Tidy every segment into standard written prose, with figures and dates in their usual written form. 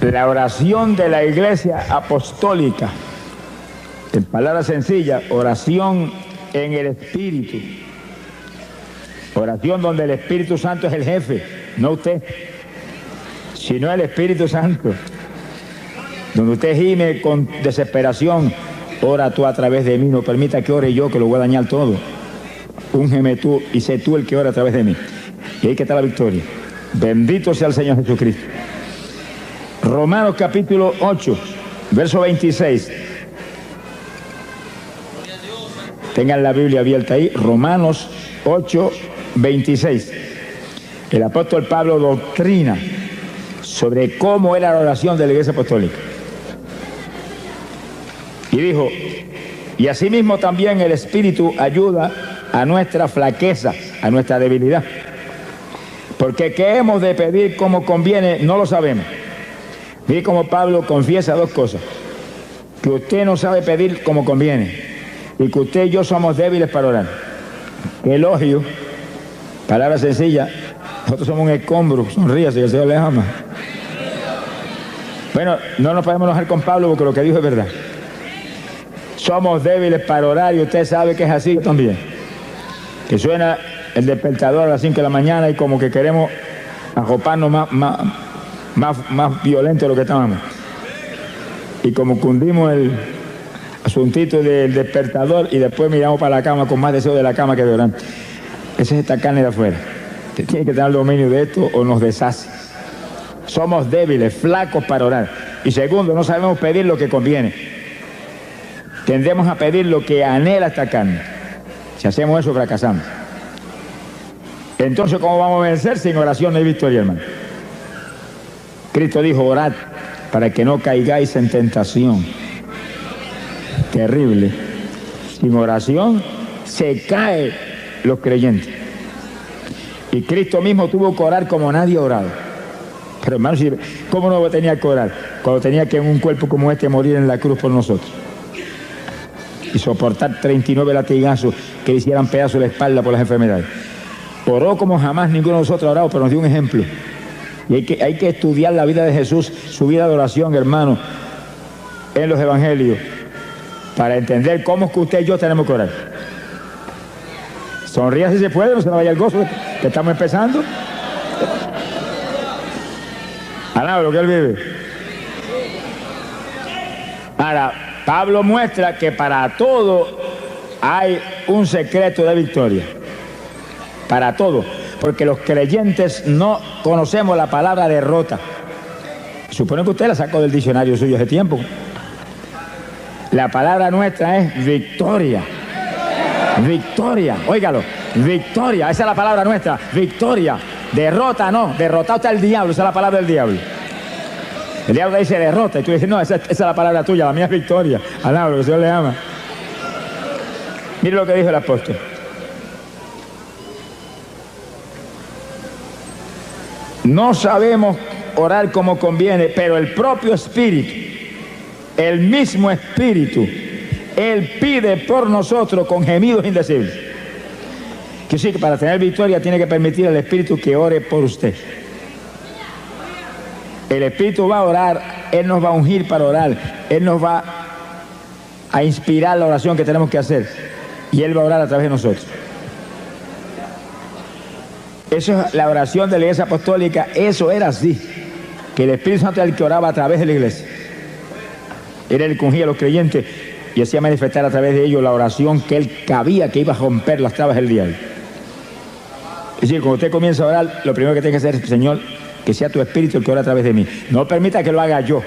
La oración de la Iglesia Apostólica, en palabras sencillas, oración en el Espíritu. Oración donde el Espíritu Santo es el jefe, no usted, sino el Espíritu Santo. Donde usted gime con desesperación, ora tú a través de mí, no permita que ore yo, que lo voy a dañar todo. Úngeme tú y sé tú el que ora a través de mí. Y ahí que está la victoria. Bendito sea el Señor Jesucristo. Romanos capítulo 8, verso 26. Tengan la Biblia abierta ahí. Romanos 8, 26. El apóstol Pablo doctrina sobre cómo era la oración de la Iglesia Apostólica. Y dijo, y asimismo también el Espíritu ayuda a nuestra flaqueza, a nuestra debilidad. Porque qué hemos de pedir como conviene, no lo sabemos. Mire cómo Pablo confiesa dos cosas. Que usted no sabe pedir como conviene. Y que usted y yo somos débiles para orar. Elogio, palabra sencilla. Nosotros somos un escombro, sonríase, que el Señor le ama. Bueno, no nos podemos enojar con Pablo porque lo que dijo es verdad. Somos débiles para orar y usted sabe que es así también. Que suena el despertador a las 5 de la mañana y como que queremos arroparnos más violento de lo que estábamos. Y como cundimos el asuntito del despertador y después miramos para la cama con más deseo de la cama que de orar. Esa es esta carne de afuera. Usted tiene que tener el dominio de esto o nos deshace. Somos débiles, flacos para orar. Y segundo, no sabemos pedir lo que conviene. Tendemos a pedir lo que anhela esta carne. Si hacemos eso, fracasamos. Entonces, ¿cómo vamos a vencer? Sin oración no hay victoria, hermano. Cristo dijo, orad para que no caigáis en tentación. Terrible. Sin oración se caen los creyentes. Y Cristo mismo tuvo que orar como nadie ha orado. Pero hermano, ¿cómo no tenía que orar? Cuando tenía que en un cuerpo como este morir en la cruz por nosotros. Y soportar 39 latigazos que le hicieran pedazos de la espalda por las enfermedades. Oró como jamás ninguno de nosotros ha orado, pero nos dio un ejemplo. Y hay que estudiar la vida de Jesús, su vida de oración, hermano, en los evangelios, para entender cómo es que usted y yo tenemos que orar. Sonría si se puede, no se nos vaya el gozo que estamos empezando. Alaba lo que él vive. Ahora, Pablo muestra que para todo hay un secreto de victoria. Para todo. Porque los creyentes no conocemos la palabra derrota. Supone que usted la sacó del diccionario suyo hace tiempo. La palabra nuestra es victoria. Victoria, óigalo, victoria, esa es la palabra nuestra, victoria. Derrota no, derrotado está el diablo, esa es la palabra del diablo. El diablo dice derrota y tú dices, no, esa es la palabra tuya, la mía es victoria. Alaba, que el Señor le ama. Mire lo que dijo el apóstol. No sabemos orar como conviene, pero el propio Espíritu, el mismo Espíritu, Él pide por nosotros con gemidos indecibles. Que sí, que para tener victoria tiene que permitir al Espíritu que ore por usted. El Espíritu va a orar, Él nos va a ungir para orar, Él nos va a inspirar la oración que tenemos que hacer y Él va a orar a través de nosotros. Eso es la oración de la Iglesia Apostólica, eso era así, que el Espíritu Santo era el que oraba a través de la Iglesia. Era el que ungía a los creyentes y hacía manifestar a través de ellos la oración que Él cabía, que iba a romper las trabas del diablo. Es decir, cuando usted comienza a orar, lo primero que tiene que hacer es, Señor, que sea tu Espíritu el que ora a través de mí. No permita que lo haga yo.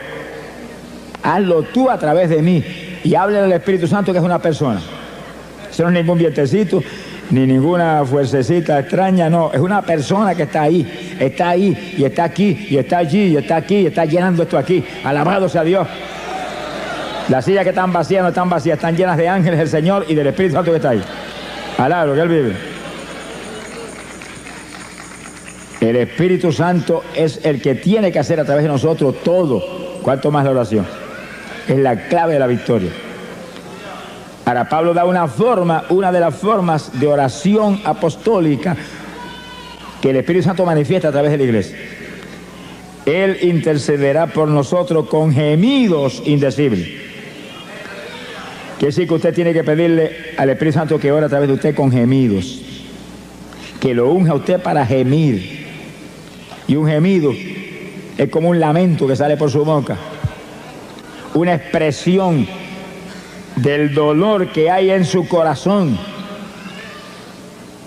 Hazlo tú a través de mí y háblale al Espíritu Santo, que es una persona. Eso no es ningún vientecito, ni ninguna fuercecita extraña, no. Es una persona que está ahí y está aquí, y está allí, y está aquí, y está llenando esto aquí. Alabado sea Dios. Las sillas que están vacías no están vacías, están llenas de ángeles del Señor y del Espíritu Santo que está ahí. Alabado, que Él vive. El Espíritu Santo es el que tiene que hacer a través de nosotros todo, cuanto más la oración. Es la clave de la victoria. Ahora Pablo da una de las formas de oración apostólica que el Espíritu Santo manifiesta a través de la iglesia. Él intercederá por nosotros con gemidos indecibles. Quiere decir que usted tiene que pedirle al Espíritu Santo que ore a través de usted con gemidos, que lo unja a usted para gemir. Y un gemido es como un lamento que sale por su boca, una expresión del dolor que hay en su corazón,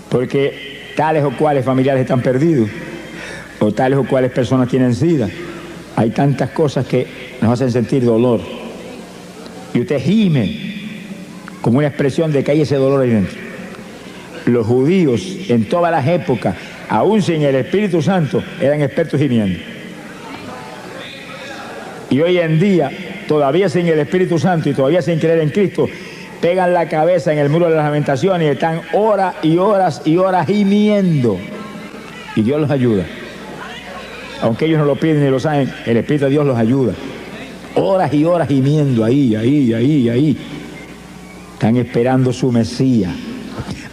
porque tales o cuales familiares están perdidos, o tales o cuales personas tienen SIDA. Hay tantas cosas que nos hacen sentir dolor, y usted gime como una expresión de que hay ese dolor ahí dentro. Los judíos en todas las épocas, aún sin el Espíritu Santo, eran expertos gimiendo. Y hoy en día, todavía sin el Espíritu Santo y todavía sin creer en Cristo, pegan la cabeza en el muro de las lamentaciones y están horas y horas y horas gimiendo. Y Dios los ayuda. Aunque ellos no lo piden ni lo saben, el Espíritu de Dios los ayuda. Horas y horas gimiendo, ahí. Están esperando su Mesías.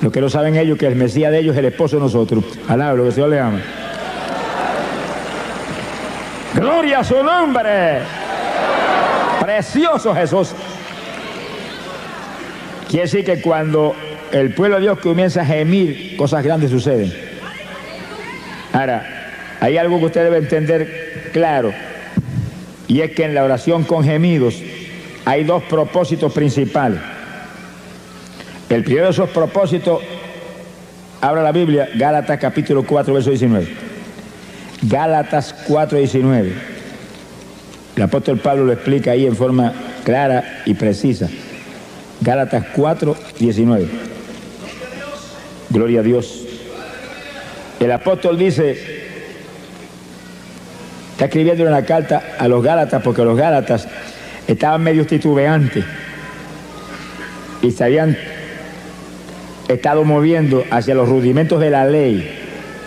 Lo que no saben ellos, que el Mesías de ellos es el esposo de nosotros. Alaba lo que el Señor le ama. ¡Gloria a su nombre! ¡Precioso Jesús! Quiere decir que cuando el pueblo de Dios comienza a gemir, cosas grandes suceden. Ahora, hay algo que usted debe entender claro, y es que en la oración con gemidos hay dos propósitos principales. El primero de esos propósitos, abra la Biblia, Gálatas capítulo 4, verso 19. Gálatas 4, 19. El apóstol Pablo lo explica ahí en forma clara y precisa. Gálatas 4, 19. Gloria a Dios. El apóstol dice, está escribiendo una carta a los Gálatas, porque los Gálatas estaban medio titubeantes y se habían estado moviendo hacia los rudimentos de la ley,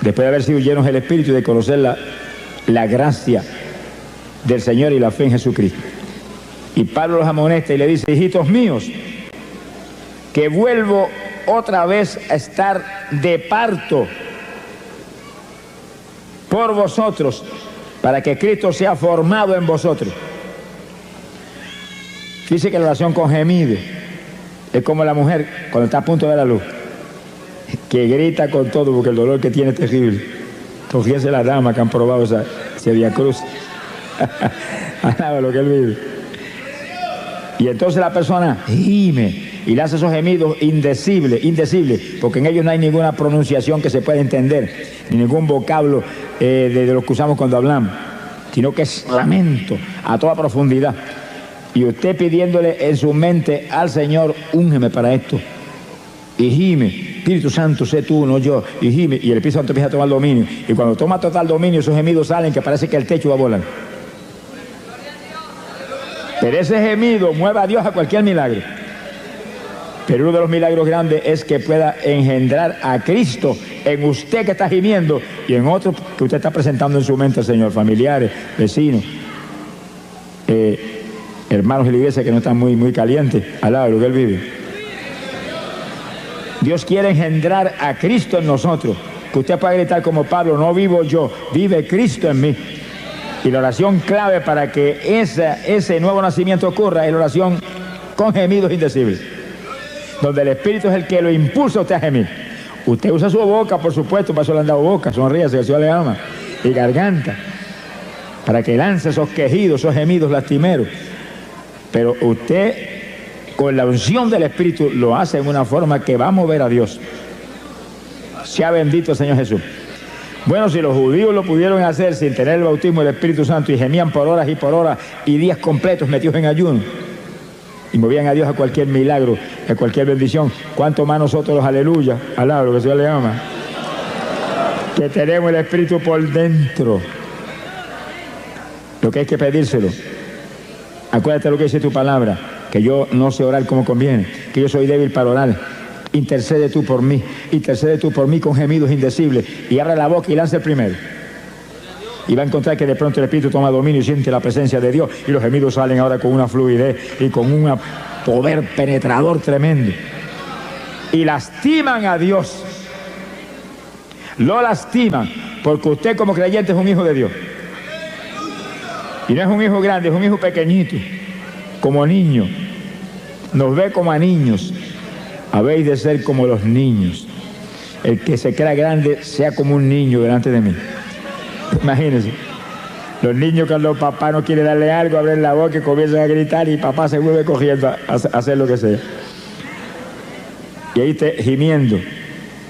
después de haber sido llenos del Espíritu y de conocer la gracia del Señor y la fe en Jesucristo. Y Pablo los amonesta y le dice, hijitos míos, que vuelvo otra vez a estar de parto por vosotros, para que Cristo sea formado en vosotros. Dice que la oración con gemidos es como la mujer cuando está a punto de dar la luz, que grita con todo porque el dolor que tiene es terrible. Fíjense las damas que han probado ese Vía Cruz. Alaba lo que él vive. Y entonces la persona gime y le hace esos gemidos indecibles, porque en ellos no hay ninguna pronunciación que se pueda entender, ni ningún vocablo de los que usamos cuando hablamos, sino que es lamento a toda profundidad. Y usted pidiéndole en su mente al Señor, úngeme para esto. Y gime, Espíritu Santo, sé tú, no yo. Y gime, y el Espíritu Santo empieza a tomar dominio. Y cuando toma total dominio, esos gemidos salen que parece que el techo va a volar. Pero ese gemido mueve a Dios a cualquier milagro. Pero uno de los milagros grandes es que pueda engendrar a Cristo en usted que está gimiendo y en otros que usted está presentando en su mente, Señor, familiares, vecinos, hermanos de la iglesia que no están muy calientes, al lado de lo que Él vive. Dios quiere engendrar a Cristo en nosotros, que usted pueda gritar como Pablo, no vivo yo, vive Cristo en mí. Y la oración clave para que ese nuevo nacimiento ocurra es la oración con gemidos indecibles, donde el Espíritu es el que lo impulsa a usted a gemir. Usted usa su boca, por supuesto, para eso le han dado boca, sonríase, que el Señor le ama, y garganta, para que lance esos quejidos, esos gemidos lastimeros. Pero usted, con la unción del Espíritu, lo hace en una forma que va a mover a Dios. Sea bendito el Señor Jesús. Bueno, si los judíos lo pudieron hacer sin tener el bautismo del Espíritu Santo y gemían por horas y días completos metidos en ayuno y movían a Dios a cualquier milagro, a cualquier bendición, ¿cuánto más nosotros los aleluya, alaba lo que el Señor le ama, que tenemos el Espíritu por dentro? Lo que hay que pedírselo. Acuérdate lo que dice tu palabra, que yo no sé orar como conviene, que yo soy débil para orar. Intercede tú por mí con gemidos indecibles, y abre la boca y lanza el primero. Y va a encontrar que de pronto el Espíritu toma dominio y siente la presencia de Dios, y los gemidos salen ahora con una fluidez y con un poder penetrador tremendo. Y lastiman a Dios. Lo lastiman porque usted como creyente es un hijo de Dios. Y no es un hijo grande, es un hijo pequeñito, como niño. Nos ve como a niños. Habéis de ser como los niños. El que se crea grande sea como un niño delante de mí. Imagínense. Los niños cuando papá no quiere darle algo, abren la boca y comienzan a gritar y papá se vuelve corriendo a hacer lo que sea. Y ahí está gimiendo.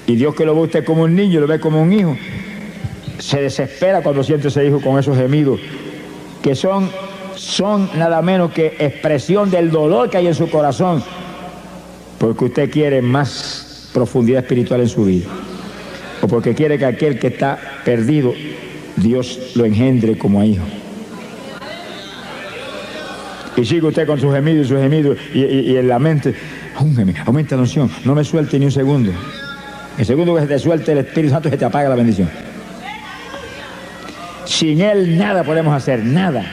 Y Dios, que lo ve usted como un niño, lo ve como un hijo, se desespera cuando siente ese hijo con esos gemidos, que son nada menos que expresión del dolor que hay en su corazón, porque usted quiere más profundidad espiritual en su vida, o porque quiere que aquel que está perdido, Dios lo engendre como a hijo. Y sigue usted con sus gemidos y en la mente, aumenta la unción, no me suelte ni un segundo. El segundo que se te suelte el Espíritu Santo, se te apaga la bendición. Sin Él nada podemos hacer, nada.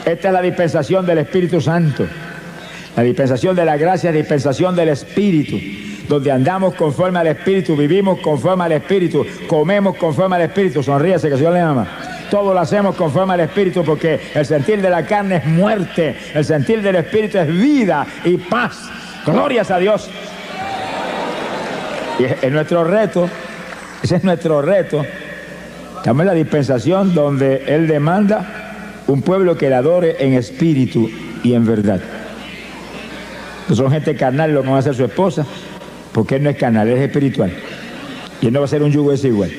Esta es la dispensación del Espíritu Santo. La dispensación de la gracia, dispensación del Espíritu, donde andamos conforme al Espíritu, vivimos conforme al Espíritu, comemos conforme al Espíritu. Sonríase, que el Señor le ama. Todo lo hacemos conforme al Espíritu, porque el sentir de la carne es muerte, el sentir del Espíritu es vida y paz. Glorias a Dios. Y es nuestro reto, ese es nuestro reto. Estamos en la dispensación donde Él demanda un pueblo que le adore en espíritu y en verdad. No son gente carnal lo que va a hacer su esposa, porque Él no es carnal, Él es espiritual. Y Él no va a ser un yugo desigual.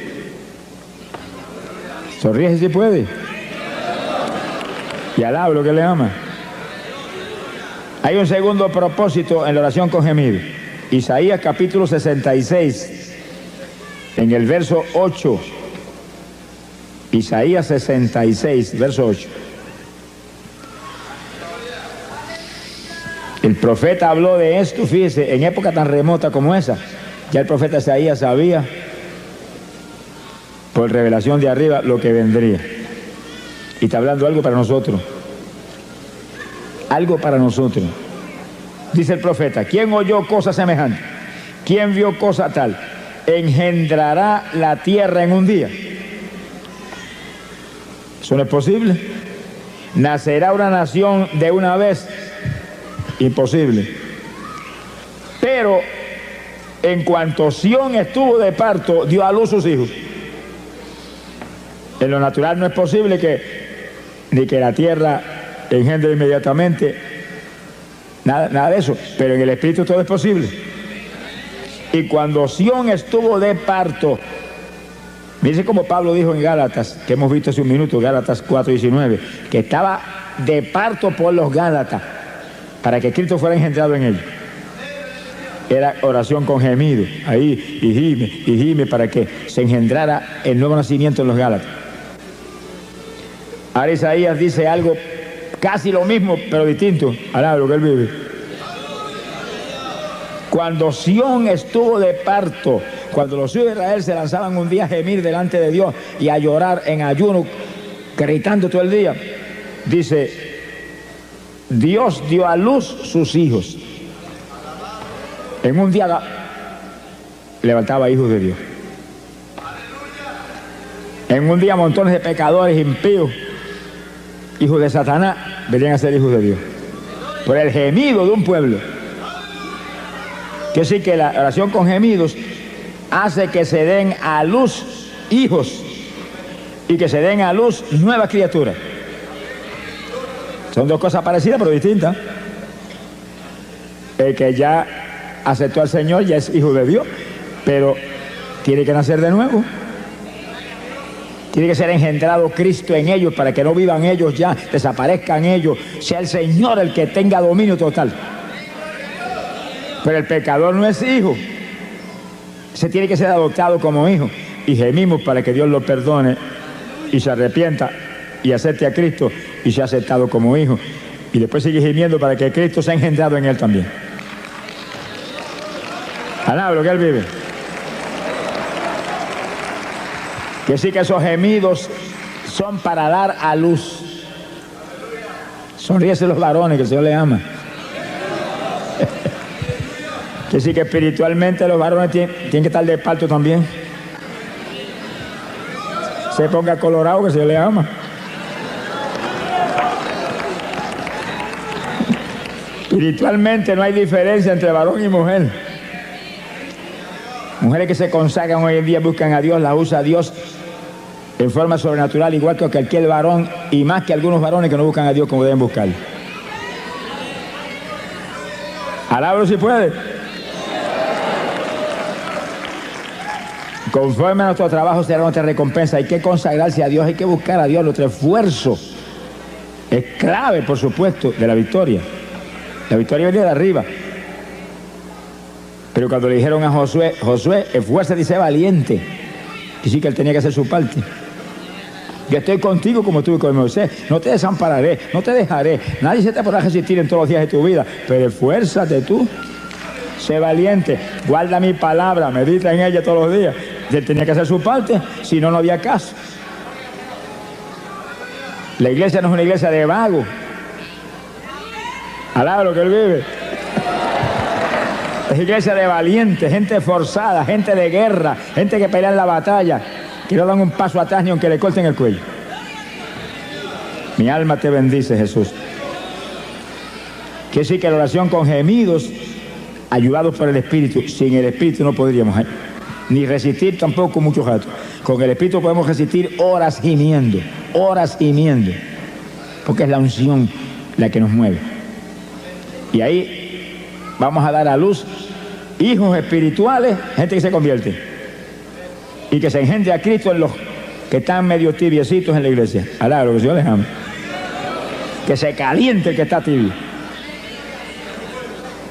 Sonríe si puede. Y alaba lo que le ama. Hay un segundo propósito en la oración con gemido. Isaías capítulo 66, en el verso 8. Isaías 66, verso 8. El profeta habló de esto, fíjese, en época tan remota como esa. Ya el profeta Isaías sabía, por revelación de arriba, lo que vendría. Y está hablando algo para nosotros. Algo para nosotros. Dice el profeta, ¿quién oyó cosa semejante? ¿Quién vio cosa tal? ¿Engendrará la tierra en un día? Eso no es posible. ¿Nacerá una nación de una vez? Imposible. Pero en cuanto Sión estuvo de parto, dio a luz sus hijos. En lo natural no es posible ni que la tierra engendre inmediatamente. Nada de eso, pero en el Espíritu todo es posible. Y cuando Sión estuvo de parto, dice como Pablo dijo en Gálatas, que hemos visto hace un minuto, Gálatas 4:19, que estaba de parto por los Gálatas, para que Cristo fuera engendrado en ellos. Era oración con gemido, ahí, y gime, para que se engendrara el nuevo nacimiento en los Gálatas. Ahora Isaías dice algo casi lo mismo, pero distinto, alaba lo que él vive. Cuando Sión estuvo de parto, cuando los hijos de Israel se lanzaban un día a gemir delante de Dios y a llorar en ayuno, gritando todo el día, dice, Dios dio a luz sus hijos. En un día levantaba hijos de Dios. En un día montones de pecadores impíos, hijos de Satanás, venían a ser hijos de Dios. Por el gemido de un pueblo. Quiere decir que la oración con gemidos hace que se den a luz hijos y que se den a luz nuevas criaturas. Son dos cosas parecidas pero distintas. El que ya aceptó al Señor ya es hijo de Dios, pero tiene que nacer de nuevo. Tiene que ser engendrado Cristo en ellos para que no vivan ellos ya, desaparezcan ellos, sea el Señor el que tenga dominio total. Pero el pecador no es hijo. Se tiene que ser adoptado como hijo. Y gemimos para que Dios lo perdone y se arrepienta y acepte a Cristo y sea aceptado como hijo. Y después sigue gimiendo para que Cristo sea engendrado en él también. Alaba lo que él vive. Que sí que esos gemidos son para dar a luz. Sonríese los varones, que el Señor les ama. Que sí que espiritualmente los varones tienen que estar de parto también. Se ponga colorado, que el Señor les ama. Espiritualmente no hay diferencia entre varón y mujer. Mujeres que se consagran hoy en día buscan a Dios, las usa a Dios en forma sobrenatural, igual que cualquier varón, y más que algunos varones que no buscan a Dios como deben buscar. Alábalo si puede. Conforme a nuestro trabajo será nuestra recompensa. Hay que consagrarse a Dios, hay que buscar a Dios. Nuestro esfuerzo es clave, por supuesto, de la victoria. La victoria viene de arriba. Pero cuando le dijeron a Josué, Josué, esfuérzate y sé valiente, y sí que él tenía que hacer su parte. Yo estoy contigo como estuve con Moisés, no te desampararé, no te dejaré, nadie se te podrá resistir en todos los días de tu vida, pero esfuérzate tú, sé valiente, guarda mi palabra, medita en ella todos los días. Él tenía que hacer su parte, si no, no había caso. La iglesia no es una iglesia de vagos. Alaba lo que él vive. Es iglesia de valientes, gente forzada, gente de guerra, gente que pelea en la batalla, que no dan un paso atrás ni aunque le corten el cuello. Mi alma te bendice, Jesús. Quiere decir que la oración con gemidos, ayudados por el Espíritu. Sin el Espíritu no podríamos ni resistir tampoco muchos ratos. Con el Espíritu podemos resistir horas gimiendo, porque es la unción la que nos mueve. Y ahí vamos a dar a luz hijos espirituales, gente que se convierte y que se engendre a Cristo en los que están medio tibiecitos en la iglesia. Alá, lo que el Señor les ama. Que se caliente el que está tibio,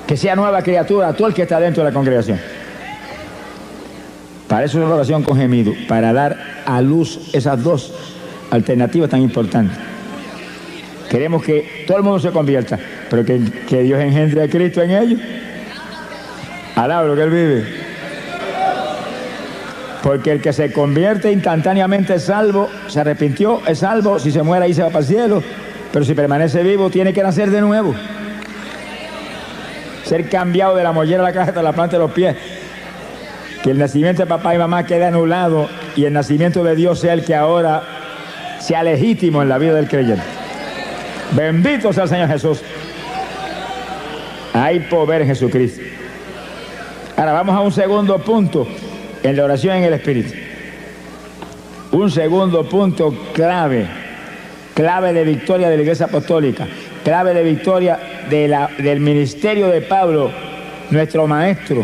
que sea nueva criatura todo el que está dentro de la congregación. Para eso es la oración con gemido, para dar a luz esas dos alternativas tan importantes. Queremos que todo el mundo se convierta, pero que Dios engendre a Cristo en ellos. Alaba lo que Él vive. Porque el que se convierte instantáneamente es salvo, se arrepintió, es salvo, si se muere ahí se va para el cielo, pero si permanece vivo tiene que nacer de nuevo. Ser cambiado de la mollera a la caja de la planta de los pies. Que el nacimiento de papá y mamá quede anulado y el nacimiento de Dios sea el que ahora sea legítimo en la vida del creyente. Bendito sea el Señor Jesús. Hay poder en Jesucristo. Ahora vamos a un segundo punto en la oración en el Espíritu. Un segundo punto clave de victoria de la Iglesia Apostólica, clave de victoria del ministerio de Pablo, nuestro maestro.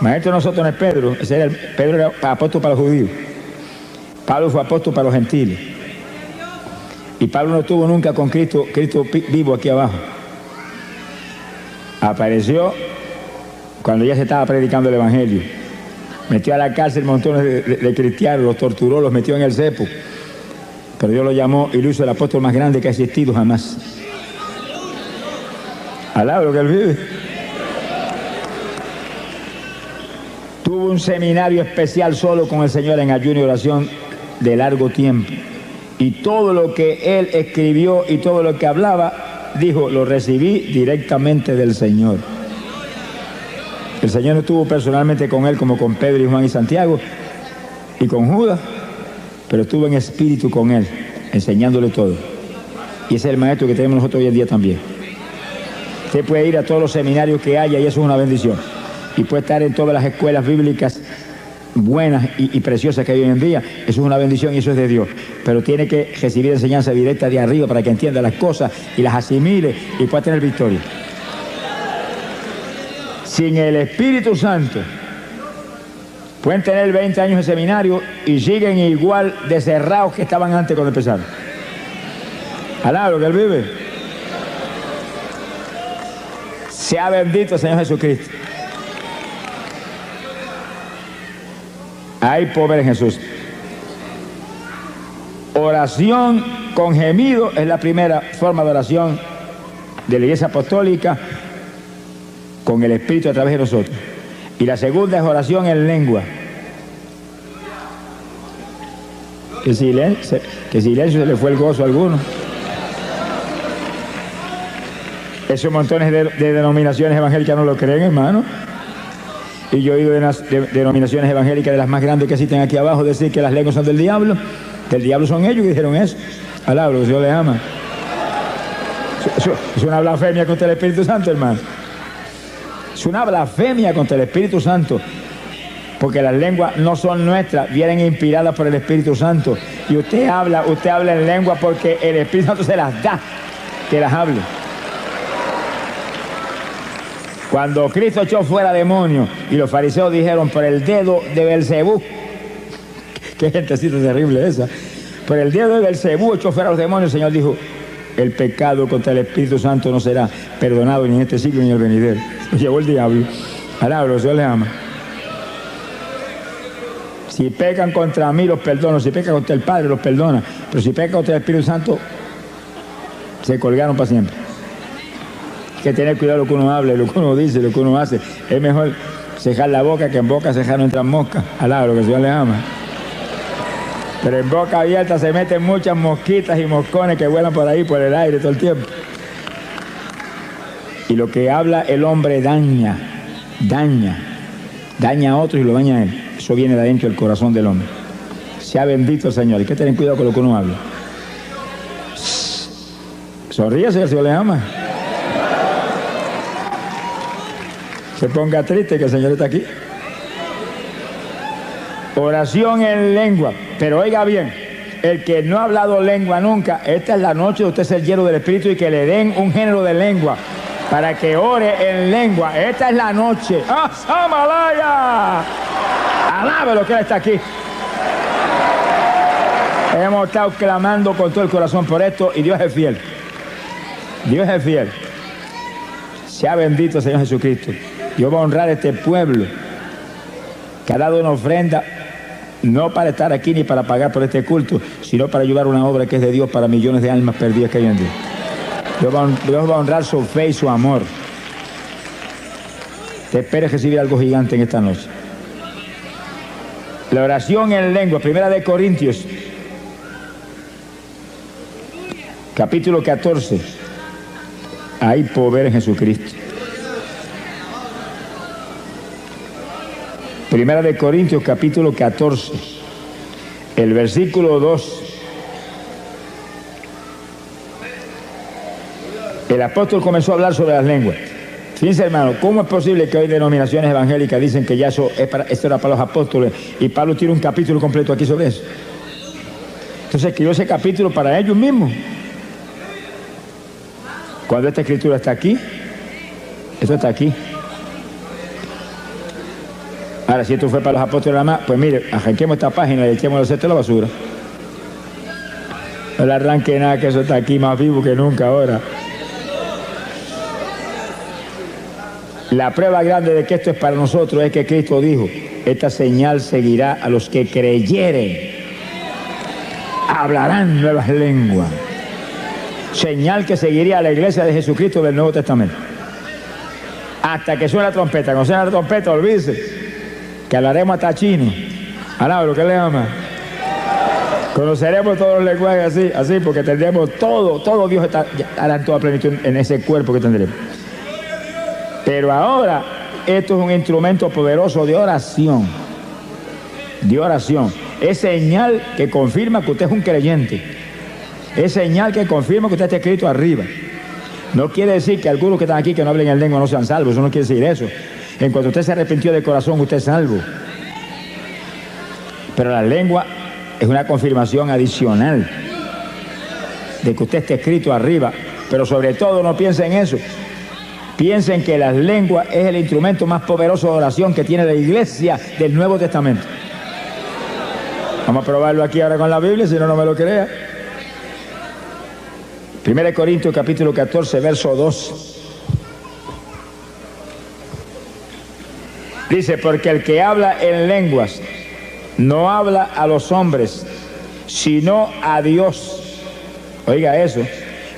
Maestro de nosotros no es Pedro, Pedro era apóstol para los judíos. Pablo fue apóstol para los gentiles. Y Pablo no estuvo nunca con Cristo vivo aquí abajo. Apareció cuando ya se estaba predicando el Evangelio. Metió a la cárcel montones de cristianos, los torturó, los metió en el cepo. Pero Dios lo llamó y lo hizo el apóstol más grande que ha existido jamás. Alaba lo que él vive. Tuvo un seminario especial solo con el Señor en ayuno y oración de largo tiempo. Y todo lo que él escribió y todo lo que hablaba, dijo, lo recibí directamente del Señor. El Señor no estuvo personalmente con él como con Pedro y Juan y Santiago y con Judas, pero estuvo en espíritu con él, enseñándole todo. Y ese es el maestro que tenemos nosotros hoy en día también. Usted puede ir a todos los seminarios que haya y eso es una bendición. Y puede estar en todas las escuelas bíblicas buenas y preciosas que hay hoy en día. Eso es una bendición y eso es de Dios. Pero tiene que recibir enseñanza directa de arriba para que entienda las cosas y las asimile y pueda tener victoria. Sin el Espíritu Santo, pueden tener 20 años de seminario y siguen igual de cerrados que estaban antes cuando empezaron. Alá lo que él vive. Sea bendito el Señor Jesucristo. Hay poder en Jesús. Oración con gemido es la primera forma de oración de la Iglesia Apostólica con el Espíritu a través de nosotros. Y la segunda es oración en lengua. Que silencio se le fue el gozo a alguno. Esos montones de denominaciones evangélicas no lo creen, hermano. Y yo he oído de denominaciones evangélicas de las más grandes que existen aquí abajo decir que las lenguas son del diablo, que el diablo son ellos que dijeron eso. Alabro, Dios les ama. Es una blasfemia contra el Espíritu Santo, hermano. Es una blasfemia contra el Espíritu Santo. Porque las lenguas no son nuestras, vienen inspiradas por el Espíritu Santo. Y usted habla en lengua porque el Espíritu Santo se las da, que las hable. Cuando Cristo echó fuera demonios y los fariseos dijeron, por el dedo de Belcebú, qué gentecita terrible esa, por el dedo de Belcebú echó fuera los demonios, el Señor dijo, el pecado contra el Espíritu Santo no será perdonado ni en este siglo ni en el venidero. Lo llevó el diablo. Alabro, el Señor le ama. Si pecan contra mí, los perdono. Si pecan contra el Padre, los perdona. Pero si pecan contra el Espíritu Santo, se colgaron para siempre. Hay que tener cuidado lo que uno habla, lo que uno dice, lo que uno hace. Es mejor cejar la boca que en boca cejar no entran moscas. Alabro, que el Señor le ama. Pero en boca abierta se meten muchas mosquitas y moscones que vuelan por ahí, por el aire todo el tiempo. Y lo que habla el hombre daña a otros y lo daña a él. Eso viene de adentro del corazón del hombre. Sea bendito el Señor. Hay que tener cuidado con lo que uno habla. Sonríese, el Señor le ama. Se ponga triste que el Señor está aquí. Oración en lengua. Pero oiga bien, el que no ha hablado lengua nunca, esta es la noche de usted ser lleno del Espíritu y que le den un género de lengua para que ore en lengua. Esta es la noche. ¡Ah, Samalaya! Alábelo que Él está aquí. Hemos estado clamando con todo el corazón por esto y Dios es fiel. Dios es fiel. Sea bendito el Señor Jesucristo. Dios va a honrar a este pueblo que ha dado una ofrenda no para estar aquí ni para pagar por este culto, sino para ayudar a una obra que es de Dios para millones de almas perdidas que hay en Dios. Dios va a honrar su fe y su amor. Te espero recibir algo gigante en esta noche. La oración en lengua, 1 de Corintios, capítulo 14. Hay poder en Jesucristo. 1 de Corintios, capítulo 14, el versículo 2. El apóstol comenzó a hablar sobre las lenguas. Fíjense, hermano, ¿cómo es posible que hoy denominaciones evangélicas dicen que ya esto era para los apóstoles y Pablo tiene un capítulo completo aquí sobre eso? Entonces escribió ese capítulo para ellos mismos. Cuando esta escritura está aquí, esto está aquí. Ahora, si esto fue para los apóstoles nada más, pues mire, arranquemos esta página y echemos el cesto a la basura. No le arranque nada, que eso está aquí más vivo que nunca ahora. La prueba grande de que esto es para nosotros es que Cristo dijo, esta señal seguirá a los que creyeren. Hablarán nuevas lenguas. Señal que seguiría a la iglesia de Jesucristo del Nuevo Testamento. Hasta que suene la trompeta. Cuando suene la trompeta, olvídese que hablaremos hasta chino. Alabro, que le ama. Conoceremos todos los lenguajes así, porque tendremos todo Dios estará en toda plenitud en ese cuerpo que tendremos. Pero ahora, esto es un instrumento poderoso de oración. De oración. Es señal que confirma que usted es un creyente. Es señal que confirma que usted está escrito arriba. No quiere decir que algunos que están aquí que no hablen en lengua no sean salvos. Eso no quiere decir eso. En cuanto usted se arrepintió de corazón, usted es salvo. Pero la lengua es una confirmación adicional de que usted está escrito arriba. Pero sobre todo no piense en eso. Piensen que las lenguas es el instrumento más poderoso de oración que tiene la iglesia del Nuevo Testamento. Vamos a probarlo aquí ahora con la Biblia, si no me lo crea. 1 Corintios capítulo 14, verso 2. Dice, porque el que habla en lenguas no habla a los hombres, sino a Dios. Oiga eso,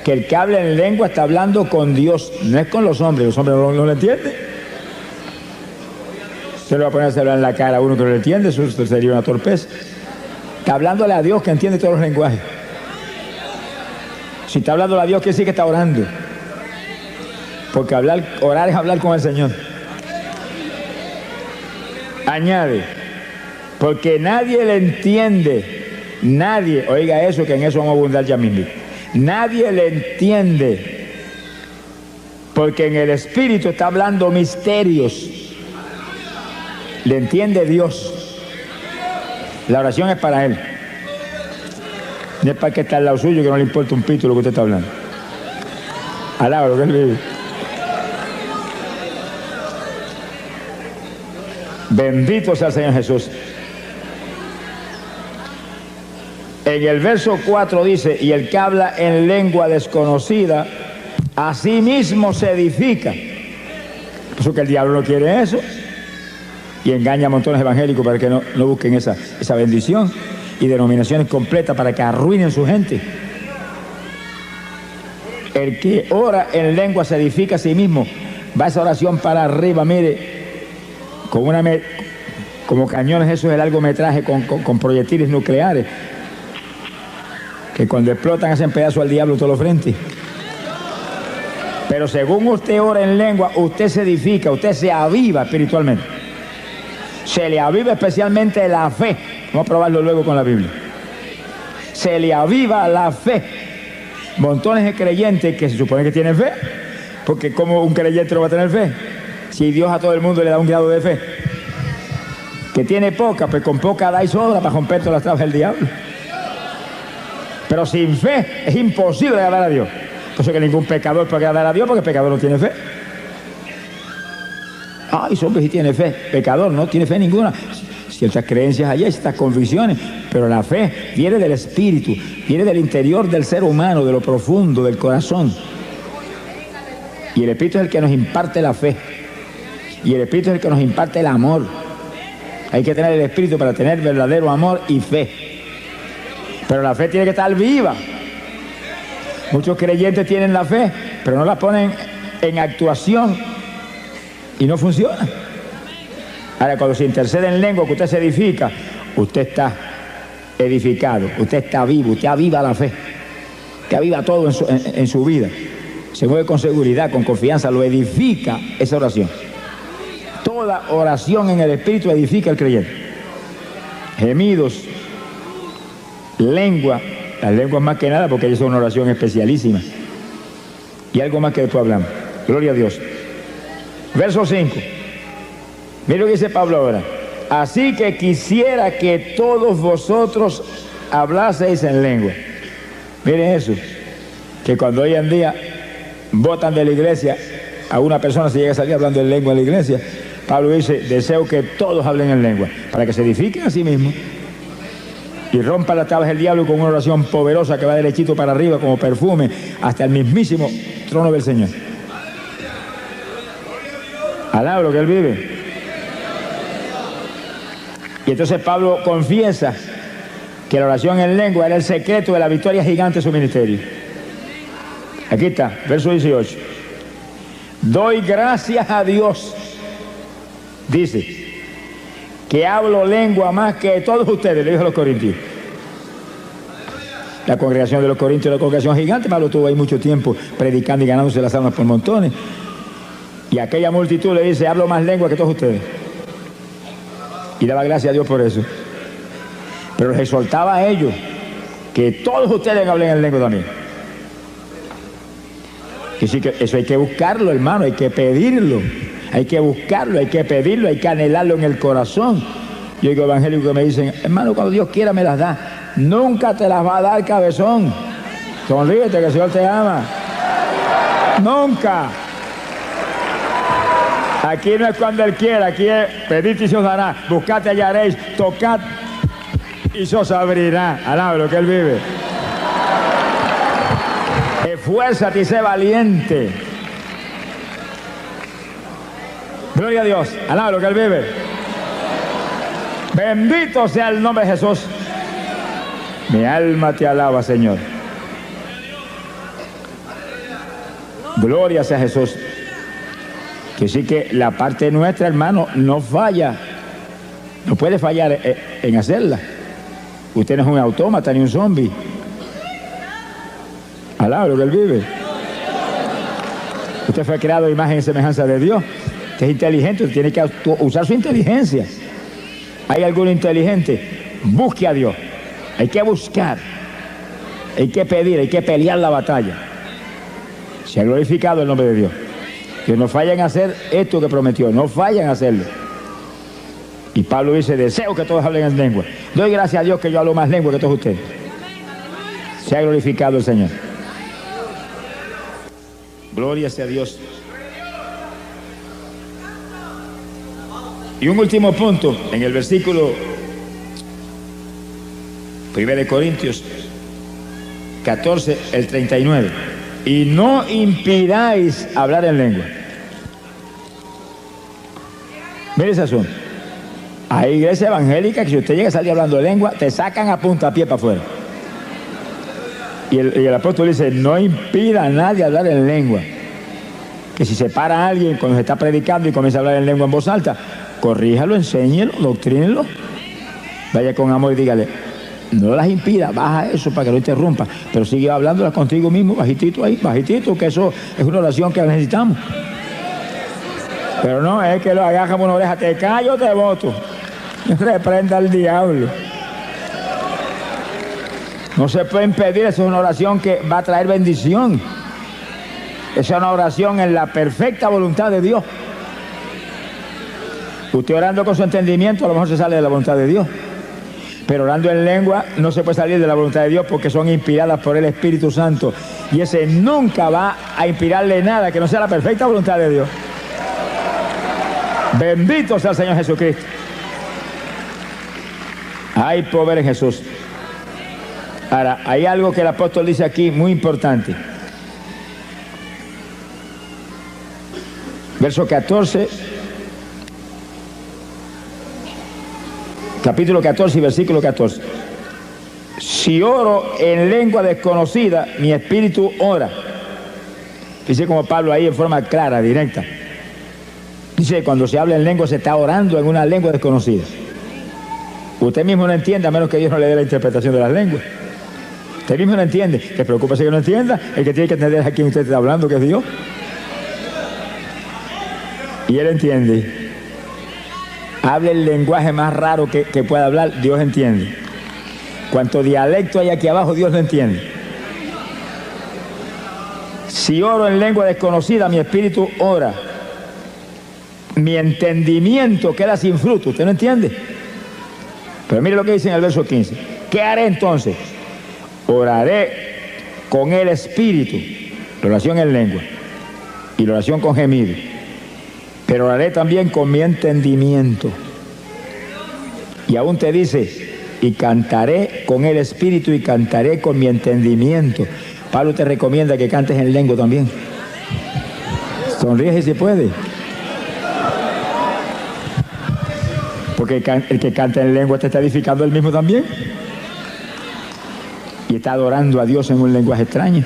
que el que habla en lengua está hablando con Dios, no es con los hombres no lo entienden. Se le va a poner a hablar en la cara a uno que no lo entiende, eso sería una torpeza. Está hablándole a Dios que entiende todos los lenguajes. Si está hablando a Dios, quiere decir que está orando. Porque orar es hablar con el Señor. Añade, porque nadie le entiende, nadie, oiga eso, que en eso vamos a abundar ya mismo. Nadie le entiende Porque en el Espíritu está hablando misterios. Le entiende Dios. La oración es para Él. No es para que está al lado suyo, que no le importa un pito lo que usted está hablando. Alaba lo que Él vive. Bendito sea el Señor Jesús. En el verso 4 dice, y el que habla en lengua desconocida, a sí mismo se edifica. Por eso que el diablo no quiere eso. Y engaña a montones evangélicos para que no busquen esa bendición. Y denominaciones completas para que arruinen su gente. El que ora en lengua se edifica a sí mismo. Va esa oración para arriba, mire, como cañones esos de largometraje con proyectiles nucleares, que cuando explotan hacen pedazo al diablo todos los frentes. Pero según usted ora en lengua, usted se edifica, usted se aviva espiritualmente. Se le aviva especialmente la fe. Vamos a probarlo luego con la Biblia. Se le aviva la fe. Montones de creyentes que se supone que tienen fe, porque ¿cómo un creyente no va a tener fe? Si Dios a todo el mundo le da un grado de fe. Que tiene poca, pues con poca da y sobra para romper todas las trabas del diablo. Pero sin fe es imposible agradar a Dios. Por eso que ningún pecador puede agradar a Dios, porque el pecador no tiene fe. Ay, hombre, sí tiene fe. Pecador no tiene fe ninguna. Ciertas creencias allá, ciertas convicciones, pero la fe viene del Espíritu, viene del interior del ser humano, de lo profundo, del corazón. Y el Espíritu es el que nos imparte la fe. Y el Espíritu es el que nos imparte el amor. Hay que tener el Espíritu para tener verdadero amor y fe. Pero la fe tiene que estar viva. Muchos creyentes tienen la fe, pero no la ponen en actuación y no funciona. Ahora, cuando se intercede en lengua, que usted se edifica, usted está edificado, usted está vivo, usted aviva la fe, que aviva todo en su vida. Se mueve con seguridad, con confianza, lo edifica esa oración. Toda oración en el Espíritu edifica al creyente. Gemidos, lengua, las lenguas más que nada, porque ellas son una oración especialísima. Y algo más que después hablamos. Gloria a Dios. Verso 5. Mira lo que dice Pablo ahora. Así que quisiera que todos vosotros hablaseis en lengua. Miren eso, que cuando hoy en día votan de la iglesia, a una persona se llega a salir hablando en lengua en la iglesia, Pablo dice, deseo que todos hablen en lengua, para que se edifiquen a sí mismos y rompan las tablas del diablo con una oración poderosa que va derechito para arriba como perfume hasta el mismísimo trono del Señor. Alaba lo que Él vive. Y entonces Pablo confiesa que la oración en lengua era el secreto de la victoria gigante de su ministerio. Aquí está, verso 18. Doy gracias a Dios, dice, que hablo lengua más que todos ustedes, le dijo a los corintios. La congregación de los corintios era una congregación gigante. Pablo estuvo ahí mucho tiempo predicando y ganándose las almas por montones. Y aquella multitud le dice, hablo más lengua que todos ustedes. Y daba gracias a Dios por eso. Pero les exhortaba a ellos que todos ustedes hablen en lengua también. Que sí, que eso hay que buscarlo, hermano, hay que pedirlo. Hay que buscarlo, hay que pedirlo, hay que anhelarlo en el corazón. Yo digo evangélicos que me dicen, hermano, cuando Dios quiera me las da. Nunca te las va a dar, cabezón. Sonríete, que el Señor te ama. Nunca. Aquí no es cuando Él quiera, aquí es pedid y se os dará, buscad y hallaréis, tocad y se os abrirá. Alaba lo que Él vive. Esfuérzate y sé valiente. Gloria a Dios. Alaba lo que Él vive. Bendito sea el nombre de Jesús. Mi alma te alaba, Señor. Gloria sea Jesús. Que sí que la parte nuestra, hermano, no falla. No puede fallar en hacerla. Usted no es un autómata ni un zombie. Alaba lo que Él vive. Usted fue creado a imagen y semejanza de Dios. Usted es inteligente, usted tiene que usar su inteligencia. ¿Hay alguno inteligente? Busque a Dios. Hay que buscar. Hay que pedir, hay que pelear la batalla. Se ha glorificado el nombre de Dios. Que no fallen a hacer esto que prometió, no fallen a hacerlo. Y Pablo dice, deseo que todos hablen en lengua. Doy gracias a Dios que yo hablo más lengua que todos ustedes. Sea glorificado el Señor. Gloria sea a Dios. Y un último punto, en el versículo 1 Corintios 14, el 39. Y no impidáis hablar en lengua. Mire ese asunto. Hay iglesias evangélicas que si usted llega a salir hablando de lengua, te sacan a puntapié para afuera. Y el apóstol dice, no impida a nadie hablar en lengua. Que si se para a alguien cuando se está predicando y comienza a hablar en lengua en voz alta, corríjalo, enséñelo, doctrínelo. Vaya con amor y dígale, no las impida, baja eso para que no interrumpa, pero sigue hablándolas contigo mismo, bajitito ahí, bajitito, que eso es una oración que necesitamos. Pero no, es que lo agarra por una oreja, te callo, te voto. Reprenda al diablo. No se puede impedir, eso es una oración que va a traer bendición. Esa es una oración en la perfecta voluntad de Dios. Usted orando con su entendimiento a lo mejor se sale de la voluntad de Dios. Pero orando en lengua no se puede salir de la voluntad de Dios porque son inspiradas por el Espíritu Santo. Y ese nunca va a inspirarle nada que no sea la perfecta voluntad de Dios. Bendito sea el Señor Jesucristo. Hay poder en Jesús. Ahora, hay algo que el apóstol dice aquí muy importante. Verso 14. Capítulo 14 y versículo 14. Si oro en lengua desconocida, mi espíritu ora. Dice como Pablo ahí en forma clara, directa. Dice que cuando se habla en lengua se está orando en una lengua desconocida. Usted mismo no entiende a menos que Dios no le dé la interpretación de las lenguas. Usted mismo no entiende. Que preocúpese que no entienda. El que tiene que entender es a quien usted está hablando, que es Dios. Y él entiende. Hable el lenguaje más raro que pueda hablar, Dios entiende. Cuanto dialecto hay aquí abajo, Dios lo entiende. Si oro en lengua desconocida, mi espíritu ora. Mi entendimiento queda sin fruto. ¿Usted no entiende? Pero mire lo que dice en el verso 15. ¿Qué haré entonces? Oraré con el espíritu. La oración en lengua. Y la oración con gemido. Pero oraré también con mi entendimiento. Y aún te dice, y cantaré con el espíritu y cantaré con mi entendimiento. Pablo te recomienda que cantes en lengua también. Sonríe si puede. Porque el que canta en lengua te está edificando él mismo también. Y está adorando a Dios en un lenguaje extraño.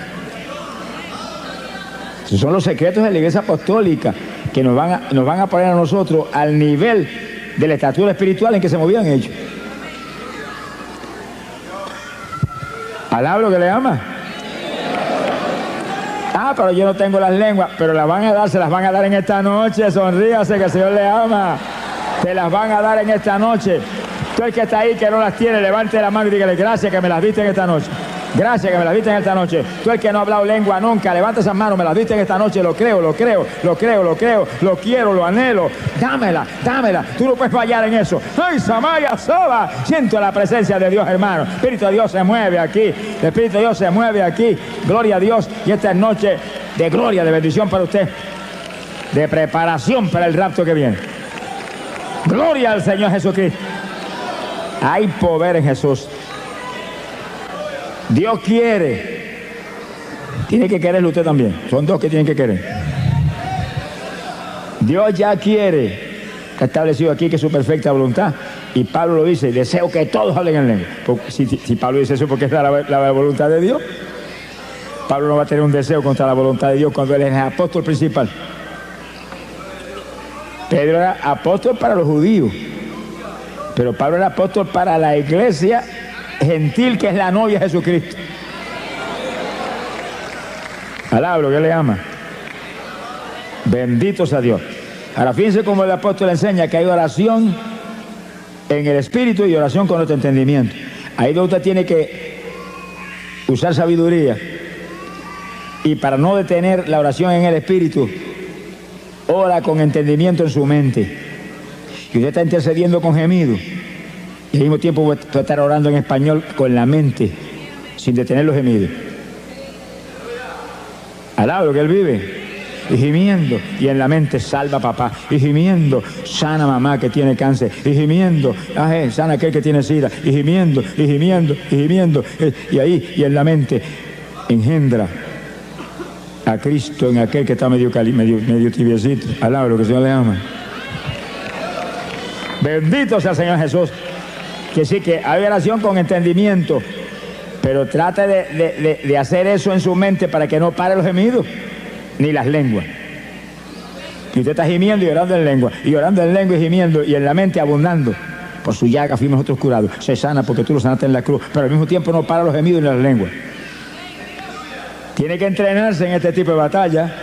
Esos son los secretos de la iglesia apostólica que nos van a poner a nosotros al nivel de la estatura espiritual en que se movían ellos. ¿Alaba lo que le ama? Ah, pero yo no tengo las lenguas, pero las van a dar, se las van a dar en esta noche. Sonríase que el Señor le ama. Se las van a dar en esta noche. Tú el que está ahí que no las tiene, levante la mano y dígale, gracias que me las diste en esta noche. Gracias que me las diste en esta noche. Tú el que no ha hablado lengua nunca, levanta esas manos, me las diste en esta noche. Lo creo, lo creo, lo creo, lo creo, lo quiero, lo anhelo. Dámela, dámela. Tú no puedes fallar en eso. ¡Ay, Samaya Soba! Siento la presencia de Dios, hermano. El Espíritu de Dios se mueve aquí. El Espíritu de Dios se mueve aquí. Gloria a Dios. Y esta es noche de gloria, de bendición para usted. De preparación para el rapto que viene. Gloria al Señor Jesucristo. Hay poder en Jesús. Dios quiere. Tiene que quererlo usted también. Son dos que tienen que querer. Dios ya quiere. Está establecido aquí que es su perfecta voluntad. Y Pablo lo dice, deseo que todos hablen en lengua. Si Pablo dice eso porque es la voluntad de Dios. Pablo no va a tener un deseo contra la voluntad de Dios cuando él es el apóstol principal. Pedro era apóstol para los judíos. Pero Pablo era apóstol para la iglesia gentil que es la novia de Jesucristo. Alaba lo que le ama. Bendito sea Dios. Ahora fíjense cómo el apóstol enseña que hay oración en el espíritu y oración con nuestro entendimiento. Ahí donde usted tiene que usar sabiduría. Y para no detener la oración en el espíritu, ora con entendimiento en su mente. Y usted está intercediendo con gemido. Y al mismo tiempo puede estar orando en español con la mente, sin detener los gemidos. Alaba lo que él vive. Y gimiendo, y en la mente salva a papá, y gimiendo, sana mamá que tiene cáncer, y gimiendo, sana aquel que tiene sida, y gimiendo, y gimiendo, y gimiendo, y ahí, y en la mente engendra a Cristo en aquel que está medio tibiecito. Alaba lo que el Señor le ama. Bendito sea el Señor Jesús. Que sí, que hay oración con entendimiento, pero trate de hacer eso en su mente para que no pare los gemidos ni las lenguas. Y usted está gimiendo y orando en lengua, y orando en lengua y gimiendo, y en la mente abundando. Por su llaga fuimos nosotros curados. Se sana porque tú lo sanaste en la cruz, pero al mismo tiempo no para los gemidos ni las lenguas. Tiene que entrenarse en este tipo de batalla.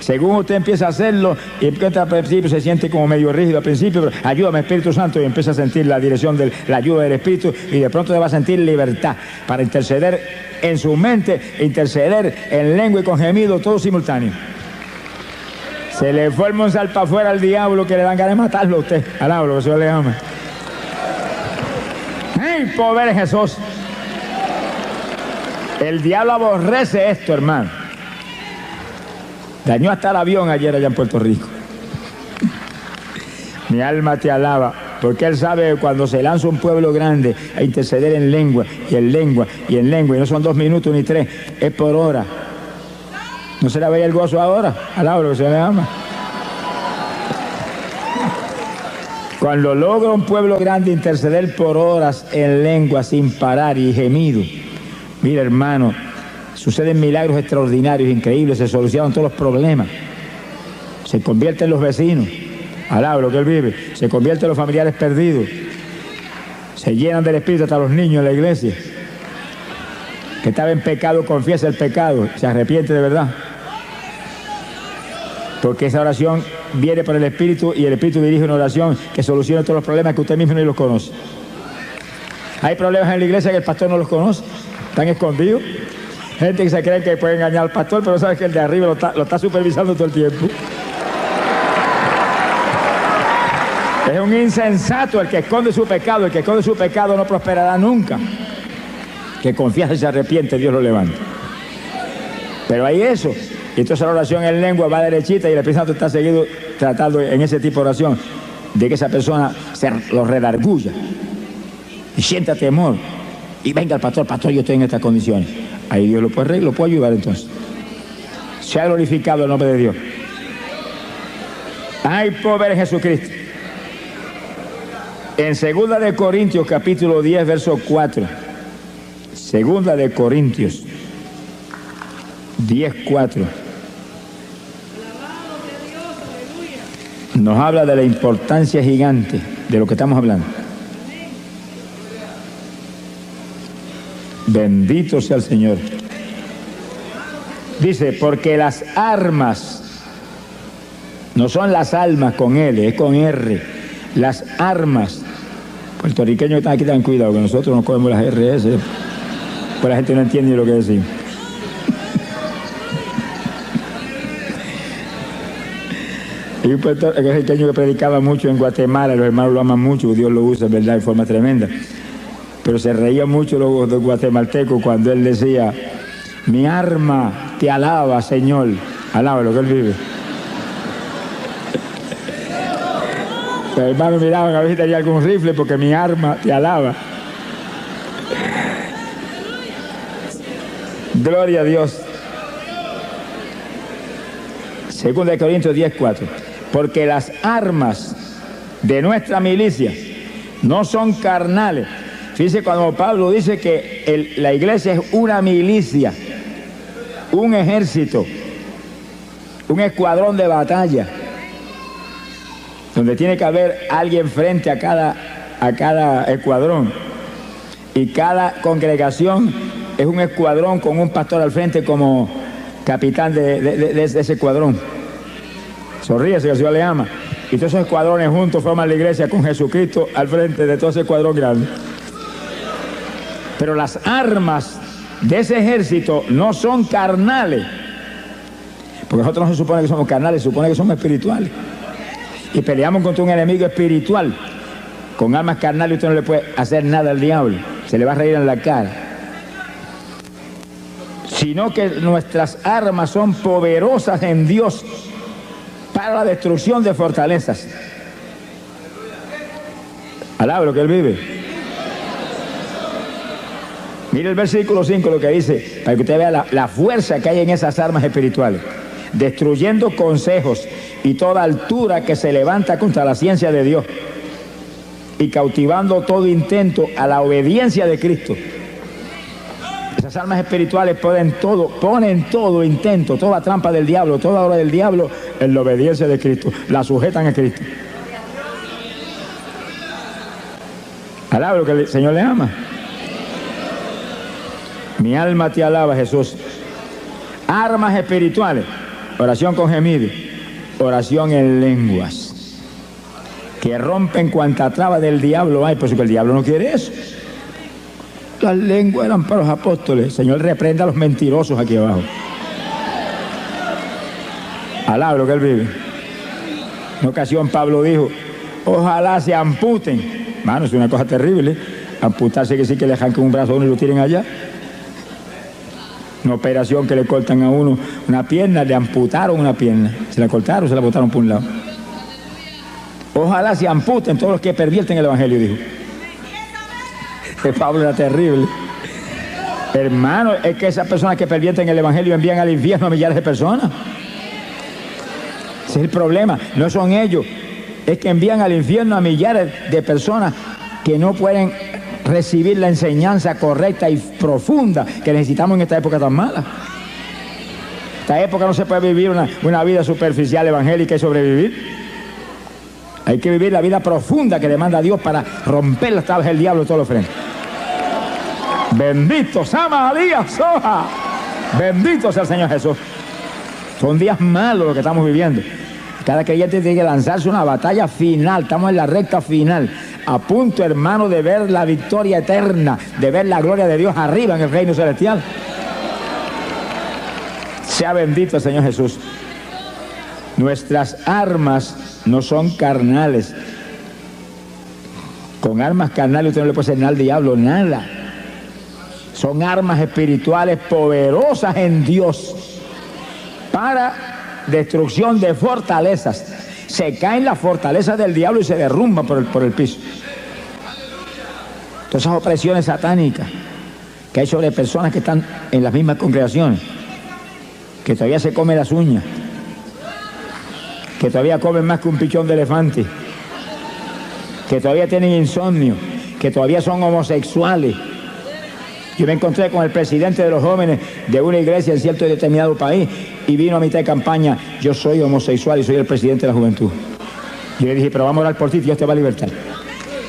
Según usted empieza a hacerlo, y al principio se siente como medio rígido al principio, pero ayúdame Espíritu Santo, y empieza a sentir la dirección de la ayuda del Espíritu, y de pronto te va a sentir libertad para interceder en su mente, interceder en lengua y con gemido, todo simultáneo. Se le forma un salpa afuera al diablo que le dan ganas de matarlo a usted. Alaba lo que el Señor le ama. ¡Ay, pobre Jesús! El diablo aborrece esto, hermano. Dañó hasta el avión ayer allá en Puerto Rico. Mi alma te alaba, porque él sabe que cuando se lanza un pueblo grande a interceder en lengua, y en lengua, y en lengua, y no son 2 minutos ni 3, es por hora. ¿No se le veía el gozo ahora? Alaba lo que se le ama. Cuando logra un pueblo grande interceder por horas en lengua sin parar y gemido, mira hermano, suceden milagros extraordinarios, increíbles, se solucionan todos los problemas. Se convierten los vecinos, alaba lo que él vive, se convierten los familiares perdidos, se llenan del Espíritu hasta los niños en la iglesia. Que estaba en pecado, confiesa el pecado, se arrepiente de verdad. Porque esa oración viene por el Espíritu, y el Espíritu dirige una oración que soluciona todos los problemas que usted mismo ni los conoce. Hay problemas en la iglesia que el pastor no los conoce, están escondidos. Gente que se cree que puede engañar al pastor, pero sabe que el de arriba lo está supervisando todo el tiempo. Es un insensato el que esconde su pecado. El que esconde su pecado no prosperará nunca. Que confiesa y se arrepiente, Dios lo levanta. Pero hay eso. Y entonces la oración en lengua va derechita, y el Espíritu Santo está seguido tratando en ese tipo de oración de que esa persona se lo redarguya y sienta temor. Y venga el pastor, yo estoy en estas condiciones. Ahí Dios lo puede ayudar entonces. Se ha glorificado el nombre de Dios. Hay poder en Jesucristo. En 2 de Corintios capítulo 10 verso 4. 2 de Corintios 10, 4. Nos habla de la importancia gigante de lo que estamos hablando. Bendito sea el Señor. Dice, porque las armas no son las almas con L, es con R. Las armas. Puertorriqueños que están aquí, tengan cuidado, que nosotros no cogemos las RS, pues la gente no entiende lo que decimos. Hay un puertorriqueño que predicaba mucho en Guatemala, los hermanos lo aman mucho, Dios lo usa, ¿verdad?, de forma tremenda. Pero se reía mucho los guatemaltecos cuando él decía, mi arma te alaba, Señor. Alaba lo que él vive. Los hermanos miraban a ver si tenía algún rifle, porque mi arma te alaba. Gloria a Dios. 2 de Corintios 10, 4. Porque las armas de nuestra milicia no son carnales. Fíjese cuando Pablo dice que la iglesia es una milicia, un ejército, un escuadrón de batalla, donde tiene que haber alguien frente a cada escuadrón, y cada congregación es un escuadrón con un pastor al frente como capitán de ese escuadrón. Sonríese, que el Señor le ama. Y todos esos escuadrones juntos forman la iglesia con Jesucristo al frente de todo ese escuadrón grande. Pero las armas de ese ejército no son carnales, Porque nosotros no se supone que somos carnales, se supone que somos espirituales. Y peleamos contra un enemigo espiritual. Con armas carnales usted no le puede hacer nada al diablo. Se le va a reír en la cara. Sino que nuestras armas son poderosas en Dios para la destrucción de fortalezas. Alaba lo que Él vive. Mire el versículo 5 lo que dice, para que usted vea la fuerza que hay en esas armas espirituales. Destruyendo consejos y toda altura que se levanta contra la ciencia de Dios, y cautivando todo intento a la obediencia de Cristo. Esas armas espirituales ponen todo intento, toda trampa del diablo, toda obra del diablo en la obediencia de Cristo. La sujetan a Cristo. Alaba lo que el Señor le ama. Mi alma te alaba, Jesús. Armas espirituales. Oración con gemido. Oración en lenguas. Que rompen cuanta traba del diablo hay, por eso que el diablo no quiere eso. Las lenguas eran para los apóstoles. El Señor reprenda a los mentirosos aquí abajo. Alaba lo que Él vive. En una ocasión Pablo dijo, ojalá se amputen. Mano, es una cosa terrible. Amputarse que sí que le arranquen un brazo a uno y lo tiren allá. Una operación que le cortan a uno una pierna, le amputaron una pierna. Se la cortaron, se la botaron por un lado. Ojalá se amputen todos los que pervierten el Evangelio, dijo. Pablo era terrible. Hermano, es que esas personas que pervierten el Evangelio envían al infierno a millares de personas. Ese es el problema. No son ellos. Es que envían al infierno a millares de personas que no pueden recibir la enseñanza correcta y profunda que necesitamos en esta época tan mala. Esta época no se puede vivir una vida superficial evangélica y sobrevivir. Hay que vivir la vida profunda que demanda Dios para romper las tablas del diablo en todos los frentes. Bendito sea María Soja. Bendito sea el Señor Jesús. Son días malos los que estamos viviendo. Cada creyente tiene que lanzarse una batalla final. Estamos en la recta final. A punto, hermano, de ver la victoria eterna, de ver la gloria de Dios arriba en el reino celestial. Sea bendito el Señor Jesús. Nuestras armas no son carnales. Con armas carnales usted no le puede hacer nada al diablo, nada. Son armas espirituales poderosas en Dios para destrucción de fortalezas. Se caen las fortalezas del diablo y se derrumban por el piso. Todas esas opresiones satánicas que hay sobre personas que están en las mismas congregaciones, que todavía se comen las uñas, que todavía comen más que un pichón de elefante, que todavía tienen insomnio, que todavía son homosexuales. Yo me encontré con el presidente de los jóvenes de una iglesia en cierto y determinado país y vino a mitad de campaña, yo soy homosexual y soy el presidente de la juventud. Yo le dije, pero vamos a orar por ti, Dios te va a libertar.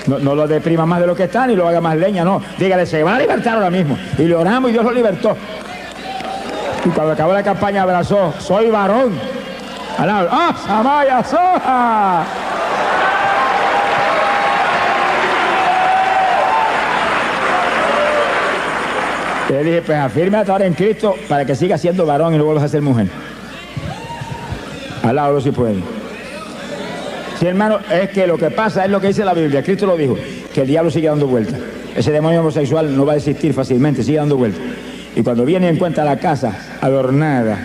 No lo deprima más de lo que está ni lo haga más leña, no. Dígale, se va a libertar ahora mismo. Y le oramos y Dios lo libertó. Y cuando acabó la campaña abrazó, soy varón. ¡Ah, Samaya Soja! Le dije, pues afírmate ahora en Cristo para que sigas siendo varón y no vuelvas a ser mujer. Alábalo si puede. Sí, hermano, es que lo que pasa es lo que dice la Biblia. Cristo lo dijo, que el diablo sigue dando vueltas. Ese demonio homosexual no va a desistir fácilmente, sigue dando vueltas. Y cuando viene y encuentra la casa adornada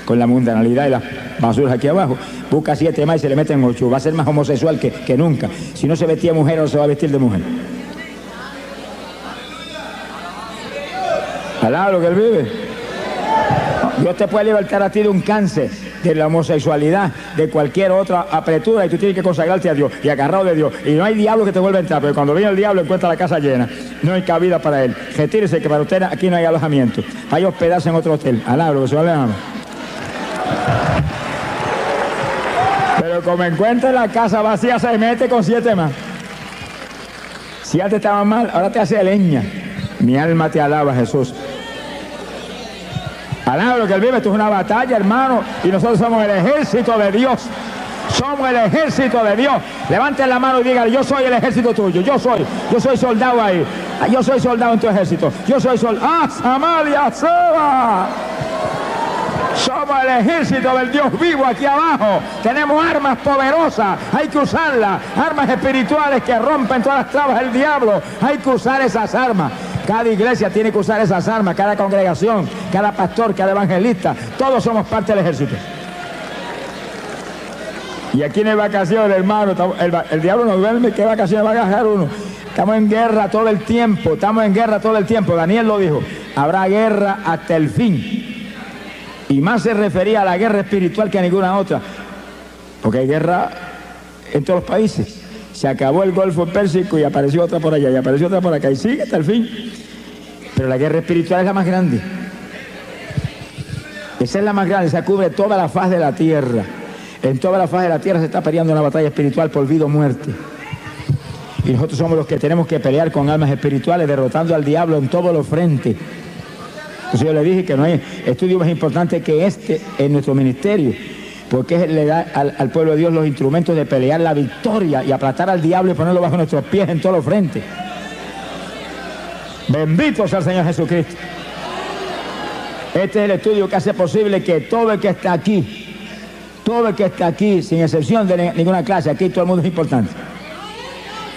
con la mundanalidad y las basuras aquí abajo, busca 7 más y se le meten 8. Va a ser más homosexual que nunca. Si no se vestía mujer, ahora se va a vestir de mujer. Alá lo que Él vive. Dios te puede libertar a ti de un cáncer, de la homosexualidad, de cualquier otra apretura, y tú tienes que consagrarte a Dios y agarrado de Dios. Y no hay diablo que te vuelva a entrar, pero cuando viene el diablo encuentra la casa llena. No hay cabida para él. Retírese, que para usted aquí no hay alojamiento. Hay hospedarse en otro hotel. Alá lo que Señor le ama. Pero como encuentra la casa vacía, se mete con 7 más. Si antes estaba mal, ahora te hace leña. Mi alma te alaba, Jesús. Alaba lo que Él vive. Esto es una batalla, hermano, y nosotros somos el ejército de Dios. Somos el ejército de Dios. Levanten la mano y digan, yo soy el ejército tuyo. Yo soy soldado ahí. Yo soy soldado en tu ejército. Yo soy soldado. ¡Ah, Samaria, Soba! Somos el ejército del Dios vivo aquí abajo. Tenemos armas poderosas, hay que usarlas. Armas espirituales que rompen todas las trabas del diablo. Hay que usar esas armas. Cada iglesia tiene que usar esas armas, cada congregación, cada pastor, cada evangelista. Todos somos parte del ejército. Y aquí no hay vacaciones, hermano. El diablo no duerme. ¿Qué vacaciones va a agarrar uno? Estamos en guerra todo el tiempo. Estamos en guerra todo el tiempo. Daniel lo dijo. Habrá guerra hasta el fin. Y más se refería a la guerra espiritual que a ninguna otra. Porque hay guerra en todos los países. Se acabó el Golfo Pérsico y apareció otra por allá. Y apareció otra por acá. Y sigue hasta el fin. Pero la guerra espiritual es la más grande. Esa es la más grande. Esa cubre toda la faz de la tierra. En toda la faz de la tierra se está peleando una batalla espiritual por vida o muerte. Y nosotros somos los que tenemos que pelear con almas espirituales, derrotando al diablo en todos los frentes. Entonces yo le dije que no hay estudio más importante que este en nuestro ministerio, porque le da al pueblo de Dios los instrumentos de pelear la victoria y aplastar al diablo y ponerlo bajo nuestros pies en todos los frentes. Bendito sea el Señor Jesucristo. Este es el estudio que hace posible que todo el que está aquí, sin excepción de ninguna clase, aquí todo el mundo es importante.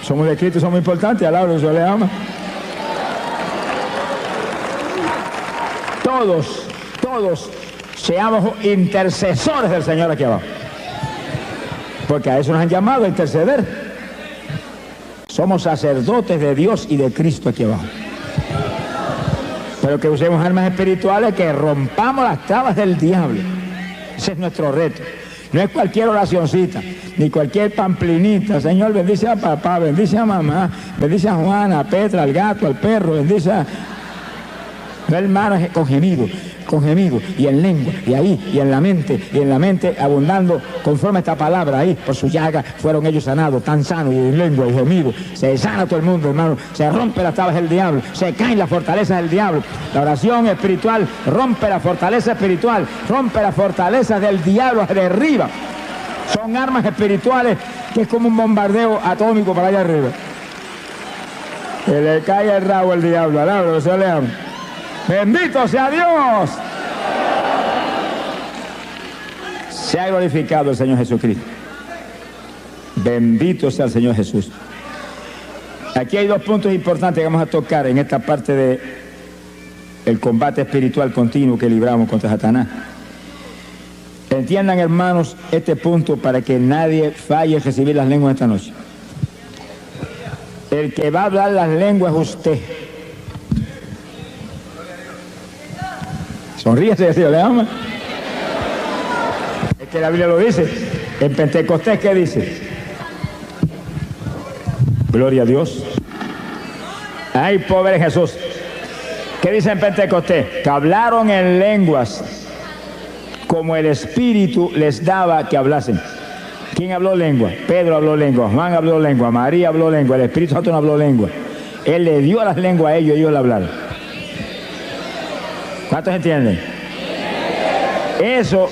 Somos de Cristo, somos importantes, alabado, Dios le ama. Todos seamos intercesores del Señor aquí abajo. Porque a eso nos han llamado, a interceder. Somos sacerdotes de Dios y de Cristo aquí abajo. Pero que usemos armas espirituales, que rompamos las trabas del diablo. Ese es nuestro reto. No es cualquier oracioncita, ni cualquier pamplinita. Señor, bendice a papá, bendice a mamá, bendice a Juana, a Petra, al gato, al perro, bendice a... No, hermano, es con gemido, y en lengua, y ahí, y en la mente abundando conforme a esta palabra. Ahí, por su llaga, fueron ellos sanados, tan sanos, y en lengua, y gemido. Se sana todo el mundo, hermano. Se rompe las trabas del diablo, se caen las fortalezas del diablo. La oración espiritual rompe la fortaleza espiritual, rompe las fortalezas del diablo, derriba. Son armas espirituales que es como un bombardeo atómico para allá arriba. Que le cae el rabo al diablo, alabado, se le ama. Bendito sea Dios. Se ha glorificado el Señor Jesucristo. Bendito sea el Señor Jesús. Aquí hay dos puntos importantes que vamos a tocar en esta parte de el combate espiritual continuo que libramos contra Satanás. Entiendan, hermanos, este punto para que nadie falle en recibir las lenguas esta noche. El que va a hablar las lenguas es usted. Sonríese, Dios le ama. Es que la Biblia lo dice. En Pentecostés, ¿qué dice? Gloria a Dios. Ay, pobre Jesús. ¿Qué dice en Pentecostés? Que hablaron en lenguas como el Espíritu les daba que hablasen. ¿Quién habló lengua? Pedro habló lengua, Juan habló lengua, María habló lengua, el Espíritu Santo no habló lengua. Él le dio las lenguas a ellos, ellos la hablaron. ¿Cuántos entienden? Eso,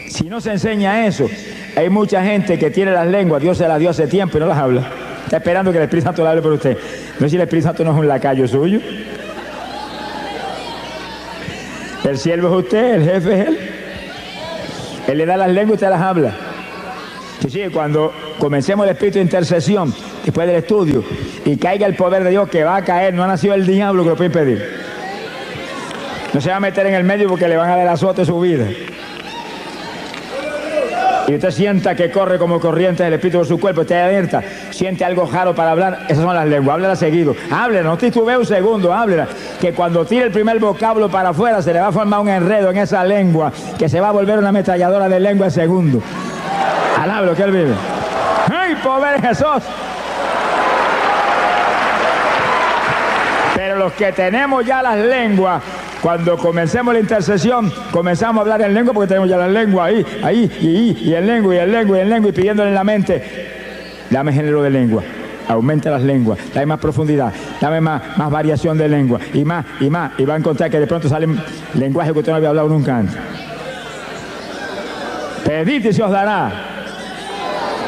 si no se enseña eso, hay mucha gente que tiene las lenguas, Dios se las dio hace tiempo y no las habla. Está esperando que el Espíritu Santo le hable por usted. No sé si el Espíritu Santo no es un lacayo suyo. El siervo es usted, el jefe es él. Él le da las lenguas y usted las habla. Sí, cuando comencemos el espíritu de intercesión, después del estudio, y caiga el poder de Dios que va a caer, no ha nacido el diablo que lo puede impedir. No se va a meter en el medio porque le van a dar azote su vida. Y usted sienta que corre como corriente del espíritu por su cuerpo, usted alerta, siente algo raro para hablar, esas son las lenguas, háblela seguido, háblela, no titubee un segundo, háblela, que cuando tire el primer vocablo para afuera se le va a formar un enredo en esa lengua, que se va a volver una ametralladora de lengua en segundo. Alablo que él vive. ¡Ay, pobre Jesús! Pero los que tenemos ya las lenguas, cuando comencemos la intercesión, comenzamos a hablar en lengua porque tenemos ya la lengua ahí, y en lengua, y pidiéndole en la mente, dame género de lengua, aumenta las lenguas, dame más profundidad, dame más variación de lengua, y más, y va a encontrar que de pronto salen lenguajes que usted no había hablado nunca antes. Pedid y se os dará,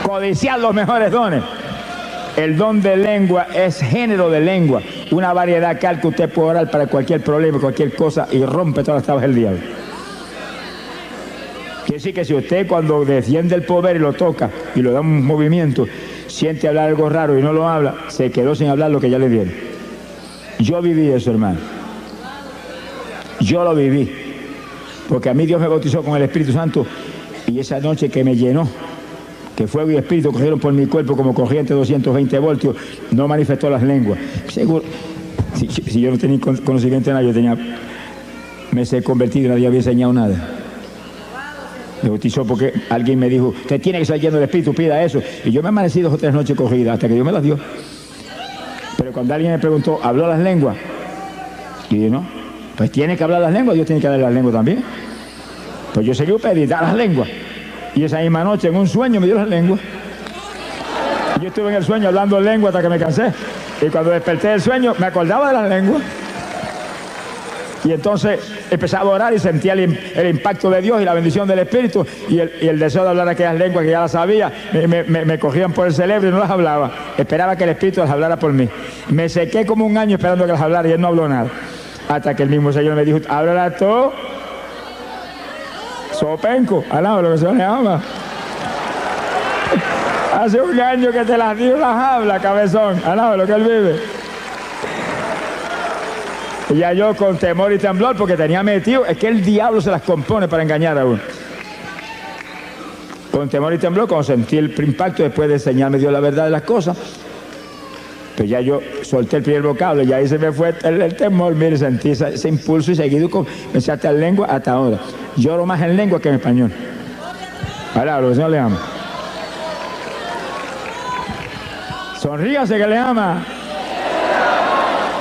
codiciad los mejores dones. El don de lengua es género de lengua, una variedad tal que usted puede orar para cualquier problema, cualquier cosa, y rompe todas las trabas del diablo. Quiere decir que si usted cuando defiende el poder y lo toca y lo da un movimiento, siente hablar algo raro y no lo habla, se quedó sin hablar lo que ya le viene. Yo viví eso, hermano. Yo lo viví. Porque a mí Dios me bautizó con el Espíritu Santo y esa noche que me llenó, que fuego y espíritu corrieron por mi cuerpo como corriente de 220 voltios, no manifestó las lenguas. Seguro, si yo no tenía conocimiento de nada, yo tenía, me sé convertido y nadie había enseñado nada. Me bautizó porque alguien me dijo, usted tiene que estar lleno del Espíritu, pida eso. Y yo me amanecí 2 o 3 noches corridas hasta que Dios me las dio. Pero cuando alguien me preguntó, ¿habló las lenguas? Y yo no, pues tiene que hablar las lenguas, Dios tiene que hablar las lenguas también. Pues yo seguí pedir, dar las lenguas. Y esa misma noche en un sueño me dio las lenguas. Y yo estuve en el sueño hablando lengua hasta que me cansé. Y cuando desperté del sueño me acordaba de las lenguas. Y entonces empezaba a orar y sentía el impacto de Dios y la bendición del Espíritu y el deseo de hablar aquellas lenguas que ya las sabía. Me cogían por el cerebro y no las hablaba. Esperaba que el Espíritu las hablara por mí. Me sequé como un año esperando que las hablara y él no habló nada. Hasta que el mismo Señor me dijo, háblala tú. Sopenco, alaba lo que se le llama. Hace un año que te las dio, las habla, cabezón. Alaba lo que él vive. Y ya yo con temor y temblor, porque tenía metido, es que el diablo se las compone para engañar a uno. Con temor y temblor, cuando sentí el impacto, después de enseñarme Dios la verdad de las cosas, pues ya yo solté el primer vocablo y ahí se me fue el temor. Mire, sentí ese impulso y seguido comencé a estar en lengua hasta ahora. Lloro más en lengua que en español. Palabra, el Señor le ama. Sonríase que le ama.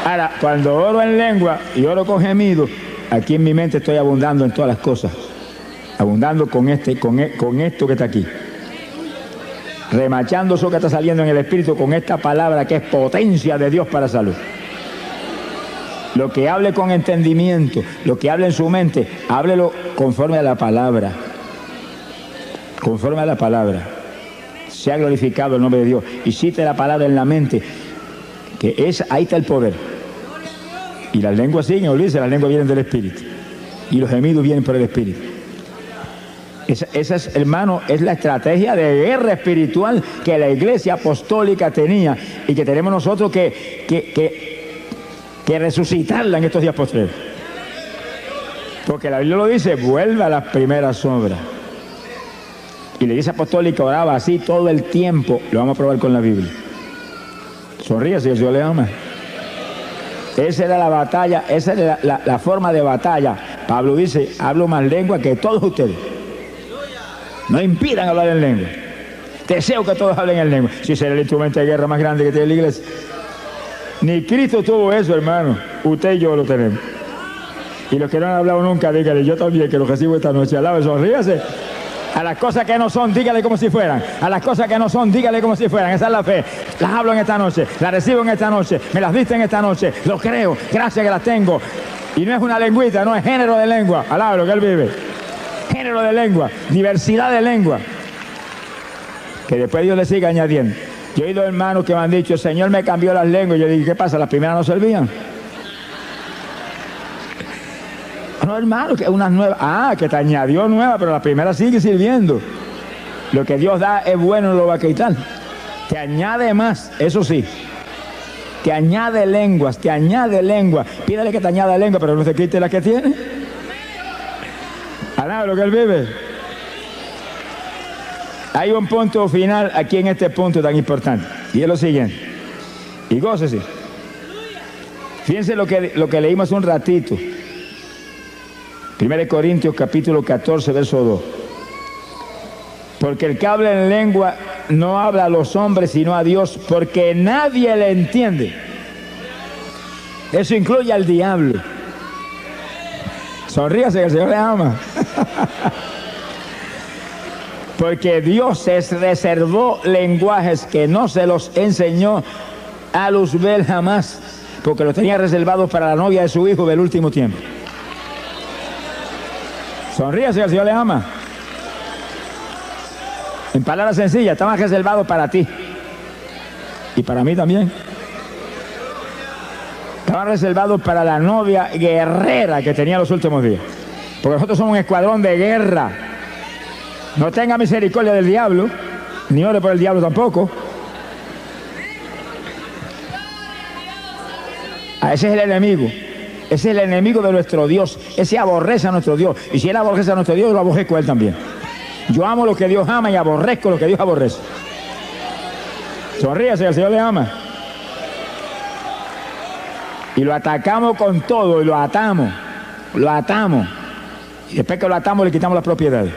Ahora, cuando oro en lengua y oro con gemido, aquí en mi mente estoy abundando en todas las cosas. Abundando con esto que está aquí. Remachando eso que está saliendo en el Espíritu con esta palabra que es potencia de Dios para salud. Lo que hable con entendimiento, lo que hable en su mente, háblelo conforme a la palabra. Conforme a la palabra. Sea glorificado el nombre de Dios. Y cite la palabra en la mente, que ahí está el poder. Y las lenguas siguen, olvídese, las lenguas vienen del Espíritu. Y los gemidos vienen por el Espíritu. Esa es, hermano, es la estrategia de guerra espiritual que la Iglesia Apostólica tenía y que tenemos nosotros que resucitarla en estos días posteriores. Porque la Biblia lo dice, vuelve a las primeras obras. Y la Iglesia Apostólica oraba así todo el tiempo. Lo vamos a probar con la Biblia. Sonríe si el Señor le ama. Esa era la batalla, esa era la forma de batalla. Pablo dice, hablo más lengua que todos ustedes. No impidan hablar en lengua. Deseo que todos hablen en lengua. Si será el instrumento de guerra más grande que tiene la iglesia. Ni Cristo tuvo eso, hermano. Usted y yo lo tenemos. Y los que no han hablado nunca, dígale, yo también, que lo recibo esta noche. Alabe, sonríase. A las cosas que no son, dígale como si fueran. A las cosas que no son, dígale como si fueran. Esa es la fe. Las hablo en esta noche, las recibo en esta noche, me las diste en esta noche. Lo creo, gracias que las tengo. Y no es una lengüita, no es género de lengua. Alabe lo que él vive. Género de lengua, diversidad de lengua. Que después Dios le siga añadiendo. Yo he oído hermanos que me han dicho, el Señor me cambió las lenguas. Y yo dije, ¿qué pasa? ¿Las primeras no servían? No, hermano, que unas nuevas. Ah, que te añadió nueva, pero la primera sigue sirviendo. Lo que Dios da es bueno, no lo va a quitar. Te añade más, eso sí. Te añade lenguas, te añade lengua. Pídale que te añada lengua, pero no te quite la que tiene. Alaba lo que él vive. Hay un punto final aquí en este punto tan importante. Y es lo siguiente. Y gócese. Fíjense lo que leímos un ratito. 1 Corintios capítulo 14, verso 2. Porque el que habla en lengua no habla a los hombres, sino a Dios, porque nadie le entiende. Eso incluye al diablo. Sonríase que el Señor le ama. Porque Dios se reservó lenguajes que no se los enseñó a Luzbel jamás, porque los tenía reservados para la novia de su hijo del último tiempo. Sonríase que el Señor le ama. En palabras sencillas, estaban reservados para ti y para mí también. Estaban reservados para la novia guerrera que tenía los últimos días. Porque nosotros somos un escuadrón de guerra. No tenga misericordia del diablo, ni ore por el diablo tampoco. Ese es el enemigo. Ese es el enemigo de nuestro Dios. Ese aborrece a nuestro Dios. Y si él aborrece a nuestro Dios, yo lo aborrezco a él también. Yo amo lo que Dios ama y aborrezco lo que Dios aborrece. Sonríase, el Señor le ama. Y lo atacamos con todo y lo atamos. Lo atamos. Y después que lo atamos le quitamos las propiedades.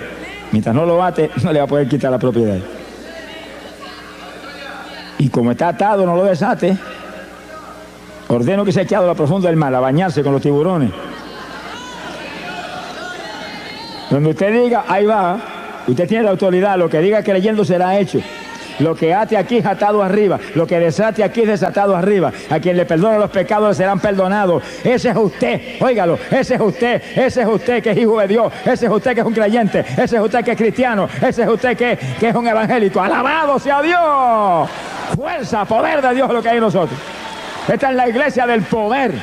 Mientras no lo ate, no le va a poder quitar la propiedad. Y como está atado, no lo desate. Ordeno que se eche a lo profundo del mar, a bañarse con los tiburones. Donde usted diga, ahí va. Usted tiene la autoridad. Lo que diga creyendo será hecho. Lo que ate aquí es atado arriba. Lo que desate aquí es desatado arriba. A quien le perdona los pecados le serán perdonados. Ese es usted, óigalo. Ese es usted que es hijo de Dios. Ese es usted que es un creyente. Ese es usted que es cristiano. Ese es usted que es un evangélico. ¡Alabado sea Dios! Fuerza, poder de Dios es lo que hay en nosotros. Esta es la iglesia del poder.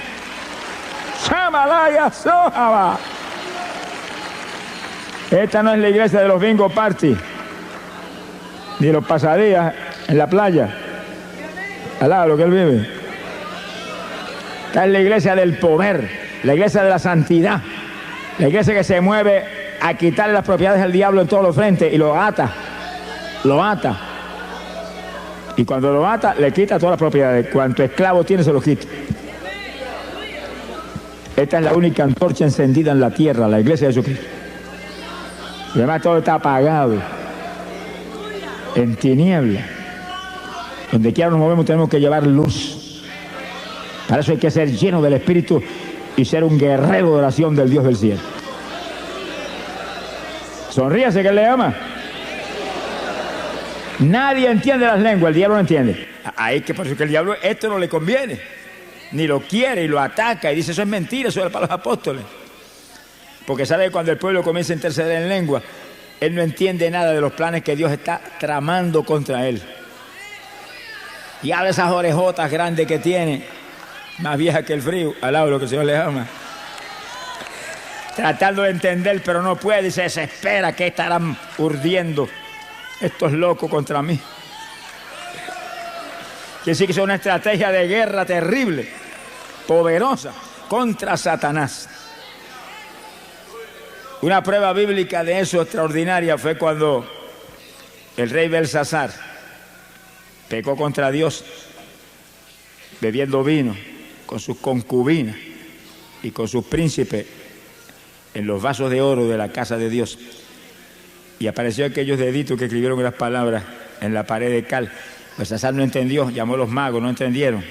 Shamalaya Sohaba. Esta no es la iglesia de los bingo party, ni los pasadías en la playa. Alá, lo que él vive. Esta es la iglesia del poder, la iglesia de la santidad, la iglesia que se mueve a quitarle las propiedades al diablo en todos los frentes y lo ata. Lo ata. Y cuando lo ata, le quita todas las propiedades. Cuanto esclavo tiene, se lo quita. Esta es la única antorcha encendida en la tierra, la iglesia de Jesucristo. Y además todo está apagado, en tinieblas. Donde quiera nos movemos tenemos que llevar luz. Para eso hay que ser lleno del Espíritu y ser un guerrero de oración del Dios del cielo. Sonríase que él le ama. Nadie entiende las lenguas, el diablo no entiende. Ahí que por eso que el diablo esto no le conviene, ni lo quiere y lo ataca y dice eso es mentira, eso es para los apóstoles. Porque sabe que cuando el pueblo comienza a interceder en lengua, él no entiende nada de los planes que Dios está tramando contra él. Y habla esas orejotas grandes que tiene, más viejas que el frío, al lado de lo que el Señor le ama. Tratando de entender, pero no puede y se desespera. ¿Qué estarán urdiendo estos locos contra mí? Quiere decir que es una estrategia de guerra terrible, poderosa, contra Satanás. Una prueba bíblica de eso extraordinaria fue cuando el rey Belsasar pecó contra Dios bebiendo vino con sus concubinas y con sus príncipes en los vasos de oro de la casa de Dios. Y apareció aquellos deditos que escribieron las palabras en la pared de cal. Belsasar no entendió, llamó a los magos, no entendieron.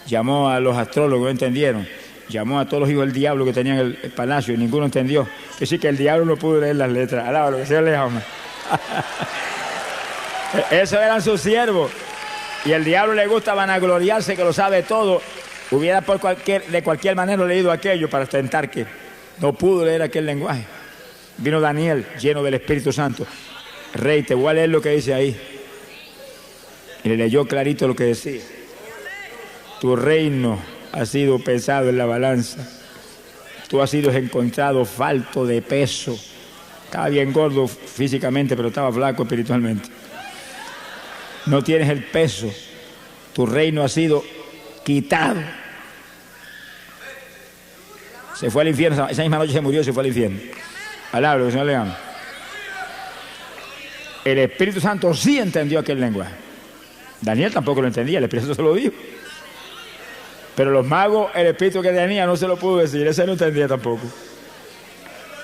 Llamó a los astrólogos, no entendieron. Llamó a todos los hijos del diablo que tenían el palacio y ninguno entendió. Que sí que el diablo no pudo leer las letras. Alaba lo que se le ama. Esos eran sus siervos. Y el diablo le gusta vanagloriarse que lo sabe todo. Hubiera de cualquier manera leído aquello para tentar que no pudo leer aquel lenguaje. Vino Daniel lleno del Espíritu Santo. Rey, te voy a leer lo que dice ahí. Y le leyó clarito lo que decía. Tu reino ha sido pesado en la balanza. Tú has sido encontrado falto de peso. Estaba bien gordo físicamente, pero estaba flaco espiritualmente. No tienes el peso. Tu reino ha sido quitado. Se fue al infierno. Esa misma noche se murió y se fue al infierno. Palabra que el Señor le ama. El Espíritu Santo sí entendió aquel lenguaje. Daniel tampoco lo entendía, el Espíritu Santo se lo dijo. Pero los magos, el espíritu que tenía no se lo pudo decir, ese no entendía tampoco.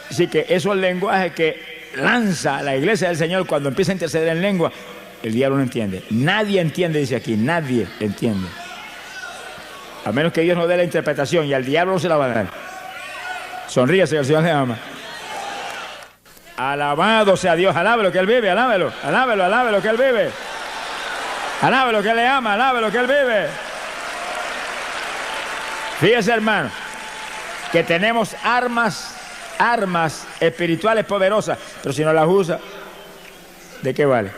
Así que esos lenguajes que lanza la iglesia del Señor cuando empieza a interceder en lengua, el diablo no entiende. Nadie entiende, dice aquí, nadie entiende. A menos que Dios nos dé la interpretación y al diablo no se la va a dar. Sonríase, el Señor le ama. Alabado sea Dios, alábelo que Él vive, alábelo, alábelo, alábelo que Él vive. Alábelo que Él le ama, alábelo que Él vive. Fíjese, hermano, que tenemos armas espirituales poderosas, pero si no las usa, ¿de qué vale?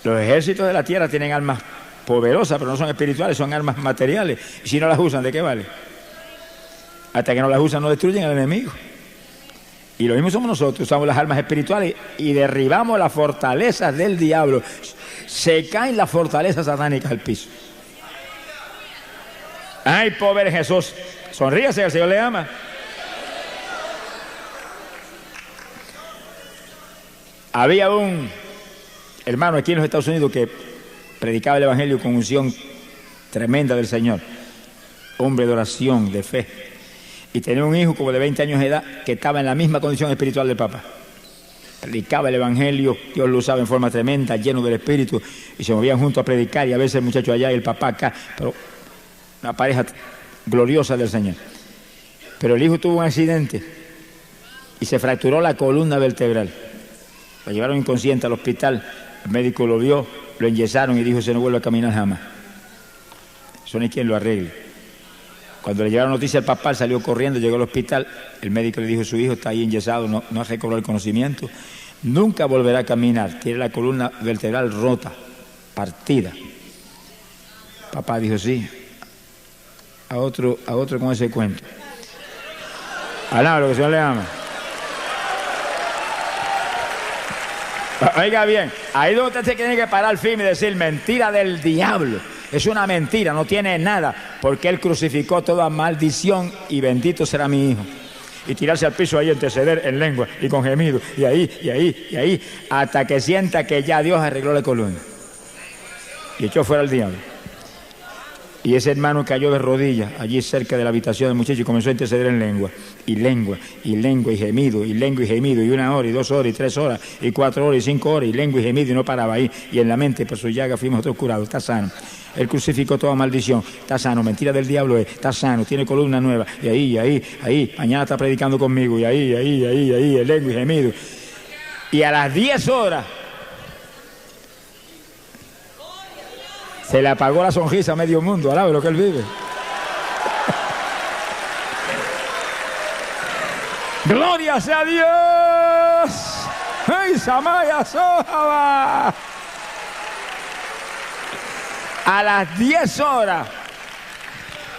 Los ejércitos de la tierra tienen armas poderosas, pero no son espirituales, son armas materiales. Y si no las usan, ¿de qué vale? Hasta que no las usan, no destruyen al enemigo. Y lo mismo somos nosotros, usamos las armas espirituales y derribamos las fortalezas del diablo. Se caen las fortalezas satánicas al piso. Ay, pobre Jesús. Sonríase, el Señor le ama. Había un hermano aquí en los Estados Unidos que predicaba el evangelio con unción tremenda del Señor. Hombre de oración, de fe. Y tenía un hijo como de 20 años de edad que estaba en la misma condición espiritual del papá. Predicaba el evangelio, Dios lo usaba en forma tremenda, lleno del Espíritu, y se movían juntos a predicar, y a veces el muchacho allá y el papá acá, pero una pareja gloriosa del Señor. Pero el hijo tuvo un accidente y se fracturó la columna vertebral. Lo llevaron inconsciente al hospital, el médico lo vio, lo enyesaron y dijo: se no vuelve a caminar jamás. Eso no hay quien lo arregle. Cuando le llevaron noticia al papá, salió corriendo, llegó al hospital, el médico le dijo: su hijo está ahí enyesado, no ha recobrado el conocimiento, nunca volverá a caminar, tiene la columna vertebral rota, partida. Papá dijo: sí, a otro con ese cuento. Alaba lo que el Señor le ama. Oiga bien, ahí donde usted se tiene que parar firme y decir: mentira del diablo. Es una mentira, no tiene nada, porque Él crucificó toda maldición y bendito será mi hijo. Y tirarse al piso ahí, interceder en lengua y con gemido, y ahí, hasta que sienta que ya Dios arregló la columna. Y echó fuera al diablo. Y ese hermano cayó de rodillas allí cerca de la habitación del muchacho y comenzó a interceder en lengua, y gemido, y 1 hora, y 2 horas, y 3 horas, y 4 horas, y 5 horas, y lengua y gemido, y no paraba ahí. Y en la mente, por su llaga fuimos nosotros curados, está sano. Él crucificó toda maldición, está sano, mentira del diablo está sano, tiene columna nueva, y ahí, mañana está predicando conmigo, y ahí, el lengua y gemido. Y a las 10 horas, se le apagó la sonrisa a medio mundo, alaba lo que él vive. ¡Gloria sea Dios! ¡Ay, Samaya Sohaba! A las 10 horas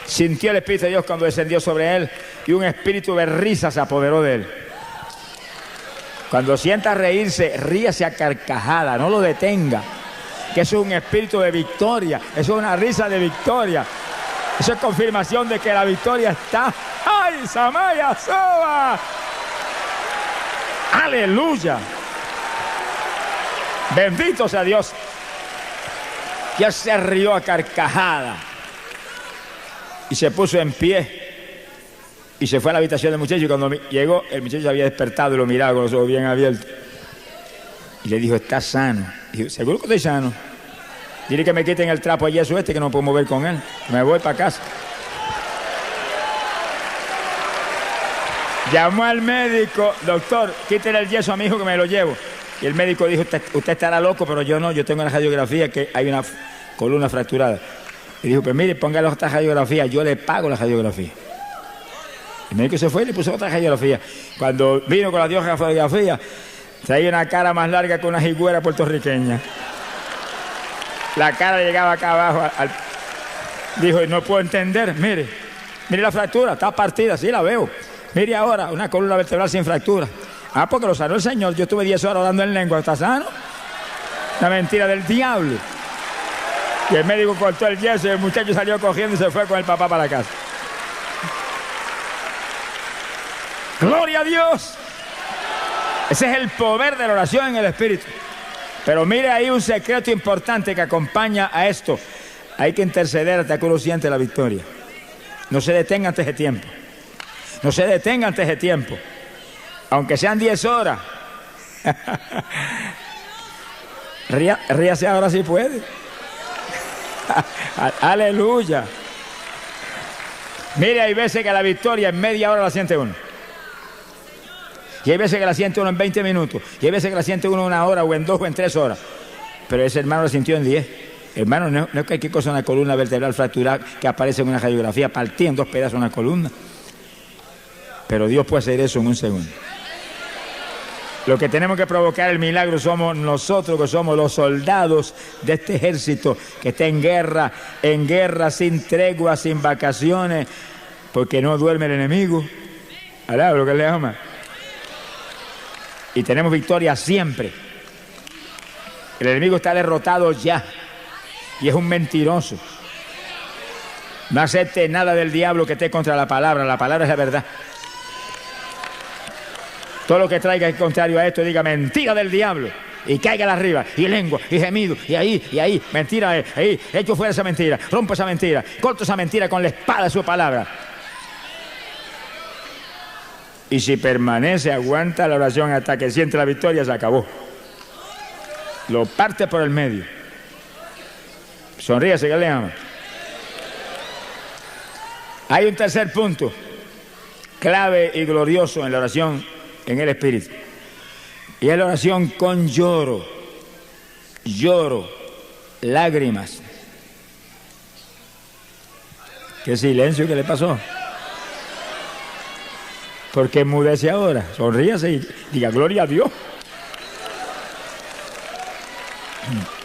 sintió el Espíritu de Dios cuando descendió sobre él y un espíritu de risa se apoderó de él. Cuando sienta reírse, ríase a carcajada, no lo detenga. Que eso es un espíritu de victoria, eso es una risa de victoria, eso es confirmación de que la victoria está. ¡Ay, Samaya Soba! ¡Aleluya! Bendito sea Dios. Ya se rió a carcajada y se puso en pie y se fue a la habitación del muchacho, y cuando llegó el muchacho se había despertado y lo miraba con los ojos bien abiertos y le dijo: ¿estás sano? Y dijo: ¿seguro que estoy sano? Dile que me quiten el trapo allí, eso que no puedo mover con él, me voy para casa. Llamó al médico: doctor, quítele el yeso a mi hijo que me lo llevo. Y el médico dijo: usted estará loco, pero yo no, yo tengo una radiografía que hay una columna fracturada. Y dijo: pues mire, póngale otra radiografía, yo le pago la radiografía. El médico se fue y le puso otra radiografía. Cuando vino con la radiografía, traía una cara más larga que una jigüera puertorriqueña. La cara llegaba acá abajo. Dijo: no puedo entender, mire la fractura, está partida, sí la veo. Mire ahora, una columna vertebral sin fractura. Ah, porque lo sanó el Señor. Yo estuve 10 horas orando en lengua. ¿Está sano? Una mentira del diablo. Y el médico cortó el yeso y el muchacho salió cogiendo y se fue con el papá para la casa. ¡Gloria a Dios! Ese es el poder de la oración en el Espíritu. Pero mire ahí un secreto importante que acompaña a esto. Hay que interceder hasta que uno siente la victoria. No se detenga antes de tiempo. No se detenga antes de tiempo. Aunque sean 10 horas. Ríase ahora si puede. Aleluya. Mire, hay veces que la victoria en media hora la siente uno. Y hay veces que la siente uno en 20 minutos. Y hay veces que la siente uno en 1 hora, o en 2, o en 3 horas. Pero ese hermano la sintió en 10. Hermano, no es que hay que cosa una columna vertebral fracturada que aparece en una radiografía, partida en 2 pedazos una columna. Pero Dios puede hacer eso en 1 segundo. Lo que tenemos que provocar el milagro somos nosotros, que somos los soldados de este ejército que está en guerra, sin tregua, sin vacaciones, porque no duerme el enemigo. Alaba lo que le ama. y tenemos victoria siempre. El enemigo está derrotado ya y es un mentiroso. No acepte nada del diablo que esté contra la palabra es la verdad. Todo lo que traiga el contrario a esto, diga mentira del diablo y cáigala arriba, y lengua, y gemido, y ahí, mentira, ahí, echo fuera esa mentira, rompo esa mentira, corto esa mentira con la espada de su palabra. Y si permanece, aguanta la oración hasta que siente la victoria, se acabó. Lo parte por el medio. Sonríase, que le ama. Hay un tercer punto, clave y glorioso en la oración en el Espíritu. Y es la oración con lloro, lágrimas. ¿Qué silencio que le pasó? ¿Por qué enmudece ahora? Sonríase y diga gloria a Dios.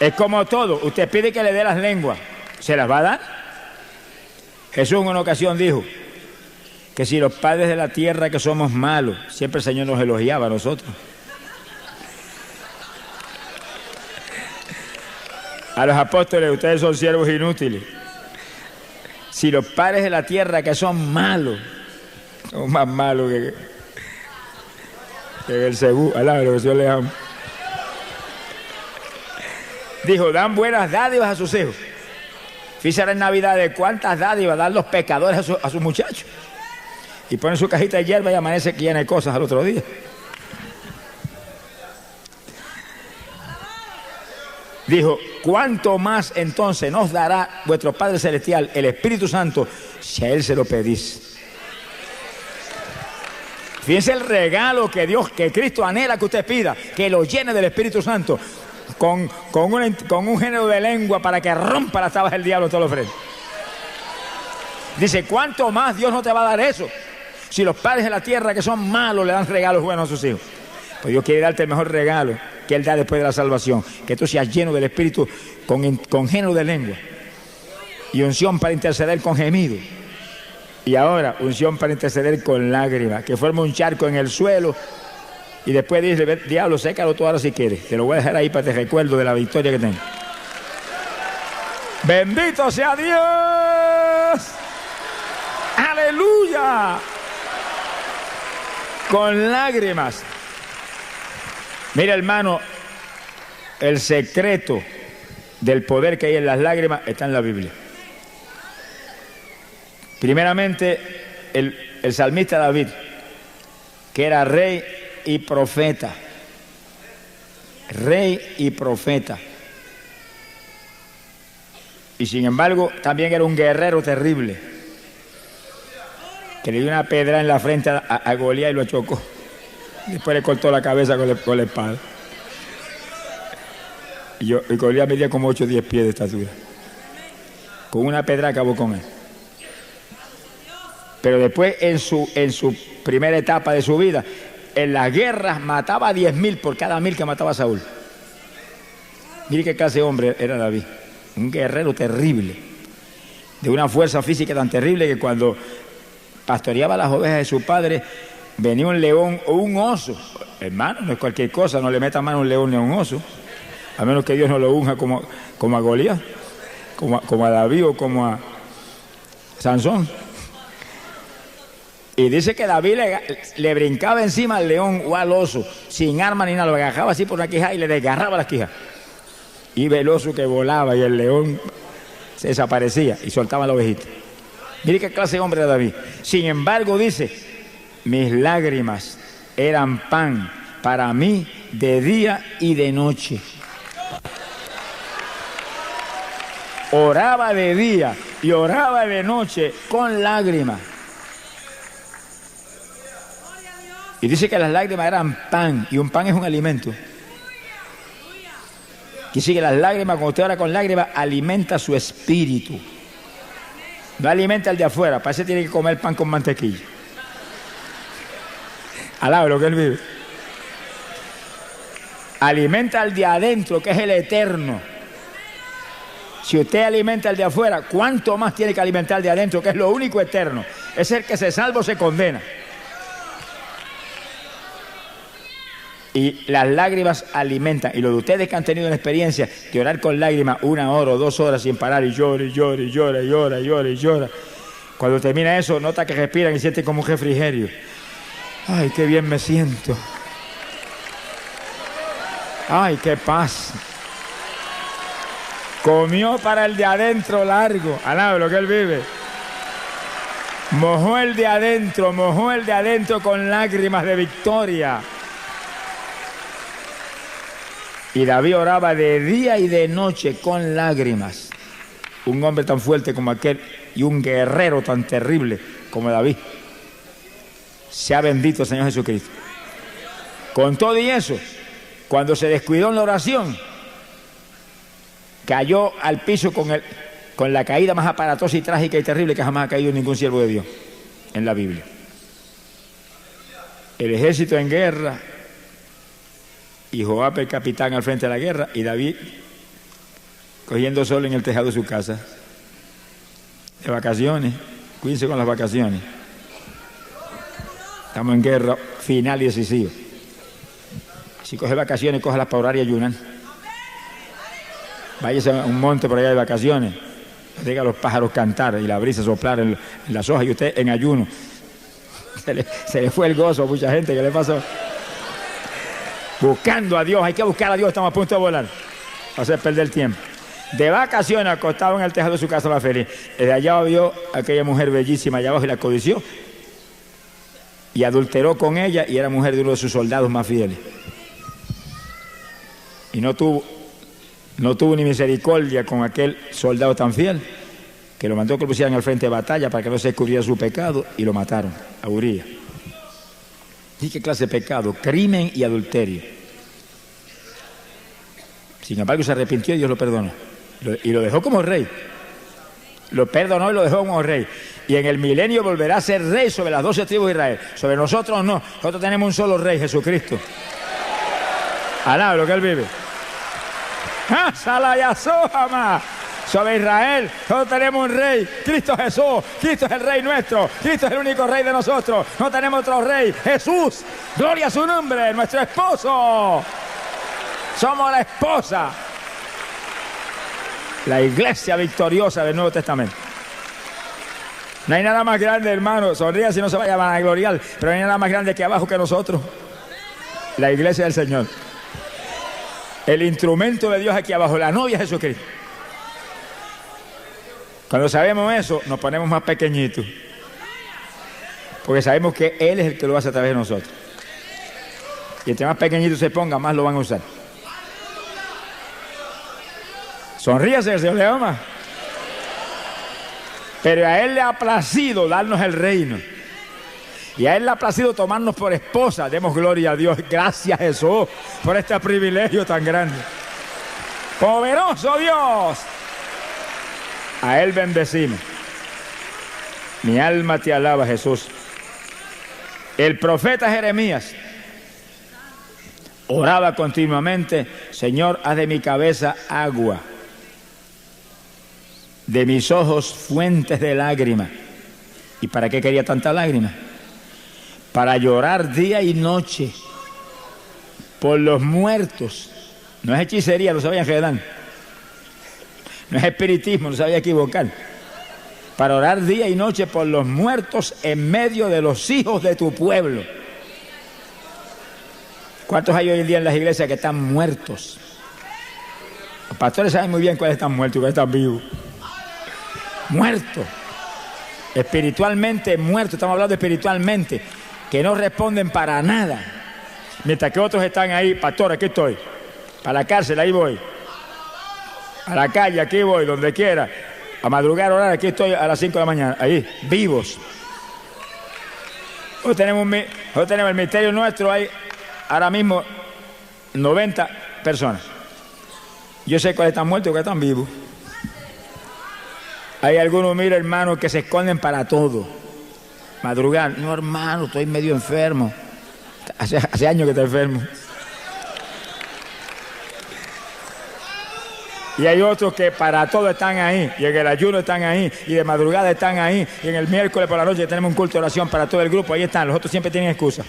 Es como todo, usted pide que le dé las lenguas, ¿se las va a dar? Jesús en una ocasión dijo que si los padres de la tierra que somos malos, siempre el Señor nos elogiaba a nosotros. A los apóstoles, ustedes son siervos inútiles. Si los padres de la tierra que son malos, son más malos que Belcebú, alá, lo que Dios les ama. Dijo, dan buenas dádivas a sus hijos. Fíjate en Navidad de cuántas dádivas dan los pecadores a sus muchachos. Y ponen su cajita de hierba y amanece llena de cosas al otro día. Dijo, ¿cuánto más entonces nos dará vuestro Padre Celestial, el Espíritu Santo, si a Él se lo pedís? Fíjense el regalo que Cristo anhela que usted pida, que lo llene del Espíritu Santo, con un género de lengua para que rompa las tablas del diablo todos los frentes. Dice, ¿cuánto más Dios no te va a dar eso? Si los padres de la tierra que son malos le dan regalos buenos a sus hijos. Pues Dios quiere darte el mejor regalo que Él da después de la salvación, que tú seas lleno del Espíritu con género de lengua y unción para interceder con gemido, y ahora unción para interceder con lágrimas, que forma un charco en el suelo, y después dice, diablo, sécalo tú ahora si quieres, te lo voy a dejar ahí para que te recuerdo de la victoria que tengo. ¡Bendito sea Dios! ¡Aleluya! Con lágrimas. Mira, hermano, el secreto del poder que hay en las lágrimas está en la Biblia. Primeramente, el salmista David, que era rey y profeta. Rey y profeta. Y sin embargo, también era un guerrero terrible, que le dio una pedra en la frente a Goliat y lo chocó. Después le cortó la cabeza con la espada. Y Goliat medía como 8 o 10 pies de estatura. Con una pedra acabó con él. Pero después, en su primera etapa de su vida, en las guerras mataba a 10.000 por cada 1.000 que mataba a Saúl. Mire qué clase de hombre era David. Un guerrero terrible, de una fuerza física tan terrible que cuando pastoreaba las ovejas de su padre, venía un león o un oso. Hermano, no es cualquier cosa, no le meta mano a un león ni a un oso, a menos que Dios no lo unja como a Goliat, como a David o como a Sansón. Y dice que David le brincaba encima al león o al oso, sin arma ni nada, lo agarraba así por una quija y le desgarraba las quijas. Y el oso que volaba y el león se desaparecía y soltaba la ovejita. Mire qué clase de hombre era David. Sin embargo, dice, mis lágrimas eran pan para mí de día y de noche. Oraba de día y oraba de noche con lágrimas. Y dice que las lágrimas eran pan, y un pan es un alimento. Que sigue las lágrimas, cuando usted ora con lágrimas, alimenta su espíritu. No alimenta el de afuera, para eso tiene que comer pan con mantequilla. Alaba lo que él vive. Alimenta al de adentro, que es el eterno. Si usted alimenta al de afuera, ¿cuánto más tiene que alimentar al de adentro, que es lo único eterno? Es el que se salva o se condena. Y las lágrimas alimentan. Y los de ustedes que han tenido la experiencia de orar con lágrimas 1 hora o 2 horas sin parar y llora y llora y llora y llora y llora y llora. Cuando termina eso, nota que respiran y sienten como un refrigerio. Ay, qué bien me siento. Ay, qué paz. Comió para el de adentro largo. Alaba lo que él vive. Mojó el de adentro con lágrimas de victoria. Y David oraba de día y de noche con lágrimas. Un hombre tan fuerte como aquel y un guerrero tan terrible como David. Sea bendito el Señor Jesucristo. Con todo y eso, cuando se descuidó en la oración, cayó al piso con la caída más aparatosa y trágica y terrible que jamás ha caído ningún siervo de Dios en la Biblia. El ejército en guerra y Joab el capitán al frente de la guerra y David cogiendo sol en el tejado de su casa de vacaciones. Cuídense con las vacaciones, estamos en guerra final y decisiva. Si coge vacaciones, cójalas para orar y ayunar. Váyase a un monte por allá de vacaciones, diga a los pájaros cantar y la brisa soplar en las hojas y usted en ayuno. Se le fue el gozo a mucha gente. ¿Qué le pasó? Buscando a Dios, hay que buscar a Dios, estamos a punto de volar. Va a hacer perder el tiempo. De vacaciones, acostado en el tejado de su casa, la feliz. Desde allá vio a aquella mujer bellísima allá abajo y la codició. Y adulteró con ella y era mujer de uno de sus soldados más fieles. Y no tuvo ni misericordia con aquel soldado tan fiel que lo mandó que lo pusieran al frente de batalla para que no se descubriera su pecado y lo mataron a Urías. ¿Y qué clase de pecado? Crimen y adulterio. Sin embargo, se arrepintió y Dios lo perdonó. Y lo dejó como rey. Lo perdonó y lo dejó como rey. Y en el milenio volverá a ser rey sobre las 12 tribus de Israel. Sobre nosotros no. Nosotros tenemos un solo rey, Jesucristo. Alaba lo que él vive. Sobre Israel, nosotros tenemos un rey, Cristo Jesús. Cristo es el rey nuestro, Cristo es el único rey de nosotros. No tenemos otro rey, Jesús. Gloria a su nombre, nuestro esposo. Somos la esposa, la iglesia victoriosa del Nuevo Testamento. No hay nada más grande, hermano. Sonría si no se vaya a vanagloriar, pero no hay nada más grande aquí abajo que nosotros. La iglesia del Señor. El instrumento de Dios aquí abajo, la novia de Jesucristo. Cuando sabemos eso, nos ponemos más pequeñitos. Porque sabemos que Él es el que lo hace a través de nosotros. Y entre más pequeñito se ponga, más lo van a usar. Sonríase, el Señor le ama. Pero a Él le ha placido darnos el reino. Y a Él le ha placido tomarnos por esposa. Demos gloria a Dios. Gracias, Jesús, por este privilegio tan grande. Poderoso Dios. A Él bendecimos. Mi alma te alaba, Jesús. El profeta Jeremías oraba continuamente: Señor, haz de mi cabeza agua, de mis ojos fuentes de lágrimas. ¿Y para qué quería tanta lágrima? Para llorar día y noche por los muertos. No es hechicería, no se vayan a quedar. No es espiritismo, no se vaya a equivocar. Para orar día y noche por los muertos en medio de los hijos de tu pueblo. ¿Cuántos hay hoy en día en las iglesias que están muertos? Los pastores saben muy bien cuáles están muertos y cuáles están vivos. Muertos. Espiritualmente muertos, estamos hablando espiritualmente, que no responden para nada. Mientras que otros están ahí: pastor, aquí estoy. Para la cárcel, ahí voy. A la calle, aquí voy, donde quiera. A madrugar, orar, aquí estoy a las 5 de la mañana. Ahí, vivos. Hoy tenemos el ministerio nuestro, hay ahora mismo 90 personas. Yo sé cuáles están muertos y cuáles están vivos. Hay algunos, mira, hermanos, que se esconden para todo. Madrugar: no, hermano, estoy medio enfermo. Hace años que estoy enfermo. Y hay otros que para todo están ahí, y en el ayuno están ahí, y de madrugada están ahí, y en el miércoles por la noche tenemos un culto de oración para todo el grupo. Ahí están. Los otros siempre tienen excusa.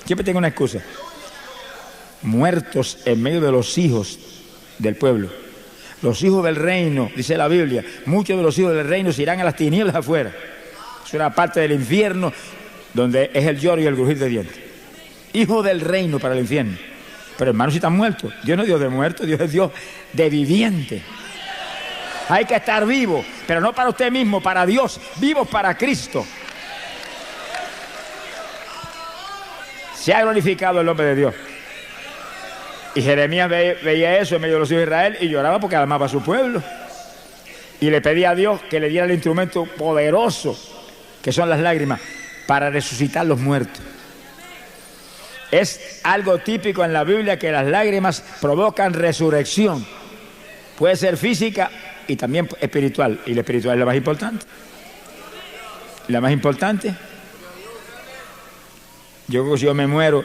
Siempre tienen una excusa. muertos en medio de los hijos del pueblo. Los hijos del reino, dice la Biblia, muchos de los hijos del reino se irán a las tinieblas afuera. Es una parte del infierno donde es el lloro y el crujir de dientes. Hijos del reino para el infierno. Pero hermanos, si están muertos, Dios no es Dios de muertos, Dios es Dios de viviente. Hay que estar vivo, pero no para usted mismo, para Dios, vivos para Cristo. Se ha glorificado el nombre de Dios. Y Jeremías veía eso en medio de los hijos de Israel y lloraba porque amaba a su pueblo. Y le pedía a Dios que le diera el instrumento poderoso, que son las lágrimas, para resucitar los muertos. Es algo típico en la Biblia que las lágrimas provocan resurrección. Puede ser física y también espiritual. Y la espiritual es la más importante. La más importante. Yo creo que si yo me muero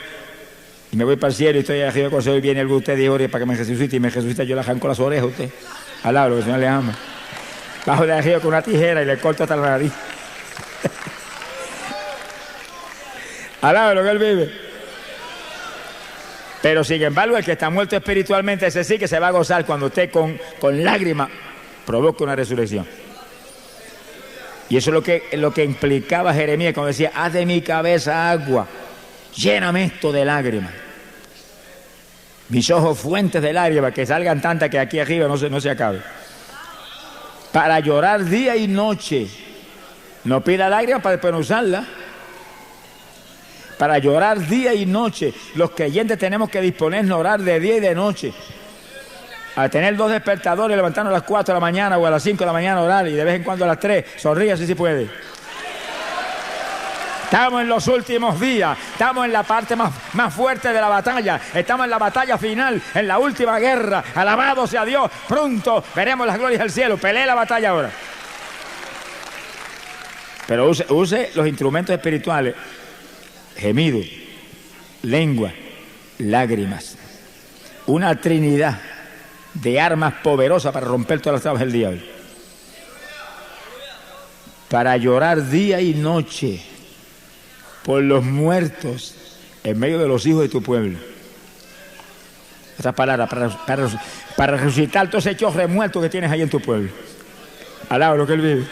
y me voy para el cielo y estoy arriba con el Señor y viene algo de usted y ore para que me resucite y me resucita, yo le arranco las orejas a usted. Alaba lo que el Señor le ama. Bajo de arriba con una tijera y le corto hasta la nariz. Alaba lo que Él vive. Pero sin embargo, el que está muerto espiritualmente, ese sí que se va a gozar cuando usted con lágrimas provoca una resurrección. Y eso es lo que implicaba Jeremías cuando decía, haz de mi cabeza agua, lléname esto de lágrimas. Mis ojos fuentes de lágrimas, que salgan tantas que aquí arriba no se acabe. Para llorar día y noche. No pida lágrimas para después no usarlas. Para llorar día y noche. Los creyentes tenemos que disponernos a orar de día y de noche. A tener 2 despertadores, levantarnos a las 4 de la mañana o a las 5 de la mañana a orar y de vez en cuando a las 3. Sonríe si puede. Estamos en los últimos días, estamos en la parte más fuerte de la batalla, estamos en la batalla final, en la última guerra. Alabado sea Dios, pronto veremos las glorias del cielo. Pelee la batalla ahora. Pero use los instrumentos espirituales. Gemido, lengua, lágrimas. Una trinidad de armas poderosas para romper todas las trabas del diablo. Para llorar día y noche por los muertos en medio de los hijos de tu pueblo. Otras palabras, para resucitar todos esos hechos remuertos que tienes ahí en tu pueblo. Alaba lo que Él vive.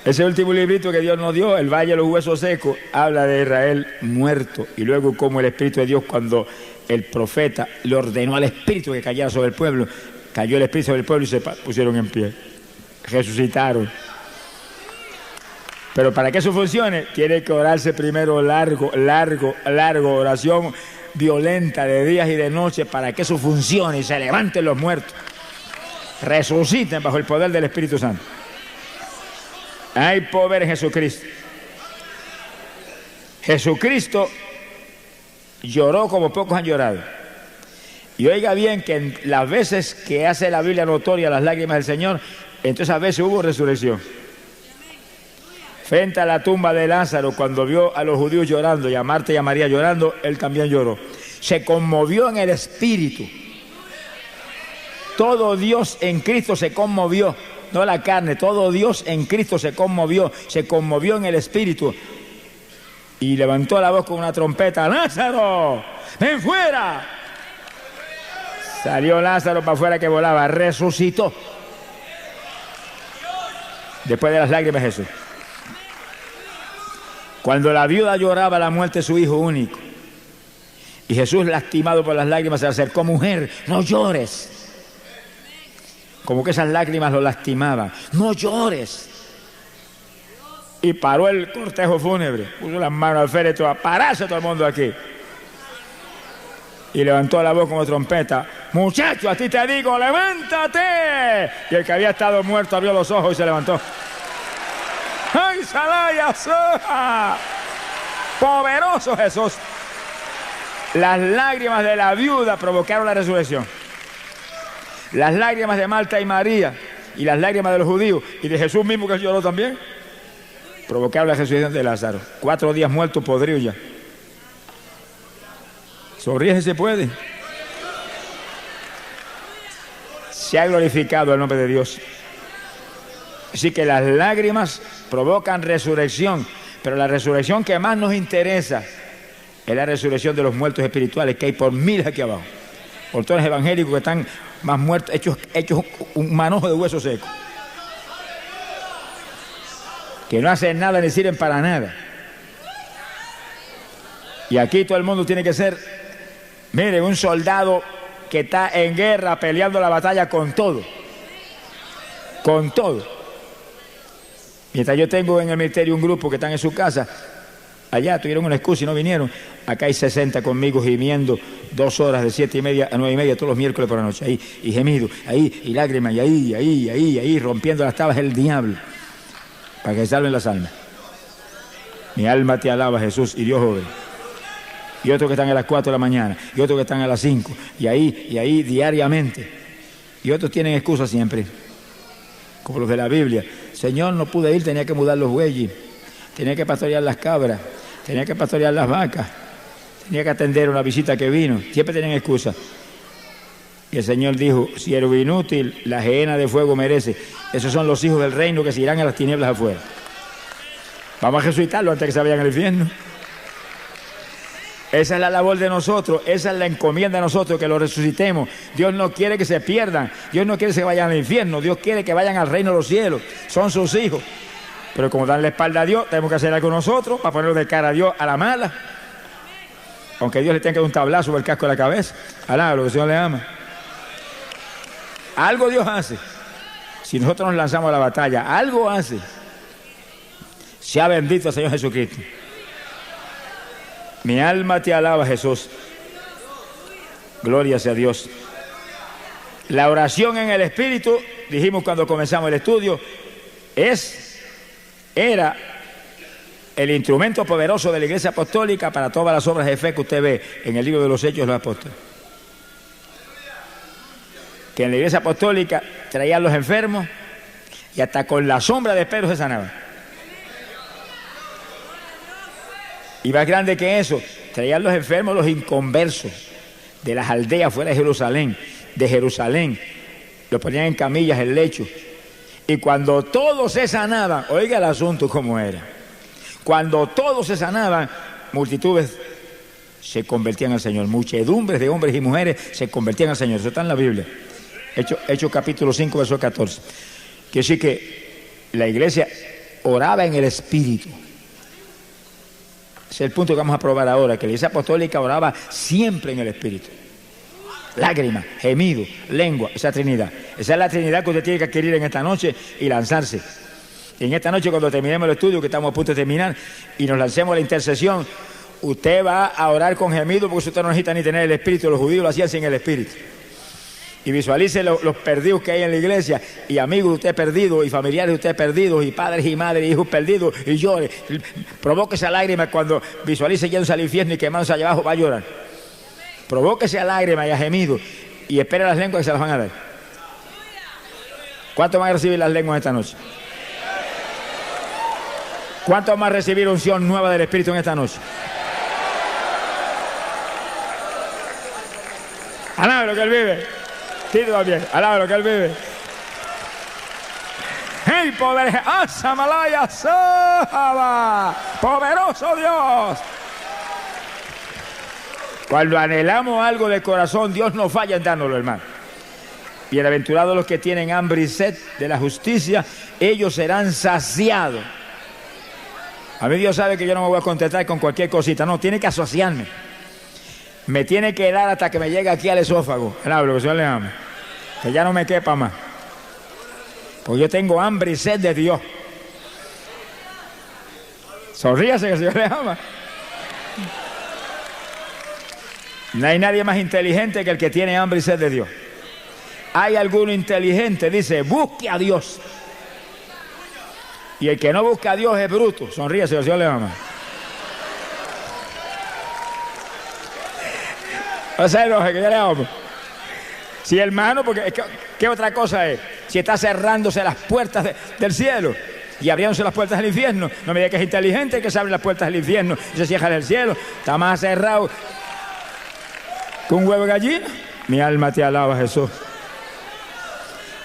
Ese último librito que Dios nos dio, El Valle de los Huesos Secos, habla de Israel muerto. Y luego como el Espíritu de Dios, cuando el profeta le ordenó al Espíritu que cayera sobre el pueblo, cayó el Espíritu sobre el pueblo y se pusieron en pie. Resucitaron. Pero para que eso funcione, tiene que orarse primero largo, oración violenta de días y de noche para que eso funcione y se levanten los muertos. Resuciten bajo el poder del Espíritu Santo. Hay poder en Jesucristo. Jesucristo lloró como pocos han llorado. Y oiga bien que en las veces que hace la Biblia notoria las lágrimas del Señor, entonces a veces hubo resurrección. Frente a la tumba de Lázaro, cuando vio a los judíos llorando y a Marta y a María llorando, Él también lloró. Se conmovió en el espíritu. Todo Dios en Cristo se conmovió. No la carne, todo Dios en Cristo se conmovió en el espíritu y levantó la voz con una trompeta: ¡Lázaro, ven fuera! Salió Lázaro para afuera que volaba, resucitó. Después de las lágrimas de Jesús. Cuando la viuda lloraba la muerte de su hijo único y Jesús, lastimado por las lágrimas, se acercó: mujer, no llores. Como que esas lágrimas lo lastimaban. No llores. Y paró el cortejo fúnebre. Puso las manos al féretro a pararse todo el mundo aquí. Y levantó la voz como trompeta: muchacho, a ti te digo, levántate. Y el que había estado muerto abrió los ojos y se levantó. ¡Ay, Salaya! Poderoso Jesús. Las lágrimas de la viuda provocaron la resurrección. Las lágrimas de Marta y María y las lágrimas de los judíos y de Jesús mismo, que lloró también, provocaron la resurrección de Lázaro. 4 días muerto, podrido ya. Sonríe si se puede. Se ha glorificado el nombre de Dios. Así que las lágrimas provocan resurrección, pero la resurrección que más nos interesa Es la resurrección de los muertos espirituales que hay por miles aquí abajo. Por todos los evangélicos que están más muertos, hechos un manojo de huesos secos. Que no hacen nada ni sirven para nada. Y aquí todo el mundo tiene que ser, miren, un soldado que está en guerra peleando la batalla con todo. Con todo. Mientras yo tengo en el ministerio un grupo que están en su casa, allá tuvieron una excusa y no vinieron. Acá hay 60 conmigo gimiendo 2 horas de 7:30 a 9:30 todos los miércoles por la noche. Ahí, y gemido, ahí, y lágrimas, y ahí, rompiendo las tablas del diablo. Para que salven las almas. Mi alma te alaba, Jesús, y Dios obra. Y otros que están a las 4 de la mañana, y otros que están a las 5, y ahí diariamente. Y otros tienen excusas siempre, como los de la Biblia. Señor, no pude ir, tenía que mudar los bueyes, tenía que pastorear las cabras, tenía que pastorear las vacas, tenía que atender una visita que vino. Siempre tienen excusas. Y el Señor dijo, siervo inútil, la gehenna de fuego merece. Esos son los hijos del reino que se irán a las tinieblas afuera. Vamos a resucitarlo antes que se vayan al infierno. Esa es la labor de nosotros, esa es la encomienda de nosotros, que lo resucitemos. Dios no quiere que se pierdan, Dios no quiere que se vayan al infierno, Dios quiere que vayan al reino de los cielos, son sus hijos. Pero como dan la espalda a Dios, tenemos que hacer algo nosotros para ponerlo de cara a Dios a la mala. Aunque Dios le tenga que dar un tablazo por el casco de la cabeza, alá, lo que el Señor le ama. Algo Dios hace. Si nosotros nos lanzamos a la batalla, algo hace. Sea bendito el Señor Jesucristo. Mi alma te alaba, Jesús. Gloria sea a Dios. La oración en el Espíritu, dijimos cuando comenzamos el estudio, era el instrumento poderoso de la Iglesia Apostólica para todas las obras de fe que usted ve en el libro de los Hechos de los Apóstoles. Que en la Iglesia Apostólica traían los enfermos y hasta con la sombra de Pedro se sanaban. Y más grande que eso, traían los enfermos, los inconversos de las aldeas fuera de Jerusalén, los ponían en camillas, en lechos. Y cuando todos se sanaban, oiga el asunto como era, cuando todos se sanaban, multitudes se convertían al Señor, muchedumbres de hombres y mujeres se convertían al Señor. Eso está en la Biblia. Hechos capítulo 5, verso 14. Quiere decir que la iglesia oraba en el Espíritu. Ese es el punto que vamos a probar ahora, que la Iglesia Apostólica oraba siempre en el Espíritu. Lágrimas, gemido, lengua, esa Trinidad. Esa es la Trinidad que usted tiene que adquirir en esta noche y lanzarse. Y en esta noche, cuando terminemos el estudio, que estamos a punto de terminar, y nos lancemos a la intercesión, usted va a orar con gemido, porque usted no necesita ni tener el Espíritu. Los judíos lo hacían sin el Espíritu. Y visualice los perdidos que hay en la iglesia, y amigos de usted perdidos, y familiares de usted perdidos, y padres y madres, y hijos perdidos, y llore. Provoque esa lágrima cuando visualice yéndose al infierno y quemándose allá abajo, va a llorar. Provoque esa lágrima y a gemido, y espere las lenguas que se las van a dar. ¿Cuántos van a recibir las lenguas esta noche? ¿Cuántos van a recibir unción nueva del Espíritu en esta noche? Alaba lo que Él vive. Sí, también. Alaba lo que Él vive. ¡Hey, poder! ¡Asamalaya Saba! ¡Poderoso Dios! Cuando anhelamos algo de corazón, Dios no falla en dárnoslo, hermano. Bienaventurados los que tienen hambre y sed de la justicia, ellos serán saciados. A mí Dios sabe que yo no me voy a contentar con cualquier cosita, no, tiene que asociarme. Me tiene que dar hasta que me llegue aquí al esófago. El hablo, que el Señor le ama. Que ya no me quepa más. Porque yo tengo hambre y sed de Dios. Sonríase que el Señor le ama. No hay nadie más inteligente que el que tiene hambre y sed de Dios. Hay alguno inteligente, dice, busque a Dios. Y el que no busca a Dios es bruto. Sonríase que el Señor le ama. O sea, no, que ya le amo. Sí, hermano, porque ¿qué otra cosa es? Si está cerrándose las puertas del cielo y abriéndose las puertas del infierno, no me diga que es inteligente que se abren las puertas del infierno y se cierran del cielo. Está más cerrado que un huevo de gallina. Mi alma te alaba, Jesús.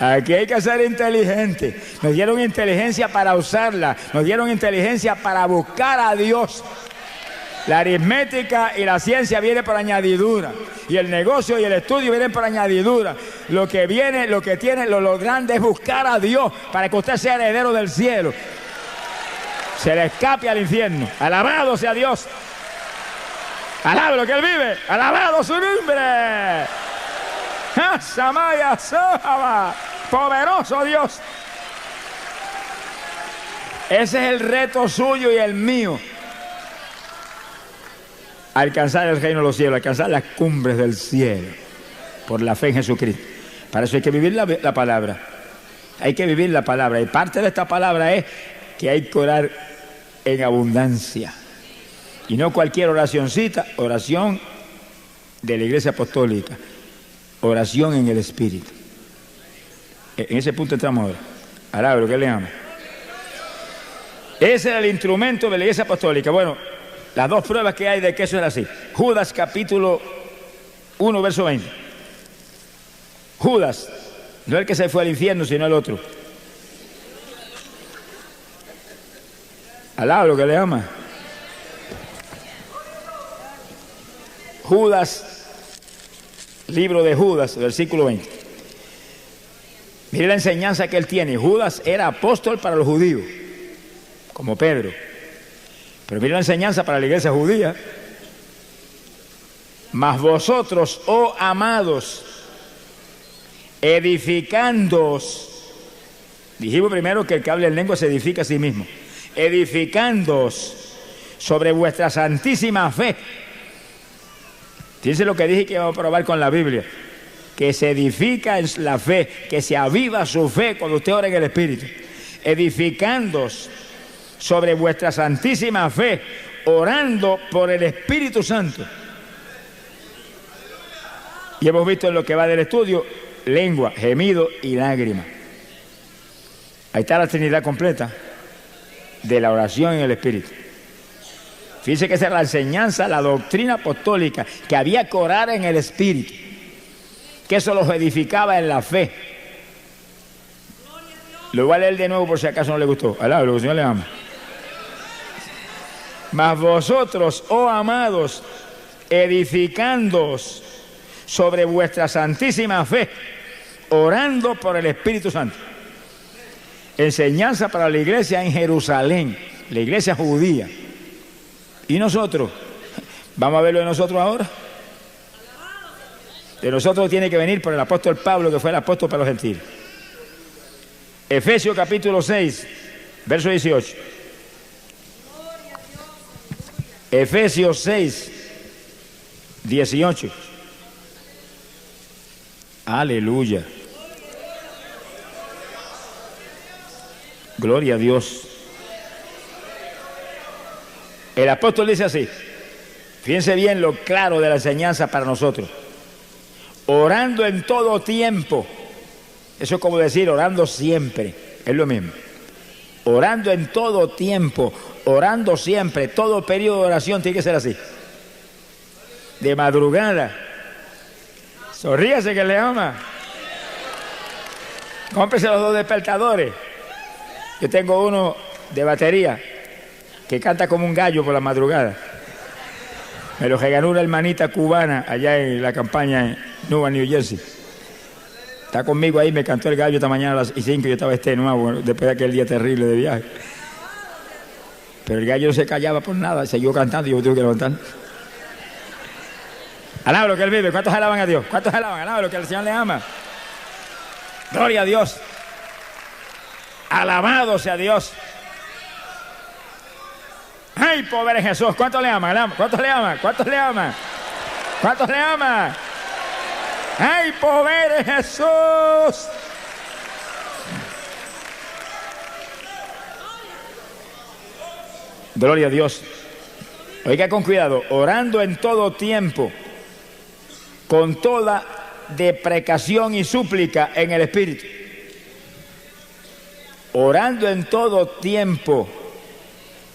Aquí hay que ser inteligente. Nos dieron inteligencia para usarla. Nos dieron inteligencia para buscar a Dios. La aritmética y la ciencia vienen por añadidura. Y el negocio y el estudio vienen por añadidura. Lo que viene, lo que tiene, lo grande es buscar a Dios para que usted sea heredero del cielo. Se le escape al infierno. Alabado sea Dios. Alabe lo que Él vive. Alabado su nombre. Samaya Sohaba. Poderoso Dios. Ese es el reto suyo y el mío. Alcanzar el reino de los cielos, alcanzar las cumbres del cielo por la fe en Jesucristo. Para eso hay que vivir la palabra. Hay que vivir la palabra. Y parte de esta palabra es que hay que orar en abundancia. Y no cualquier oracioncita, oración de la Iglesia Apostólica. Oración en el Espíritu. En ese punto entramos ahora. Ahora, lo que le llama. Ese era el instrumento de la Iglesia Apostólica. Bueno, las dos pruebas que hay de que eso era así. Judas capítulo 1, verso 20. Judas, no el que se fue al infierno, sino el otro. Alaba lo que le ama. Judas, libro de Judas, versículo 20. Mire la enseñanza que él tiene. Judas era apóstol para los judíos, como Pedro. Pero mire la enseñanza para la iglesia judía. Mas vosotros, oh amados, edificándoos. Dijimos primero que el que habla en lengua se edifica a sí mismo. Edificándoos sobre vuestra santísima fe. Fíjense lo que dije que vamos a probar con la Biblia. Que se edifica en la fe, que se aviva su fe cuando usted ora en el Espíritu. Edificándoos sobre vuestra santísima fe, orando por el Espíritu Santo. Y hemos visto en lo que va del estudio, lengua, gemido y lágrima. Ahí está la Trinidad completa de la oración en el Espíritu. Fíjense que esa es la enseñanza, la doctrina apostólica, que había que orar en el Espíritu, que eso los edificaba en la fe. Lo voy a leer de nuevo por si acaso no le gustó. Alaba lo que el Señor le ama. Mas vosotros, oh amados, edificándoos sobre vuestra santísima fe, orando por el Espíritu Santo. Enseñanza para la iglesia en Jerusalén, la iglesia judía. ¿Y nosotros? ¿Vamos a verlo de nosotros ahora? De nosotros tiene que venir por el apóstol Pablo, que fue el apóstol para los gentiles. Efesios capítulo 6, verso 18. Efesios 6, 18. Aleluya. Gloria a Dios. El apóstol dice así. Fíjense bien lo claro de la enseñanza para nosotros. Orando en todo tiempo. Eso es como decir orando siempre. Es lo mismo. Orando en todo tiempo. Orando siempre, todo periodo de oración tiene que ser así. De madrugada. Sonríase que le ama. Cómprese los dos despertadores. Yo tengo uno de batería que canta como un gallo por la madrugada. Me lo regaló una hermanita cubana allá en la campaña en Newark, New Jersey. Está conmigo ahí, me cantó el gallo esta mañana a las 5, yo estaba nuevo después de aquel día terrible de viaje. Pero el gallo no se callaba por nada, siguió cantando y yo me tuve que levantar. Alaba lo que Él vive. ¿Cuántos alaban a Dios? ¿Cuántos alaban? Alaba lo que el Señor le ama. Gloria a Dios. Alabado sea Dios. ¡Ay, pobre Jesús! ¿Cuántos le aman? ¿Cuántos le aman? ¿Cuántos le aman? ¿Cuántos le aman? ¡Ay, pobre Jesús! Gloria a Dios. Oiga con cuidado, orando en todo tiempo, con toda deprecación y súplica en el Espíritu. Orando en todo tiempo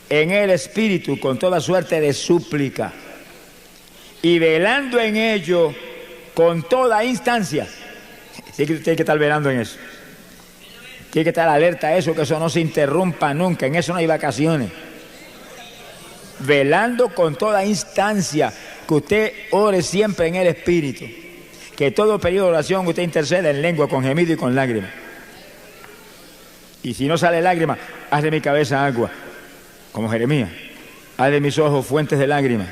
en el Espíritu, con toda suerte de súplica. Y velando en ello con toda instancia. Tiene que estar velando en eso. Tiene que estar alerta a eso, que eso no se interrumpa nunca. En eso no hay vacaciones. velando con toda instancia, que usted ore siempre en el Espíritu, que todo periodo de oración usted interceda en lengua, con gemido y con lágrimas. Y si no sale lágrima, haz de mi cabeza agua, como Jeremías, haz de mis ojos fuentes de lágrimas,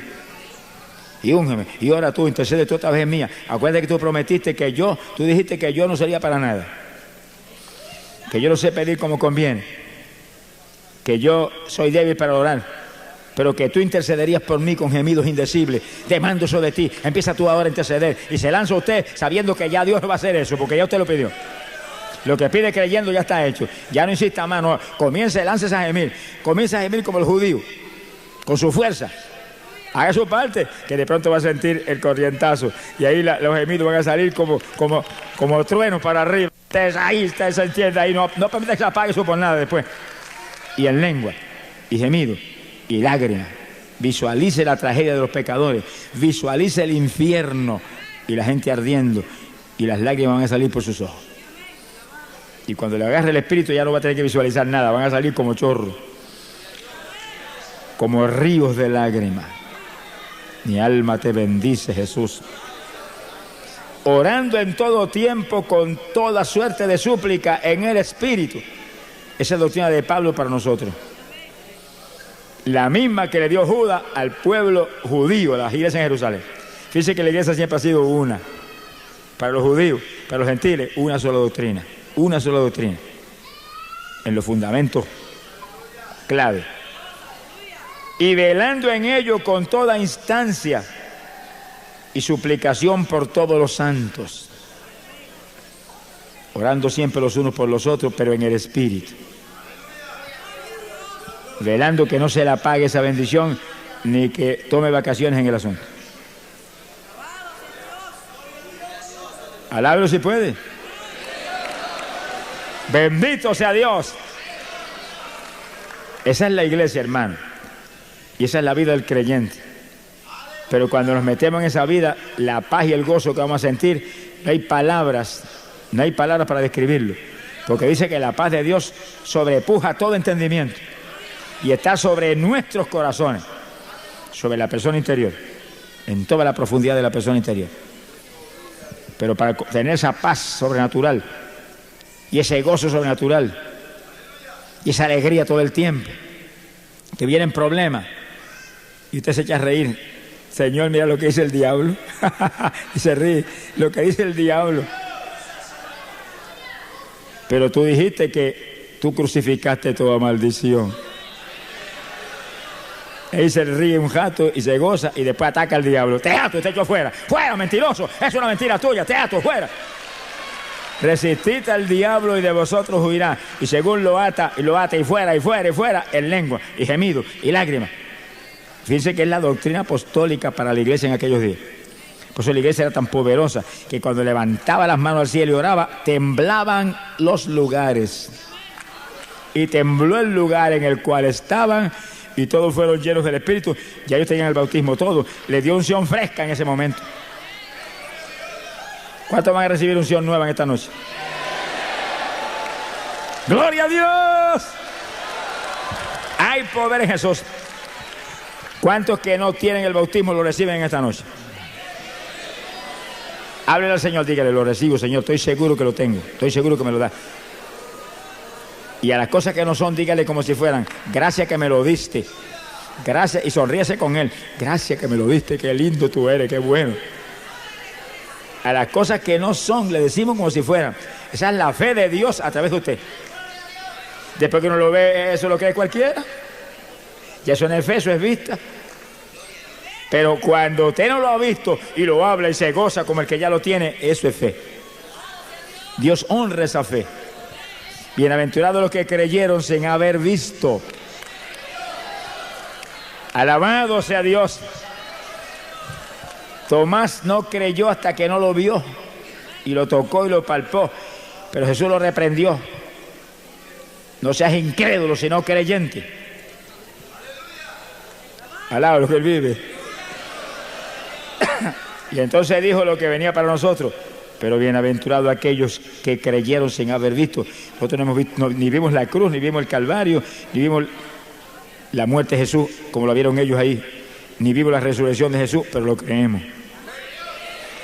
y úngeme, y ora tú, intercede tú otra vez en mía. Acuérdate que tú prometiste que tú dijiste que yo no sería para nada, que yo no sé pedir como conviene, que yo soy débil para orar, pero que tú intercederías por mí con gemidos indecibles. Demando eso de ti. Empieza tú ahora a interceder. Y se lanza usted sabiendo que ya Dios no va a hacer eso, porque ya usted lo pidió. Lo que pide creyendo ya está hecho. Ya no insista más, no. Comience, láncese a gemir. Comience a gemir como el judío, con su fuerza. Haga su parte, que de pronto va a sentir el corrientazo. Y ahí los gemidos van a salir como truenos para arriba. Usted se entiende ahí. No permita que se apague eso por nada después. Y en lengua, y gemido, y lágrimas. Visualice la tragedia de los pecadores, visualice el infierno y la gente ardiendo, y las lágrimas van a salir por sus ojos. Y cuando le agarre el Espíritu ya no va a tener que visualizar nada, van a salir como chorros, como ríos de lágrimas. Mi alma te bendice, Jesús. Orando en todo tiempo con toda suerte de súplica en el Espíritu. Esa es la doctrina de Pablo para nosotros. La misma que le dio Judas al pueblo judío, a las iglesias en Jerusalén. Fíjense que la iglesia siempre ha sido una. Para los judíos, para los gentiles, una sola doctrina. Una sola doctrina. En los fundamentos clave. Y velando en ello con toda instancia y suplicación por todos los santos. Orando siempre los unos por los otros, pero en el Espíritu. Velando que no se le apague esa bendición, ni que tome vacaciones en el asunto. Alábelo si puede. Bendito sea Dios. Esa es la iglesia, hermano. Y esa es la vida del creyente. Pero cuando nos metemos en esa vida, la paz y el gozo que vamos a sentir, no hay palabras para describirlo. Porque dice que la paz de Dios sobrepuja todo entendimiento. Y está sobre nuestros corazones, sobre la persona interior, en toda la profundidad de la persona interior. Pero para tener esa paz sobrenatural y ese gozo sobrenatural y esa alegría todo el tiempo, que vienen problemas y usted se echa a reír. Señor, mira lo que dice el diablo. Y se ríe, lo que dice el diablo. Pero tú dijiste que tú crucificaste toda maldición. Ahí se ríe un rato y se goza y después ataca al diablo. Te ato, te echo fuera. Fuera, mentiroso. Es una mentira tuya. Te ato, fuera. Resistid al diablo y de vosotros huirá. Y según lo ata y fuera, y fuera, y fuera, en lengua, y gemido, y lágrimas. Fíjense que es la doctrina apostólica para la iglesia en aquellos días. Por eso la iglesia era tan poderosa que cuando levantaba las manos al cielo y oraba, temblaban los lugares. Y tembló el lugar en el cual estaban y todos fueron llenos del Espíritu. Ya ellos tenían el bautismo todo. Les dio unción fresca en ese momento. ¿Cuántos van a recibir unción nueva en esta noche? ¡Gloria a Dios! Hay poder en Jesús. ¿Cuántos que no tienen el bautismo lo reciben en esta noche? Háblele al Señor, dígale, lo recibo, Señor, estoy seguro que lo tengo, estoy seguro que me lo da. Y a las cosas que no son, dígale como si fueran, gracias que me lo diste, gracias, y sonríese con Él, gracias que me lo diste, qué lindo tú eres, qué bueno. A las cosas que no son, le decimos como si fueran, esa es la fe de Dios a través de usted. Después que uno lo ve, eso lo cree cualquiera, ya eso no es fe, eso es vista. Pero cuando usted no lo ha visto y lo habla y se goza como el que ya lo tiene, eso es fe. Dios honra esa fe. Bienaventurados los que creyeron sin haber visto. Alabado sea Dios. Tomás no creyó hasta que no lo vio y lo tocó y lo palpó, pero Jesús lo reprendió. No seas incrédulo, sino creyente. Alaba lo que Él vive. Y entonces dijo lo que venía para nosotros. Pero bienaventurados aquellos que creyeron sin haber visto. Nosotros no hemos visto, ni vimos la cruz, ni vimos el Calvario, ni vimos la muerte de Jesús, como lo vieron ellos ahí, ni vimos la resurrección de Jesús, pero lo creemos.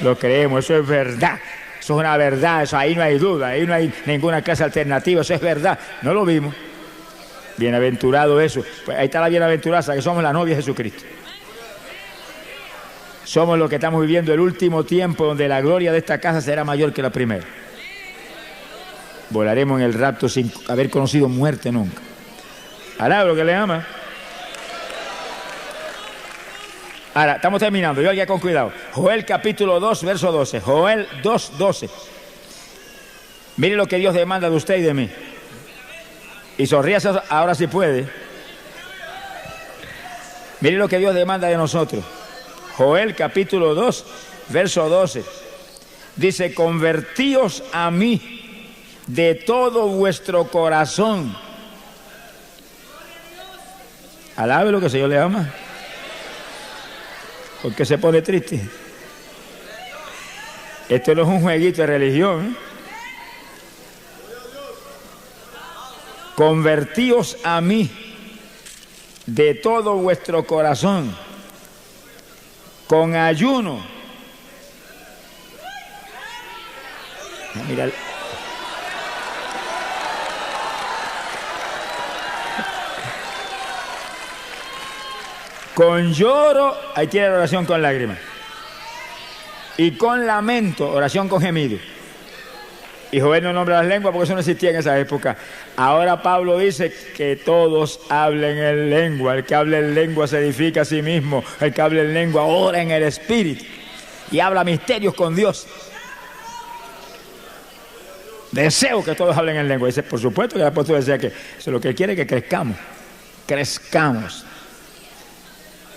Lo creemos, eso es verdad. Eso es una verdad, eso, ahí no hay duda, ahí no hay ninguna clase alternativa, eso es verdad. No lo vimos. Bienaventurado eso. Pues ahí está la bienaventuranza, que somos la novia de Jesucristo. Somos los que estamos viviendo el último tiempo donde la gloria de esta casa será mayor que la primera. Volaremos en el rapto sin haber conocido muerte nunca. Alaba lo que le ama. Ahora, estamos terminando, yo ya con cuidado. Joel capítulo 2, verso 12. Joel 2, 12. Mire lo que Dios demanda de usted y de mí. Y sonríase ahora si puede. Mire lo que Dios demanda de nosotros. Joel capítulo 2, verso 12. Dice, convertíos a mí de todo vuestro corazón. Alabe lo que el Señor le ama. ¿Por qué se pone triste? Esto no es un jueguito de religión, ¿eh? Convertíos a mí de todo vuestro corazón, con ayuno. Mira. Con lloro, ahí tiene la oración con lágrimas. Y con lamento, oración con gemido. Y Joel no nombra las lenguas porque eso no existía en esa época. Ahora Pablo dice que todos hablen en lengua. El que hable en lengua se edifica a sí mismo. El que hable en lengua ora en el Espíritu. Y habla misterios con Dios. Deseo que todos hablen en lengua. Dice, por supuesto que el apóstol decía que eso es lo que él quiere, que crezcamos. Crezcamos.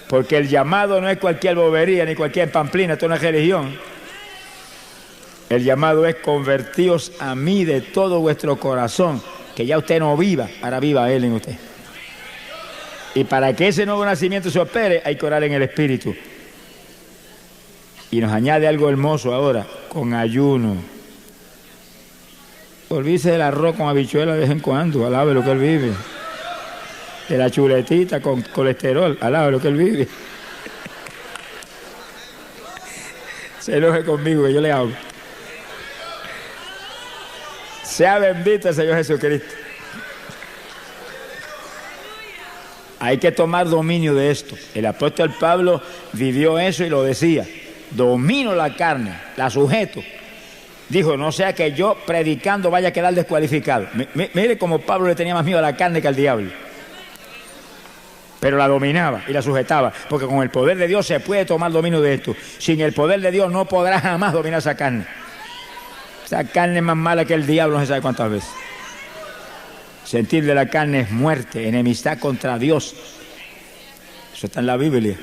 Porque el llamado no es cualquier bobería ni cualquier pamplina, esto no es religión. El llamado es convertíos a mí de todo vuestro corazón, que ya usted no viva, ahora viva Él en usted. Y para que ese nuevo nacimiento se opere, hay que orar en el Espíritu. Y nos añade algo hermoso ahora, con ayuno. Olvídese del arroz con habichuela de vez en cuando, alabe lo que Él vive. De la chuletita con colesterol, alabe lo que Él vive. Se enoje conmigo que yo le hablo. Sea bendito el Señor Jesucristo. Hay que tomar dominio de esto. El apóstol Pablo vivió eso y lo decía. Domino la carne, la sujeto. Dijo, no sea que yo predicando vaya a quedar descualificado. Mire cómo Pablo le tenía más miedo a la carne que al diablo. Pero la dominaba y la sujetaba, porque con el poder de Dios se puede tomar dominio de esto. Sin el poder de Dios no podrá jamás dominar esa carne. Esa carne es más mala que el diablo, no se sabe cuántas veces. Sentir de la carne es muerte, enemistad contra Dios. Eso está en la Biblia.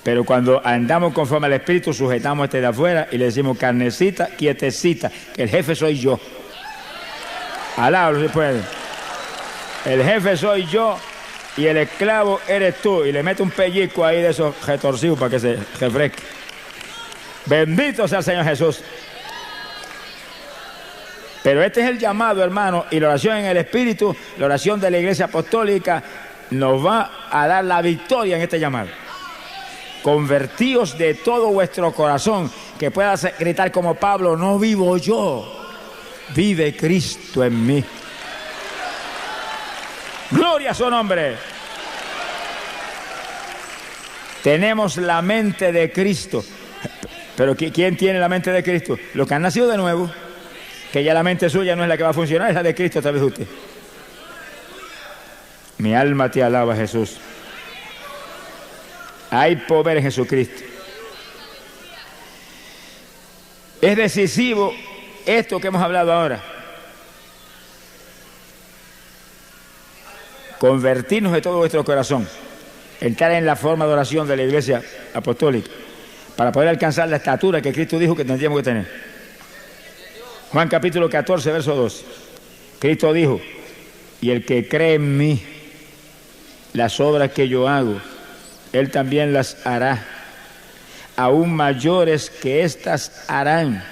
Pero cuando andamos conforme al Espíritu, sujetamos este de afuera y le decimos, carnecita, quietecita, que el jefe soy yo. Alábalo si puede. El jefe soy yo y el esclavo eres tú. Y le mete un pellizco ahí de esos retorcidos para que se refresque. Bendito sea el Señor Jesús. Pero este es el llamado, hermano, y la oración en el Espíritu, la oración de la Iglesia Apostólica, nos va a dar la victoria en este llamado. Convertíos de todo vuestro corazón, que puedas gritar como Pablo, no vivo yo, vive Cristo en mí. Gloria a su nombre. Tenemos la mente de Cristo. Pero ¿quién tiene la mente de Cristo? Los que han nacido de nuevo. Que ya la mente suya no es la que va a funcionar, es la de Cristo a través de usted. Mi alma te alaba, Jesús. Hay poder en Jesucristo. Es decisivo esto que hemos hablado ahora. Convertirnos de todo vuestro corazón, entrar en la forma de oración de la Iglesia Apostólica, para poder alcanzar la estatura que Cristo dijo que tendríamos que tener. Juan capítulo 14, verso 2. Cristo dijo, y el que cree en mí, las obras que yo hago, Él también las hará, aún mayores que éstas harán.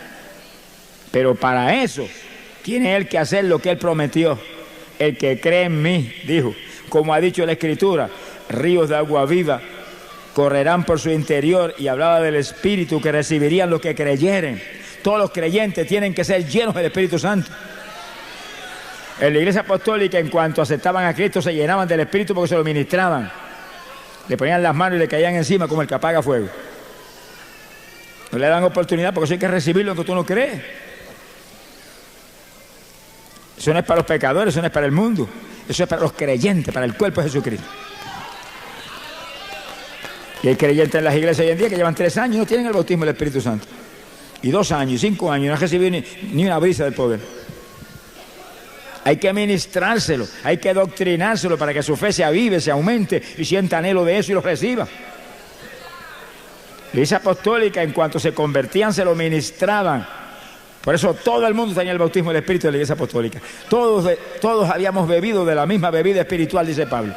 Pero para eso tiene Él que hacer lo que Él prometió. el que cree en mí, dijo, como ha dicho la Escritura, ríos de agua viva correrán por su interior, y hablaba del Espíritu que recibirían los que creyeren. Todos los creyentes tienen que ser llenos del Espíritu Santo. En la iglesia apostólica, en cuanto aceptaban a Cristo, se llenaban del Espíritu porque se lo ministraban. Le ponían las manos y le caían encima como el que apaga fuego. No le dan oportunidad porque eso hay que recibirlo aunque tú no crees. Eso no es para los pecadores, eso no es para el mundo. Eso es para los creyentes, para el cuerpo de Jesucristo. Y hay creyentes en las iglesias hoy en día que llevan 3 años y no tienen el bautismo del Espíritu Santo. Y 2 años, y 5 años, no han recibido ni una brisa del poder. Hay que ministrárselo, hay que doctrinárselo para que su fe se avive, se aumente y sienta anhelo de eso y lo reciba. La iglesia apostólica, en cuanto se convertían, se lo ministraban. Por eso todo el mundo tenía el bautismo del Espíritu de la iglesia apostólica. Todos habíamos bebido de la misma bebida espiritual, dice Pablo.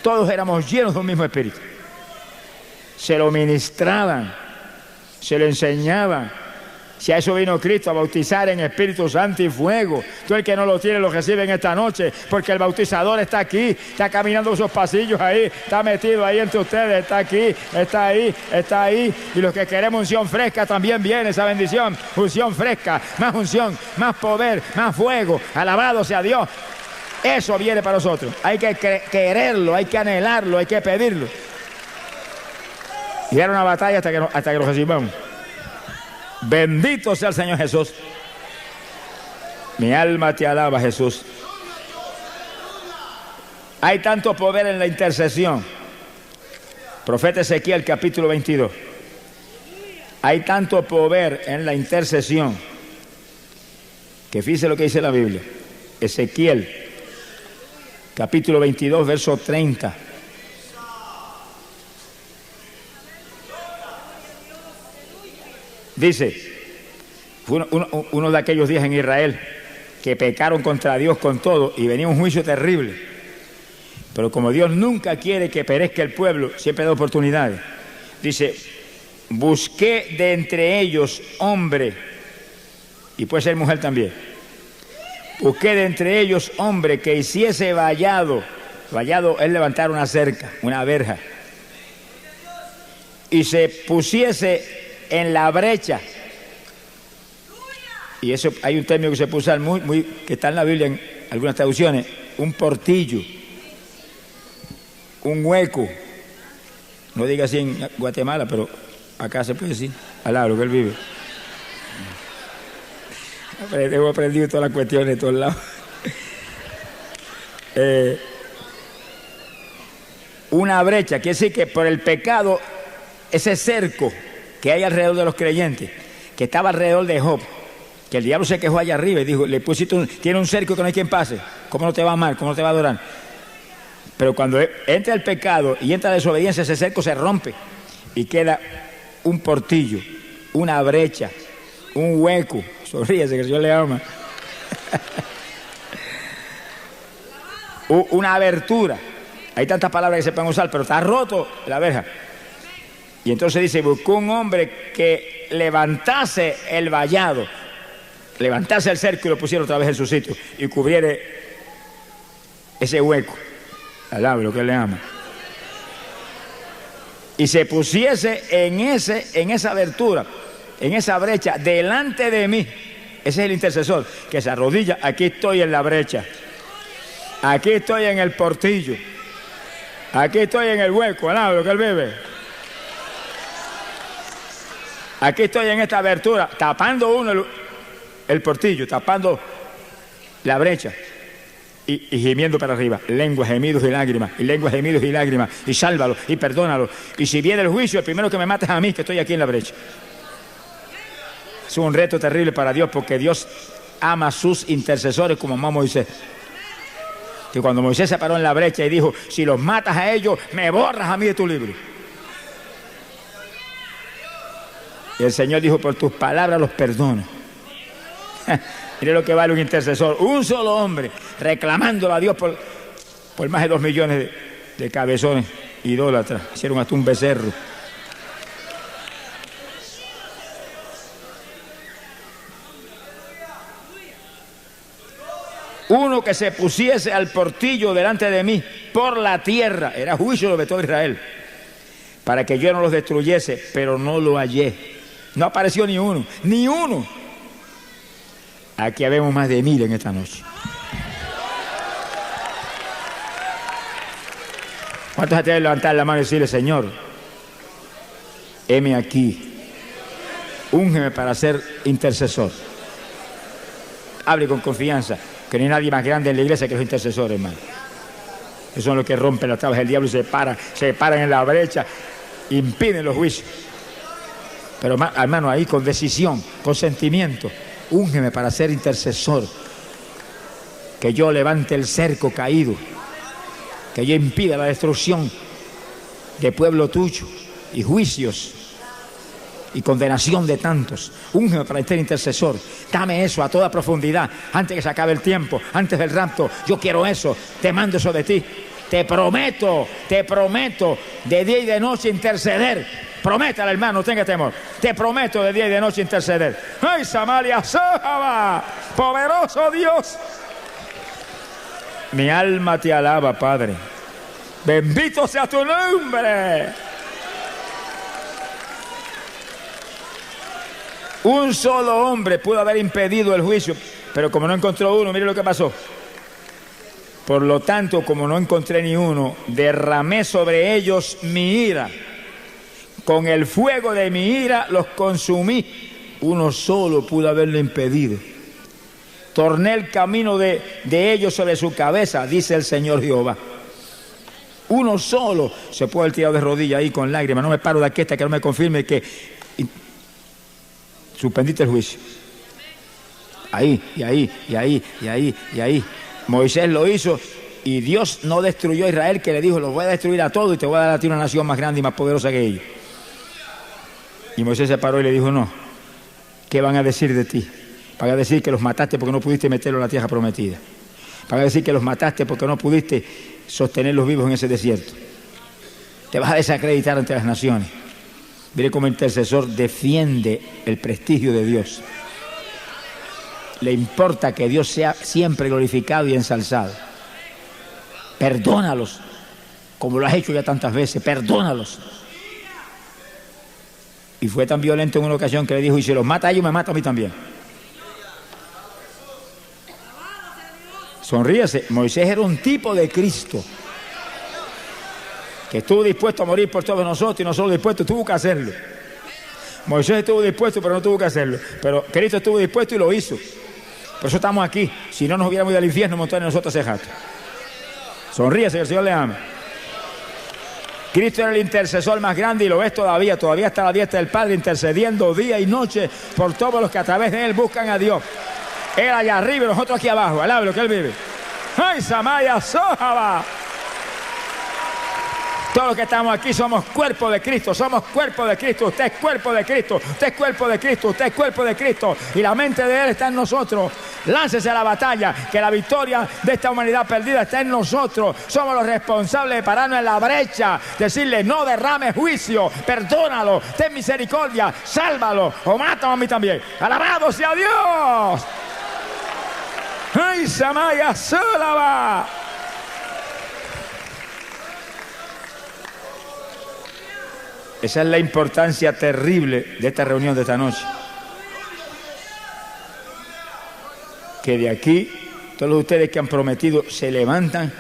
Todos éramos llenos de un mismo espíritu. Se lo ministraban, se lo enseñaban. Si a eso vino Cristo, a bautizar en Espíritu Santo y fuego. Tú el que no lo tiene lo recibe en esta noche, porque el bautizador está aquí, está caminando esos pasillos ahí, está metido ahí entre ustedes, está aquí, está ahí, está ahí. Y los que queremos unción fresca también viene esa bendición, unción fresca, más unción, más poder, más fuego. Alabado sea Dios. Eso viene para nosotros. Hay que quererlo, hay que anhelarlo, hay que pedirlo. Y era una batalla hasta que lo recibamos. Bendito sea el Señor Jesús. Mi alma te alaba, Jesús. Hay tanto poder en la intercesión. Profeta Ezequiel, capítulo 22. Hay tanto poder en la intercesión que fíjese lo que dice la Biblia. Ezequiel, capítulo 22, verso 30. Dice, fue uno de aquellos días en Israel que pecaron contra Dios con todo y venía un juicio terrible. Pero como Dios nunca quiere que perezca el pueblo, siempre da oportunidades. Dice, busqué de entre ellos hombre, y puede ser mujer también. Busqué de entre ellos hombre que hiciese vallado. Vallado es levantar una cerca, una verja. Y se pusiese en la brecha. Y eso hay un término que se puso que está en la Biblia en algunas traducciones, un portillo, un hueco. No diga así en Guatemala, pero acá se puede decir, al lado que él vive. Hemos aprendido todas las cuestiones de todos lados. Una brecha, quiere decir que por el pecado, ese cerco que hay alrededor de los creyentes, que estaba alrededor de Job, que el diablo se quejó allá arriba y dijo, le pusiste tiene un cerco que no hay quien pase, ¿cómo no te va a amar? ¿Cómo no te va a adorar? Pero cuando entra el pecado y entra la desobediencia, ese cerco se rompe y queda un portillo, una brecha, un hueco. Sonríese que el Señor le ama. Una abertura. Hay tantas palabras que se pueden usar, pero está roto la verja. Y entonces dice, buscó un hombre que levantase el vallado, levantase el cerco y lo pusiera otra vez en su sitio y cubriera ese hueco. Alabe lo que él le ama. Y se pusiese en esa abertura, en esa brecha, delante de mí. Ese es el intercesor, que se arrodilla, aquí estoy en la brecha. Aquí estoy en el portillo. Aquí estoy en el hueco, alabe lo que él bebe. Aquí estoy en esta abertura, tapando uno el portillo, tapando la brecha y gimiendo para arriba. Lenguas, gemidos y lágrimas, y lenguas, gemidos y lágrimas, y sálvalo, y perdónalo. Y si viene el juicio, el primero que me mates a mí, que estoy aquí en la brecha. Es un reto terrible para Dios, porque Dios ama a sus intercesores como amó a Moisés. Que cuando Moisés se paró en la brecha y dijo, si los matas a ellos, me borras a mí de tu libro. Y el Señor dijo, por tus palabras los perdono. Mire lo que vale un intercesor. Un solo hombre reclamándolo a Dios por más de 2 millones de cabezones idólatras. Hicieron hasta un becerro. uno que se pusiese al portillo delante de mí por la tierra. Era juicio de todo Israel, para que yo no los destruyese, pero no lo hallé. No apareció ni uno, ni uno. Aquí habemos más de 1000 en esta noche. ¿Cuántos se atreven a levantar la mano y decirle: Señor, heme aquí, úngeme para ser intercesor? Hable con confianza, que no hay nadie más grande en la iglesia que los intercesores, hermano. Esos son los que rompen las trabas del diablo y se paran en la brecha, impiden los juicios. Pero hermano, ahí con decisión, con sentimiento, úngeme para ser intercesor, que yo levante el cerco caído, que yo impida la destrucción de pueblo tuyo y juicios y condenación de tantos. Úngeme para ser intercesor. Dame eso a toda profundidad, antes que se acabe el tiempo, antes del rapto. Yo quiero eso, te mando eso de ti. Te prometo, de día y de noche interceder. Prométale, hermano, no tenga temor. Te prometo de día y de noche interceder. ¡Ay, Samaria, Sojaba! ¡Poderoso Dios! Mi alma te alaba, Padre. Bendito sea tu nombre. Un solo hombre pudo haber impedido el juicio, pero como no encontró uno, mire lo que pasó. Por lo tanto, como no encontré ni uno, derramé sobre ellos mi ira. Con el fuego de mi ira los consumí. Uno solo pudo haberlo impedido. Torné el camino de ellos sobre su cabeza, dice el Señor Jehová. Uno solo se puede haber tirado de rodillas ahí con lágrimas. No me paro de aquí hasta que no me confirme que suspendiste el juicio. Ahí, y ahí, y ahí, y ahí, y ahí. Moisés lo hizo y Dios no destruyó a Israel, que le dijo: los voy a destruir a todos y te voy a dar a ti una nación más grande y más poderosa que ellos. Y Moisés se paró y le dijo: no, ¿qué van a decir de ti? Van a decir que los mataste porque no pudiste meterlos en la tierra prometida. Van a decir que los mataste porque no pudiste sostenerlos vivos en ese desierto. Te vas a desacreditar ante las naciones. Mire cómo el intercesor defiende el prestigio de Dios. Le importa que Dios sea siempre glorificado y ensalzado. Perdónalos, como lo has hecho ya tantas veces, perdónalos. Y fue tan violento en una ocasión que le dijo: y si los mata a ellos, me mata a mí también. Sonríase. Moisés era un tipo de Cristo, que estuvo dispuesto a morir por todos nosotros, y no solo dispuesto, tuvo que hacerlo. Moisés estuvo dispuesto, pero no tuvo que hacerlo. Pero Cristo estuvo dispuesto y lo hizo. Por eso estamos aquí. Si no, nos hubiéramos ido al infierno montar en nosotros ese jato. Sonríese, que el Señor le ama. Cristo era el intercesor más grande y lo es todavía. Todavía está a la diestra del Padre intercediendo día y noche por todos los que a través de Él buscan a Dios. Él allá arriba y nosotros aquí abajo. Alabe lo que Él vive. ¡Ay, Samaya Sojaba! Todos los que estamos aquí somos cuerpo de Cristo, somos cuerpo de Cristo. Usted es cuerpo de Cristo, usted es cuerpo de Cristo, usted es cuerpo de Cristo. Y la mente de Él está en nosotros. Láncese a la batalla, que la victoria de esta humanidad perdida está en nosotros. Somos los responsables de pararnos en la brecha, decirle: no derrame juicio, perdónalo, ten misericordia, sálvalo o mátame a mí también. ¡Alabado sea Dios! ¡Ay, Samaya Solaba! Esa es la importancia terrible de esta reunión de esta noche. Que de aquí, todos ustedes que han prometido se levantan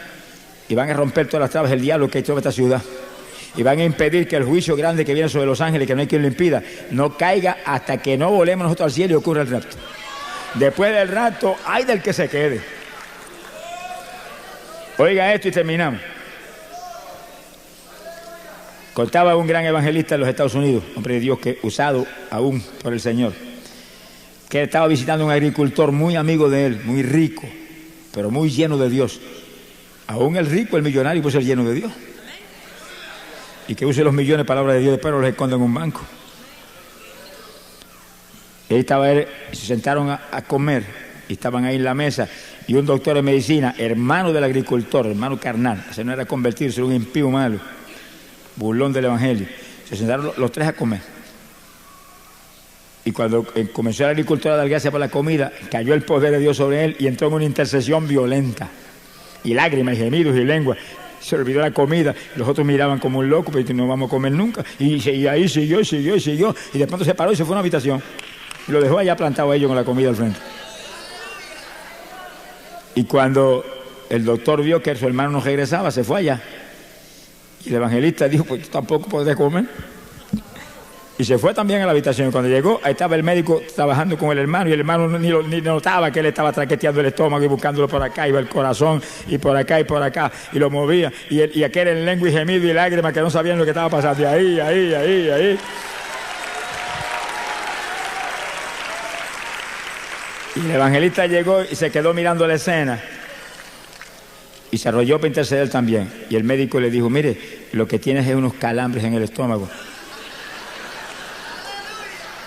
y van a romper todas las trabas del diablo que hay en toda esta ciudad. Y van a impedir que el juicio grande que viene sobre los ángeles, que no hay quien lo impida, no caiga hasta que no volemos nosotros al cielo y ocurra el rapto. Después del rapto, hay del que se quede. Oiga esto y terminamos. Contaba un gran evangelista en los Estados Unidos, hombre de Dios que usado aún por el Señor, que estaba visitando a un agricultor muy amigo de él, muy rico, pero muy lleno de Dios. Aún el rico, el millonario, puede ser lleno de Dios. Y que use los millones para la obra de Dios, después los esconde en un banco. Él estaba, se sentaron a comer y estaban ahí en la mesa, y un doctor de medicina, hermano del agricultor, hermano carnal, ese no era convertirse en un impío malo, burlón del evangelio. Se sentaron los tres a comer. Y cuando comenzó la agricultura a dar gracias por la comida, cayó el poder de Dios sobre él y entró en una intercesión violenta. Y lágrimas, y gemidos, y lenguas. Se olvidó la comida. Los otros miraban como un loco, pero no vamos a comer nunca. Y ahí siguió. Y de pronto se paró y se fue a una habitación. Y lo dejó allá plantado a ellos con la comida al frente. Y cuando el doctor vio que su hermano no regresaba, se fue allá. Y el evangelista dijo, pues tampoco podés comer. Y se fue también a la habitación. Y cuando llegó, ahí estaba el médico trabajando con el hermano. Y el hermano ni notaba que él estaba traqueteando el estómago y buscándolo por acá. Iba el corazón y por acá y por acá. Y lo movía. Y aquel en lengua y gemido y lágrimas que no sabían lo que estaba pasando. Y ahí. Y el evangelista llegó y se quedó mirando la escena. Y se arrolló para interceder también. Y el médico le dijo, mire, lo que tienes es unos calambres en el estómago.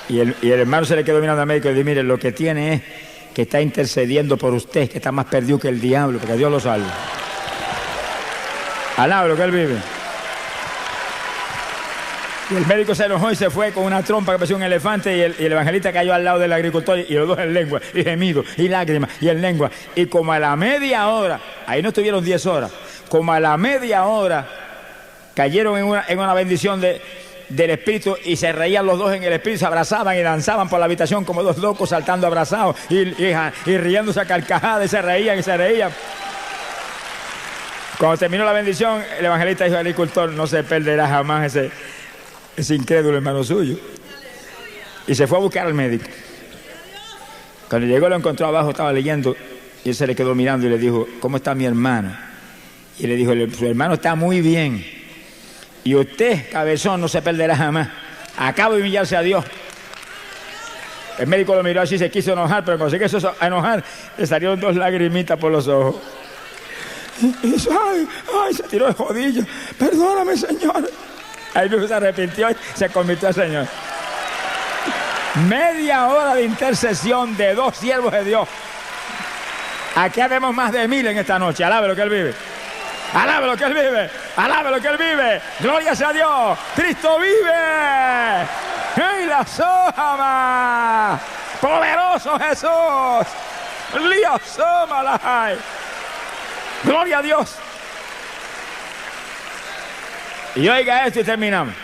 Y el hermano se le quedó mirando al médico y le dijo, mire, lo que tiene es que está intercediendo por usted, que está más perdido que el diablo, porque Dios lo salve. Alaba lo que él vive. Y el médico se enojó y se fue con una trompa que parecía un elefante y el evangelista cayó al lado del agricultor y los dos en lengua, y gemido, y lágrimas, y en lengua. Y como a la media hora, ahí no estuvieron 10 horas, como a la media hora cayeron en una bendición del Espíritu y se reían los dos en el Espíritu, se abrazaban y danzaban por la habitación como dos locos saltando abrazados y riéndose a carcajadas y se reían. Cuando terminó la bendición, el evangelista dijo al agricultor, no se perderá jamás ese incrédulo hermano suyo. Y se fue a buscar al médico. Cuando llegó lo encontró abajo, estaba leyendo y él se le quedó mirando y le dijo, ¿cómo está mi hermano? Y le dijo, su hermano está muy bien. Y usted, cabezón, no se perderá jamás. Acaba de humillarse a Dios. El médico lo miró así, se quiso enojar, pero cuando se quiso enojar, le salieron 2 lagrimitas por los ojos. Y dice, ay, se tiró de rodillas. Perdóname, Señor. Ahí mismo se arrepintió y se convirtió al Señor. Media hora de intercesión de 2 siervos de Dios. Aquí haremos más de 1000 en esta noche. Alabe lo que Él vive. Alabe lo que Él vive. Alabe lo que Él vive. Gloria sea a Dios. Cristo vive. ¡Ey, la soma! ¡Poderoso Jesús! ¡Lía soma la hay! ¡Gloria a Dios! Y oiga esto y terminamos.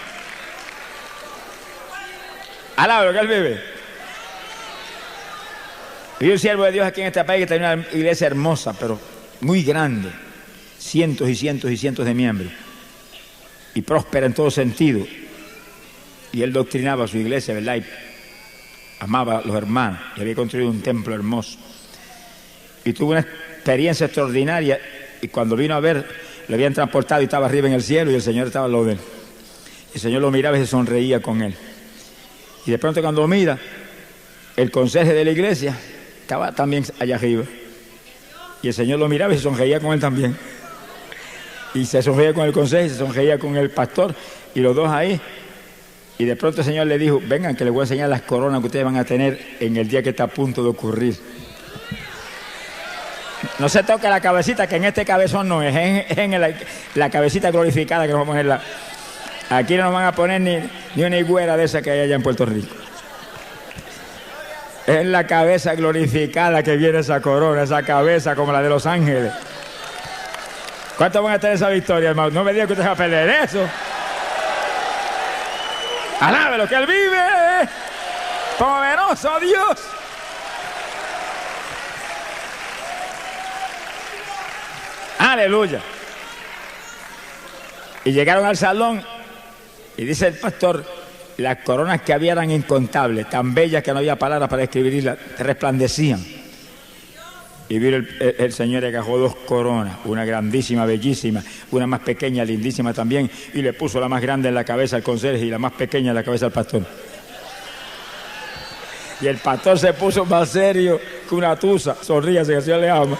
Alabe lo que Él vive. Y un siervo de Dios aquí en este país que tenía una iglesia hermosa, pero muy grande. Cientos y cientos y cientos de miembros. Y próspera en todo sentido. Y él doctrinaba a su iglesia, ¿verdad? Y amaba a los hermanos. Y había construido un templo hermoso. Y tuvo una experiencia extraordinaria. Y cuando vino a ver, lo habían transportado y estaba arriba en el cielo y el Señor estaba al lado de él. Y el Señor lo miraba y se sonreía con él. Y de pronto cuando mira, el conserje de la iglesia estaba también allá arriba. Y el Señor lo miraba y se sonreía con él también. Y se sonreía con el conserje, se sonreía con el pastor. Y los dos ahí. Y de pronto el Señor le dijo, vengan que les voy a enseñar las coronas que ustedes van a tener en el día que está a punto de ocurrir. No se toque la cabecita, que en este cabezón no es en la cabecita glorificada que nos vamos a poner. Aquí no nos van a poner ni una higuera de esa que hay allá en Puerto Rico. Es la cabeza glorificada que viene esa corona, esa cabeza como la de los ángeles. ¿Cuántos van a tener esa victoria, hermano? No me digan que usted va a perder eso. Alabe lo que Él vive. Poderoso Dios. Aleluya. Y llegaron al salón y dice el pastor, las coronas que había eran incontables, tan bellas que no había palabras para describirlas, resplandecían. Y vino el Señor y agarró 2 coronas, una grandísima, bellísima, una más pequeña, lindísima también, y le puso la más grande en la cabeza al conserje y la más pequeña en la cabeza al pastor. Y el pastor se puso más serio que una tusa. Sonríase, que el Señor le ama.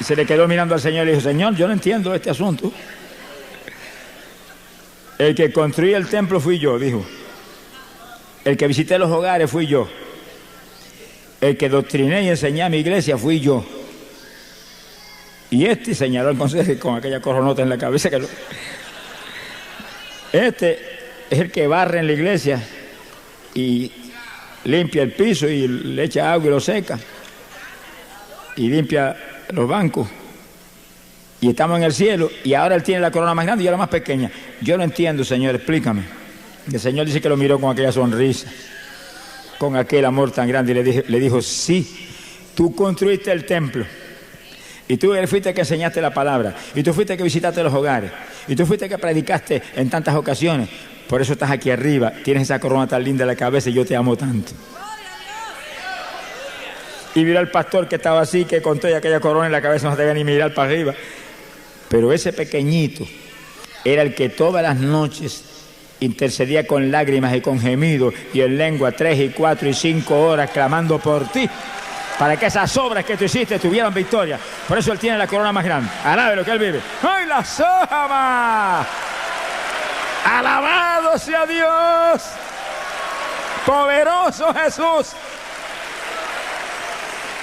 Y se le quedó mirando al Señor y le dijo, Señor, yo no entiendo este asunto. El que construí el templo fui yo, dijo. El que visité los hogares fui yo. El que doctriné y enseñé a mi iglesia fui yo. Y señaló el consejo con aquella coronota en la cabeza que Este es el que barre en la iglesia y limpia el piso y le echa agua y lo seca. Y limpia los bancos. Y estamos en el cielo y ahora él tiene la corona más grande y yo la más pequeña. Yo no entiendo, Señor, explícame. El Señor dice que lo miró con aquella sonrisa, con aquel amor tan grande y le dijo, sí, tú construiste el templo y tú fuiste el que enseñaste la palabra y tú fuiste el que visitaste los hogares y tú fuiste el que predicaste en tantas ocasiones. Por eso estás aquí arriba, tienes esa corona tan linda en la cabeza y yo te amo tanto. Y miró al pastor que estaba así, que con toda aquella corona en la cabeza no se debía ni mirar para arriba. Pero ese pequeñito era el que todas las noches intercedía con lágrimas y con gemidos y en lengua 3 y 4 y 5 horas clamando por ti, para que esas obras que tú hiciste tuvieran victoria. Por eso él tiene la corona más grande. Alabe lo que él vive. ¡Ay, la sama! ¡Alabado sea Dios! ¡Poderoso Jesús!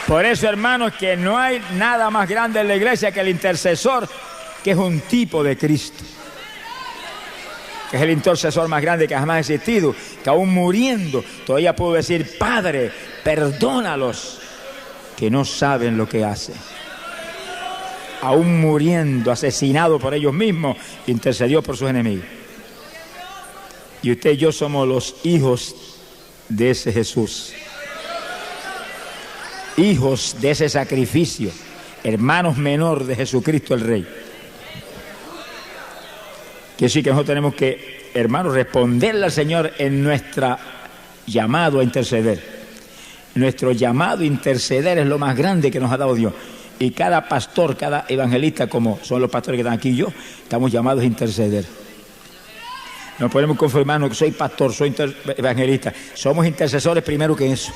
Por eso, hermanos, que no hay nada más grande en la iglesia que el intercesor, que es un tipo de Cristo, que es el intercesor más grande que jamás ha existido, que aún muriendo todavía puedo decir, Padre, perdónalos, que no saben lo que hacen. Aún muriendo, asesinado por ellos mismos, intercedió por sus enemigos. Y usted y yo somos los hijos de ese Jesús, hijos de ese sacrificio, hermanos menor de Jesucristo el Rey. Quiere decir que nosotros tenemos que, hermanos, responderle al Señor en nuestro llamado a interceder. Nuestro llamado a interceder es lo más grande que nos ha dado Dios. Y cada pastor, cada evangelista, como son los pastores que están aquí y yo, estamos llamados a interceder. No podemos conformarnos que soy pastor, soy evangelista. Somos intercesores primero que eso.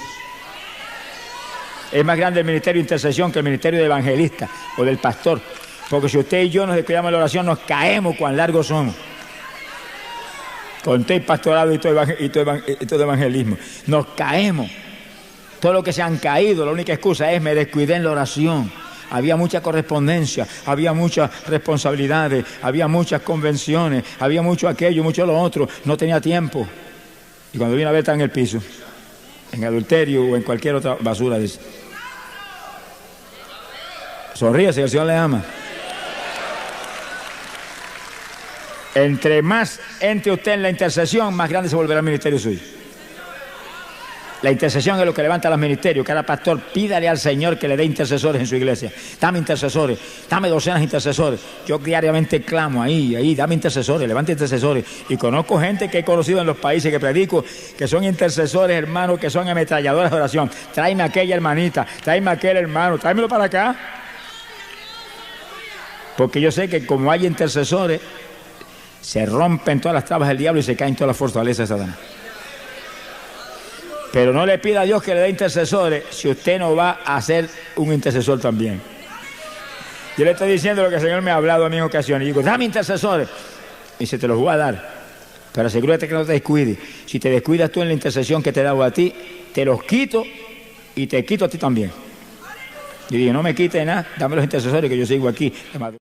Es más grande el ministerio de intercesión que el ministerio de evangelista o del pastor. Porque si usted y yo nos descuidamos de la oración, nos caemos cuán largos somos. Con todo el pastorado y todo evangelismo. Nos caemos. Todo lo que se han caído, la única excusa es me descuidé en la oración. Había mucha correspondencia, había muchas responsabilidades, había muchas convenciones, había mucho aquello, mucho lo otro. No tenía tiempo. Y cuando vine a ver, está en el piso, en adulterio o en cualquier otra basura, dice. Sonríe si el Señor le ama. Entre más entre usted en la intercesión, más grande se volverá el ministerio suyo. La intercesión es lo que levanta los ministerios. Cada pastor pídale al Señor que le dé intercesores en su iglesia. Dame intercesores, dame docenas de intercesores. Yo diariamente clamo ahí, dame intercesores, levanta intercesores. Y conozco gente que he conocido en los países que predico, que son intercesores, hermanos, que son ametralladoras de oración. Tráeme a aquella hermanita, tráeme a aquel hermano, tráemelo para acá. Porque yo sé que como hay intercesores, se rompen todas las trabas del diablo y se caen todas las fortalezas de Satanás. Pero no le pida a Dios que le dé intercesores si usted no va a ser un intercesor también. Yo le estoy diciendo lo que el Señor me ha hablado a mí en ocasiones. Y digo, dame intercesores. Y se te los voy a dar. Pero asegúrate que no te descuides. Si te descuidas tú en la intercesión que te he dado a ti, te los quito y te quito a ti también. Y digo, no me quite nada, dame los intercesores que yo sigo aquí.